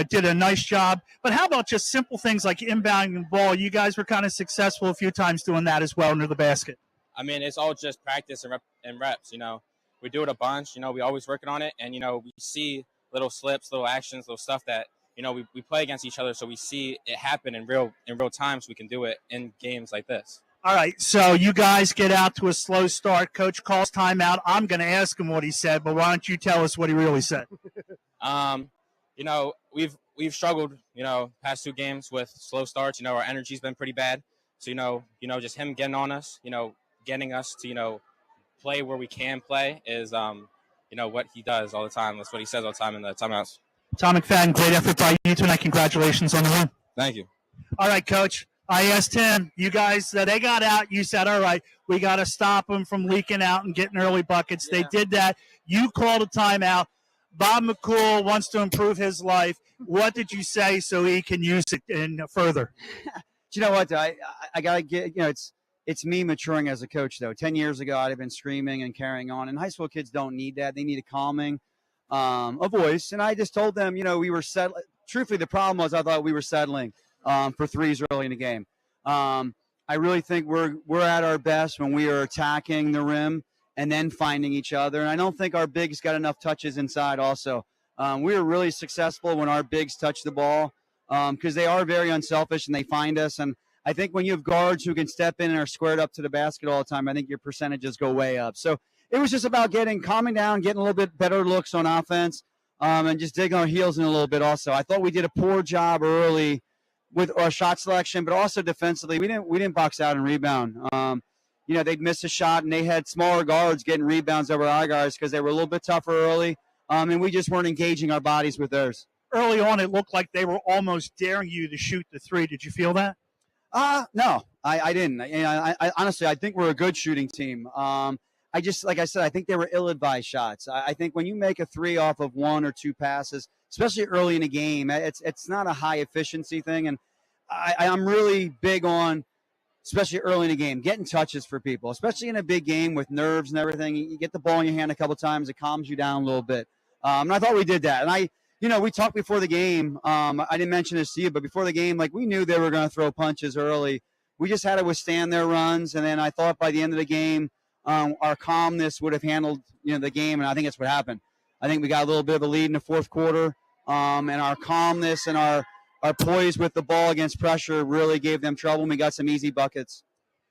Did a nice job. But how about just simple things like inbounding the ball? You guys were kind of successful a few times doing that as well under the basket. I mean, it's all just practice and reps, you know. We do it a bunch. You know, we always working on it. And, you know, we see little slips, little actions, little stuff that, we play against each other, so we see it happen in real time, so we can do it in games like this. All right, so you guys get out to a slow start. Coach calls timeout. I'm going to ask him what he said, but why don't you tell us what he really said? We've struggled, past 2 games with slow starts. Our energy's been pretty bad. So, just him getting on us, getting us to, play where we can play is, what he does all the time. That's what he says all the time in the timeouts. Tom McFadden, great effort by you tonight. Congratulations on the win. Thank you. All right, Coach. I asked him, you guys, they got out. You said, all right, we got to stop them from leaking out and getting early buckets. Yeah. They did that. You called a timeout. Bob McCool wants to improve his life. What did you say so he can use it in further? You know what? I got to get, it's me maturing as a coach, though. 10 years ago, I'd have been screaming and carrying on. And high school kids don't need that. They need a calming, a voice. And I just told them, we were settling. Truthfully, the problem was I thought we were settling for threes early in the game. I really think we're at our best when we are attacking the rim and then finding each other. And I don't think our bigs got enough touches inside also. We were really successful when our bigs touch the ball because they are very unselfish and they find us. And I think when you have guards who can step in and are squared up to the basket all the time, I think your percentages go way up. So it was just about calming down, getting a little bit better looks on offense, and just digging our heels in a little bit also. I thought we did a poor job early with our shot selection, but also defensively. We didn't box out and rebound. They'd miss a shot, and they had smaller guards getting rebounds over our guys because they were a little bit tougher early, and we just weren't engaging our bodies with theirs. Early on, it looked like they were almost daring you to shoot the three. Did you feel that? No, I didn't. I honestly, I think we're a good shooting team. Like I said, I think they were ill-advised shots. I think when you make a three off of 1 or 2 passes, especially early in a game, it's not a high efficiency thing. And I'm really big on, especially early in a game, getting touches for people, especially in a big game with nerves and everything. You get the ball in your hand a couple times, it calms you down a little bit. And I thought we did that. And we talked before the game. I didn't mention this to you, but before the game, we knew they were going to throw punches early. We just had to withstand their runs. And then I thought by the end of the game, our calmness would have handled, the game. And I think that's what happened. I think we got a little bit of a lead in the fourth quarter. And our calmness and our poise with the ball against pressure really gave them trouble. And we got some easy buckets.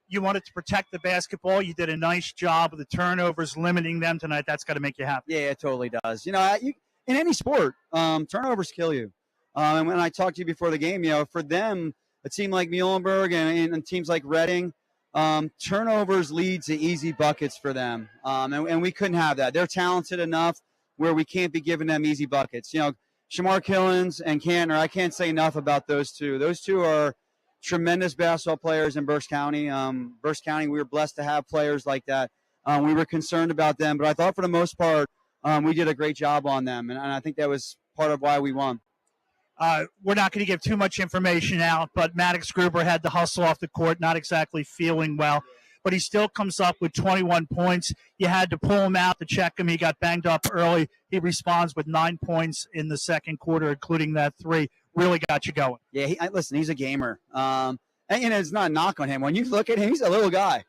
You wanted to protect the basketball. You did a nice job of the turnovers, limiting them tonight. That's got to make you happy. Yeah, it totally does. In any sport, turnovers kill you. And when I talked to you before the game, for them, a team like Muhlenberg and teams like Reading, turnovers lead to easy buckets for them. And we couldn't have that. They're talented enough where we can't be giving them easy buckets. Shamar Killens and Cantor, I can't say enough about those two. Those two are tremendous basketball players in Berks County. Berks County, we were blessed to have players like that. We were concerned about them, but I thought for the most part, we did a great job on them, and I think that was part of why we won. We're not going to give too much information out, but Maddox Gruber had to hustle off the court, not exactly feeling well, but he still comes up with 21 points. You had to pull him out to check him. He got banged up early. He responds with 9 points in the second quarter, including that three. Really got you going. Yeah, listen, he's a gamer. And it's not a knock on him. When you look at him, he's a little guy.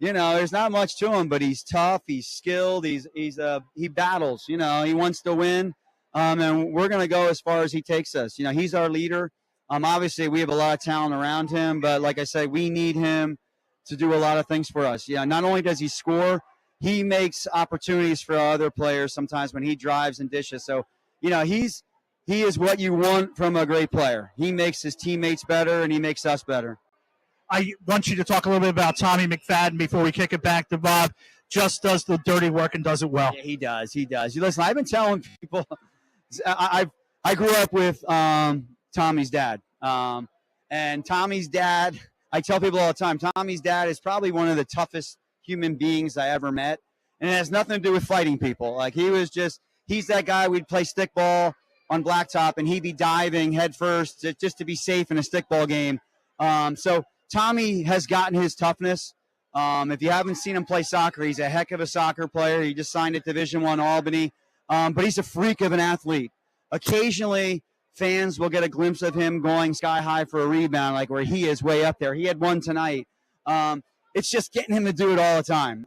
There's not much to him, but he's tough. He's skilled. He battles. He wants to win. And we're going to go as far as he takes us. He's our leader. Obviously, we have a lot of talent around him, but like I said, we need him to do a lot of things for us. Not only does he score, he makes opportunities for other players sometimes when he drives and dishes. So, he is what you want from a great player. He makes his teammates better, and he makes us better. I want you to talk a little bit about Tommy McFadden before we kick it back to Bob. Just does the dirty work and does it well. Yeah, he does. He does. Listen, I've been telling people, I grew up with Tommy's dad. And Tommy's dad, I tell people all the time, Tommy's dad is probably one of the toughest human beings I ever met. And it has nothing to do with fighting people. He's that guy we'd play stickball on blacktop, and he'd be diving headfirst just to be safe in a stickball game. So Tommy has gotten his toughness. If you haven't seen him play soccer, he's a heck of a soccer player. He just signed at Division I Albany. But he's a freak of an athlete. Occasionally, fans will get a glimpse of him going sky high for a rebound, like where he is way up there. He had one tonight. It's just getting him to do it all the time.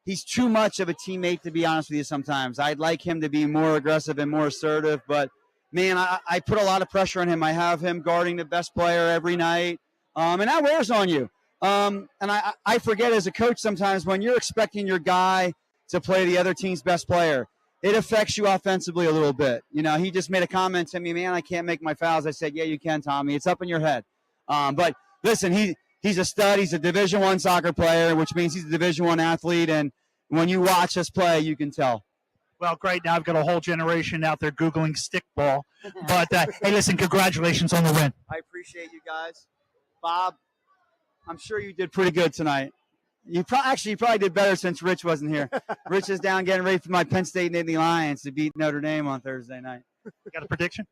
He's too much of a teammate, to be honest with you, sometimes. I'd like him to be more aggressive and more assertive, but man, I put a lot of pressure on him. I have him guarding the best player every night, and that wears on you. And I forget as a coach sometimes when you're expecting your guy to play the other team's best player, it affects you offensively a little bit. You know, he just made a comment to me, man, I can't make my fouls. I said, yeah, you can, Tommy. It's up in your head. But listen, he's a stud. He's a Division I soccer player, which means he's a Division I athlete. And when you watch us play, you can tell. Well, great. Now I've got a whole generation out there Googling stickball. But, hey, listen, congratulations on the win. I appreciate you guys. Bob, I'm sure you did pretty good tonight. You probably did better since Rich wasn't here. Rich is down getting ready for my Penn State Nittany Lions to beat Notre Dame on Thursday night. Got a prediction?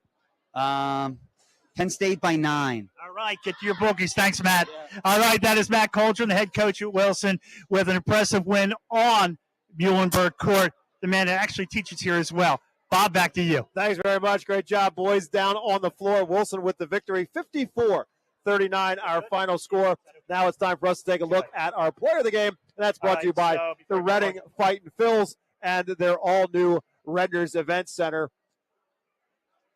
Penn State by 9. All right, get to your bookies. Thanks, Matt. Yeah. All right, that is Matt Coldren, the head coach at Wilson, with an impressive win on Muhlenberg Court. The man that actually teaches here as well. Bob, back to you. Thanks very much. Great job, boys. Down on the floor, Wilson with the victory, 54-39, our final score. Now it's time for us to take a look at our player of the game, and that's brought to you by the Reading Fightin' Phils and their all-new Redner's Event Center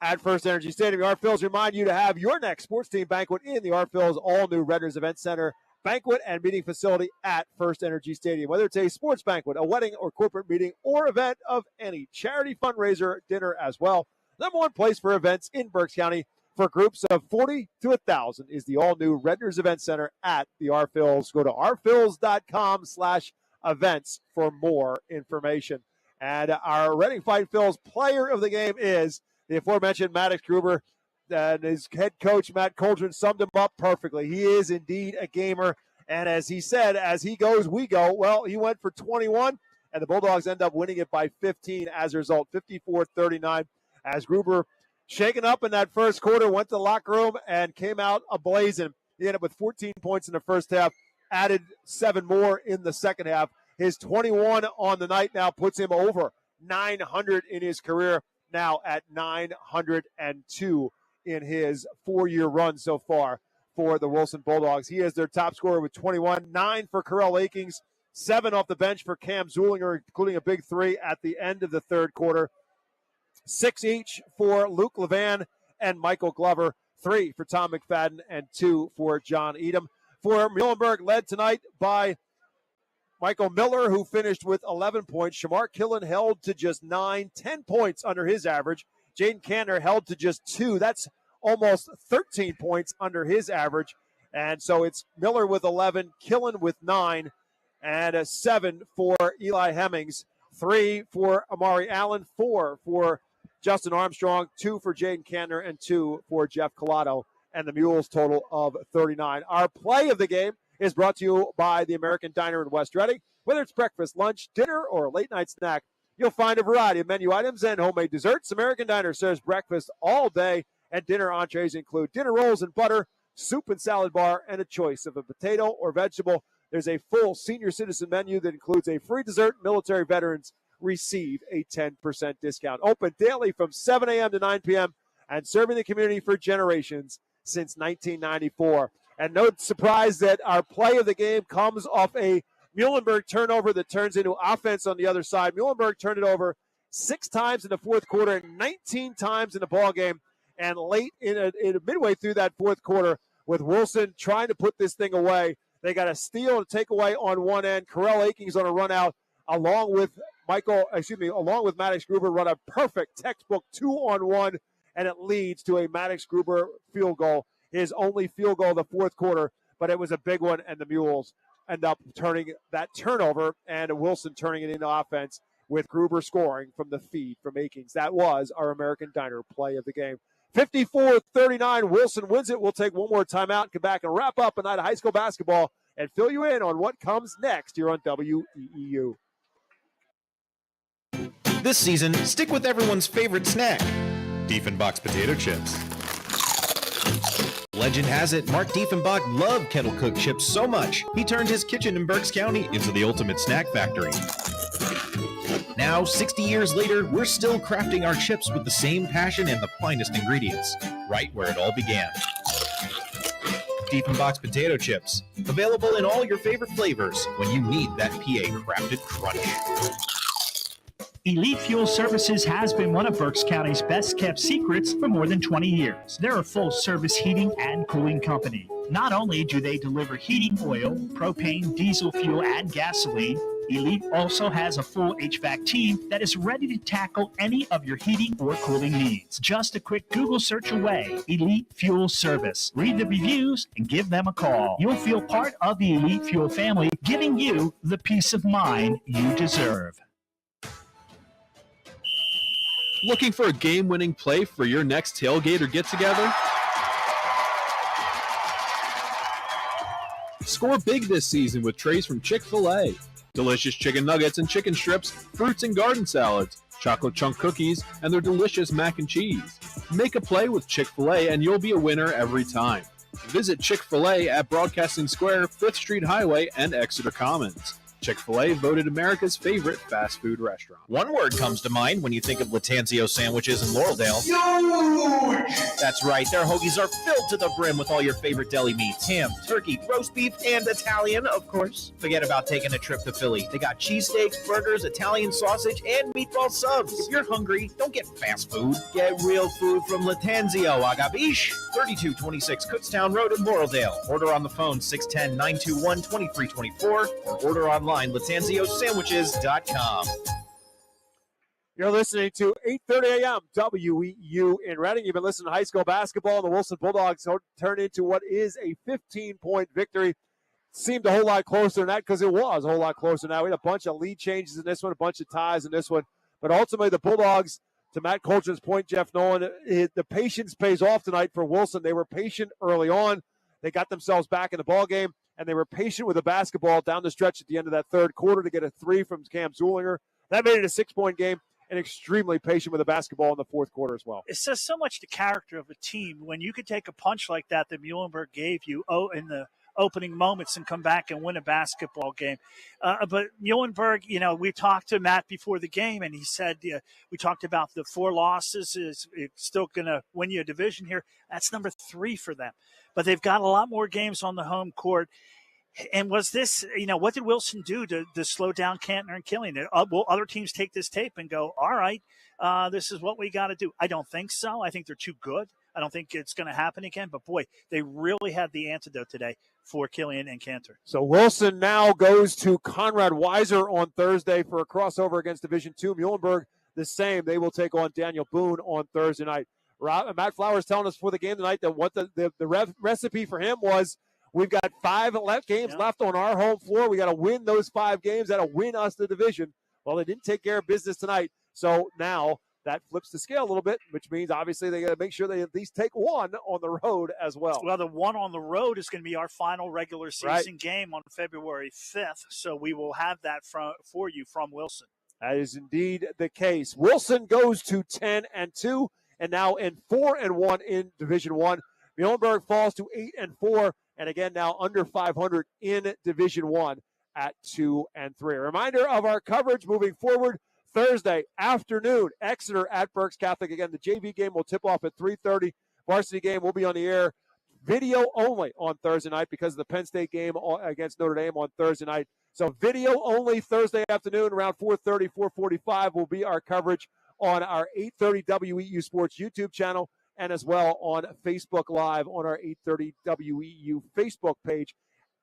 at First Energy Stadium. The Art Phils remind you to have your next sports team banquet in the Art Phils all-new Redner's Event Center banquet and meeting facility at First Energy Stadium. Whether it's a sports banquet, a wedding or corporate meeting, or event of any charity fundraiser, dinner as well, number one place for events in Berks County for groups of 40 to 1,000 is the all-new Redner's Event Center at the Art Phils. Go to artphils.com/events for more information. And our Reading Fightin' Phils player of the game is the aforementioned Maddox Gruber. And his head coach, Matt Coldren, summed him up perfectly. He is indeed a gamer. And as he said, as he goes, we go. Well, he went for 21, and the Bulldogs end up winning it by 15 as a result, 54-39. As Gruber, shaken up in that first quarter, went to the locker room and came out ablazing. He ended up with 14 points in the first half, added 7 more in the second half. His 21 on the night now puts him over 900 in his career, now at 902 in his 4-year run so far for the Wilson Bulldogs. He is their top scorer with 21, 9 for Carell Akings, 7 off the bench for Cam Zulinger, including a big 3 at the end of the third quarter. 6 each for Luke Levan and Michael Glover, 3 for Tom McFadden, and 2 for John Edom. For Muhlenberg, led tonight by Michael Miller, who finished with 11 points. Shamar Killen held to just 9, 10 points under his average. Jaden Cantor held to just 2. That's almost 13 points under his average. And so it's Miller with 11, Killen with 9, and a 7 for Eli Hemmings, 3 for Amari Allen, 4 for Justin Armstrong, 2 for Jaden Cantor, and 2 for Jeff Collado, and the Mules total of 39. Our play of the game is brought to you by the American Diner in West Reading. Whether it's breakfast, lunch, dinner, or a late-night snack, you'll find a variety of menu items and homemade desserts. American Diner serves breakfast all day, and dinner entrees include dinner rolls and butter, soup and salad bar, and a choice of a potato or vegetable. There's a full senior citizen menu that includes a free dessert. Military veterans receive a 10% discount. Open daily from 7 a.m. to 9 p.m. and serving the community for generations since 1994. And no surprise that our play of the game comes off a Muhlenberg turnover that turns into offense on the other side. Muhlenberg turned it over 6 times in the fourth quarter and 19 times in the ball game. And late in midway through that fourth quarter, with Wilson trying to put this thing away, they got a steal and a takeaway on one end. Carell Akings on a run out, along with Maddox Gruber, run a perfect textbook 2-on-1, and it leads to a Maddox Gruber field goal, his only field goal of the fourth quarter, but it was a big one, and the Mules end up turning that turnover and Wilson turning it into offense with Gruber scoring from the feed from Akings. That was our American Diner play of the game. 54-39, Wilson wins it. We'll take one more timeout and come back and wrap up a night of high school basketball and fill you in on what comes next here on WEEU. This season, stick with everyone's favorite snack, Diefenbach's potato chips. Legend has it, Mark Diefenbach loved kettle-cooked chips so much, he turned his kitchen in Berks County into the ultimate snack factory. Now, 60 years later, we're still crafting our chips with the same passion and the finest ingredients, right where it all began. Diefenbach's potato chips, available in all your favorite flavors when you need that PA-crafted crunch. Elite Fuel Services has been one of Berks County's best-kept secrets for more than 20 years. They're a full-service heating and cooling company. Not only do they deliver heating oil, propane, diesel fuel, and gasoline, Elite also has a full HVAC team that is ready to tackle any of your heating or cooling needs. Just a quick Google search away. Elite Fuel Service. Read the reviews and give them a call. You'll feel part of the Elite Fuel family, giving you the peace of mind you deserve. Looking for a game-winning play for your next tailgate or get-together? Score big this season with trays from Chick-fil-A. Delicious chicken nuggets and chicken strips, fruits and garden salads, chocolate chunk cookies, and their delicious mac and cheese. Make a play with Chick-fil-A and you'll be a winner every time. Visit Chick-fil-A at Broadcasting Square, 5th Street Highway, and Exeter Commons. Chick-fil-A voted America's favorite fast food restaurant. One word comes to mind when you think of Latanzio sandwiches in Laureldale. Huge! That's right, their hoagies are filled to the brim with all your favorite deli meats. Ham, turkey, roast beef, and Italian, of course. Forget about taking a trip to Philly. They got cheesesteaks, burgers, Italian sausage, and meatball subs. If you're hungry, don't get fast food. Get real food from Latanzio, Agabish. 3226 Kutztown Road in Laureldale. Order on the phone 610-921-2324 or order online LatanzioSandwiches.com. You're listening to 8:30 a.m. WEEU in Reading. You've been listening to high school basketball. The Wilson Bulldogs turned into what is a 15-point victory. Seemed a whole lot closer than that because it was a whole lot closer now. We had a bunch of lead changes in this one, a bunch of ties in this one. But ultimately, the Bulldogs, to Matt Coltrne's point, Jeff Nolan, the patience pays off tonight for Wilson. They were patient early on. They got themselves back in the ballgame, and they were patient with the basketball down the stretch at the end of that third quarter to get a three from Cam Zulinger. That made it a 6-point game, and extremely patient with the basketball in the fourth quarter as well. It says so much the character of a team when you could take a punch like that Muhlenberg gave you in the opening moments and come back and win a basketball game. But Muhlenberg, we talked to Matt before the game, and he said we talked about the 4 losses. It's still going to win you a division here. That's number 3 for them. But they've got a lot more games on the home court. And was this, what did Wilson do to slow down Cantner and Killian? Will other teams take this tape and go, all right, this is what we got to do? I don't think so. I think they're too good. I don't think it's going to happen again. But, boy, they really had the antidote today for Killian and Cantor. So Wilson now goes to Conrad Weiser on Thursday for a crossover against Division II. Muhlenberg, the same. They will take on Daniel Boone on Thursday night. Matt Flowers telling us before the game tonight that what the recipe for him was, we've got 5 games left on our home floor. We got to win those 5 games. That'll win us the division. Well, they didn't take care of business tonight. So now that flips the scale a little bit, which means obviously they got to make sure they at least take 1 on the road as well. Well, the 1 on the road is going to be our final regular season game on February 5th. So we will have that for you from Wilson. That is indeed the case. Wilson goes to 10-2 and now in 4-1 in Division I. Muhlenberg falls to 8-4. And again, now under 500 in Division I at 2-3. A reminder of our coverage moving forward. Thursday afternoon, Exeter at Berks Catholic. Again, the JV game will tip off at 3:30. Varsity game will be on the air video only on Thursday night because of the Penn State game against Notre Dame on Thursday night. So video only Thursday afternoon around 4:30, 4:45 will be our coverage on our 8:30 WEEU Sports YouTube channel and as well on Facebook Live on our 8:30 WEEU Facebook page.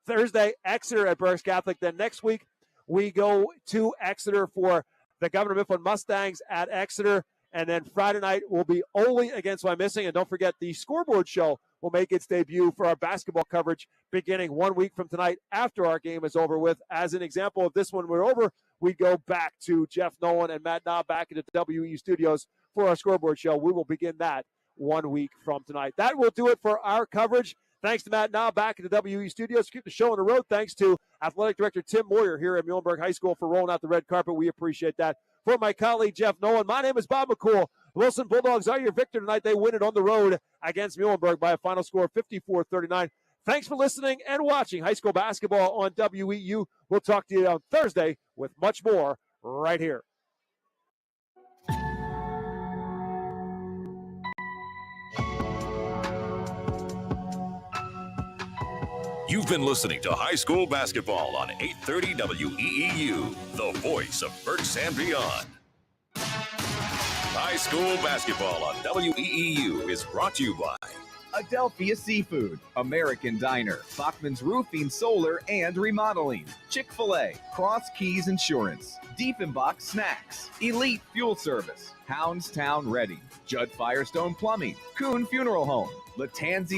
Thursday, Exeter at Berks Catholic. Then next week, we go to Exeter for the Governor Mifflin Mustangs at Exeter. And then Friday night will be only against Wyomissing. And don't forget, the Scoreboard Show will make its debut for our basketball coverage beginning 1 week from tonight after our game is over with. As an example of this one, we're over, we go back to Jeff Nolan and Matt Knob back into the WEU studios for our Scoreboard Show. We will begin that 1 week from tonight. That will do it for our coverage. Thanks to Matt Knob back in the WE studios. Keep the show on the road. Thanks to Athletic Director Tim Moyer here at Muhlenberg High School for rolling out the red carpet. We appreciate that. For my colleague Jeff Nolan, my name is Bob McCool. Wilson Bulldogs are your victor tonight. They win it on the road against Muhlenberg by a final score of 54-39. Thanks for listening and watching high school basketball on WEU. We'll talk to you on Thursday with much more right here. You've been listening to High School Basketball on 830 WEEU, the voice of Berks and beyond. High school basketball on WEEU is brought to you by Adelphia Seafood, American Diner, Bachman's Roofing, Solar, and Remodeling, Chick-fil-A, Cross Keys Insurance, Diefenbach Snacks, Elite Fuel Service, Houndstown Ready, Judd Firestone Plumbing, Kuhn Funeral Home, Latanzio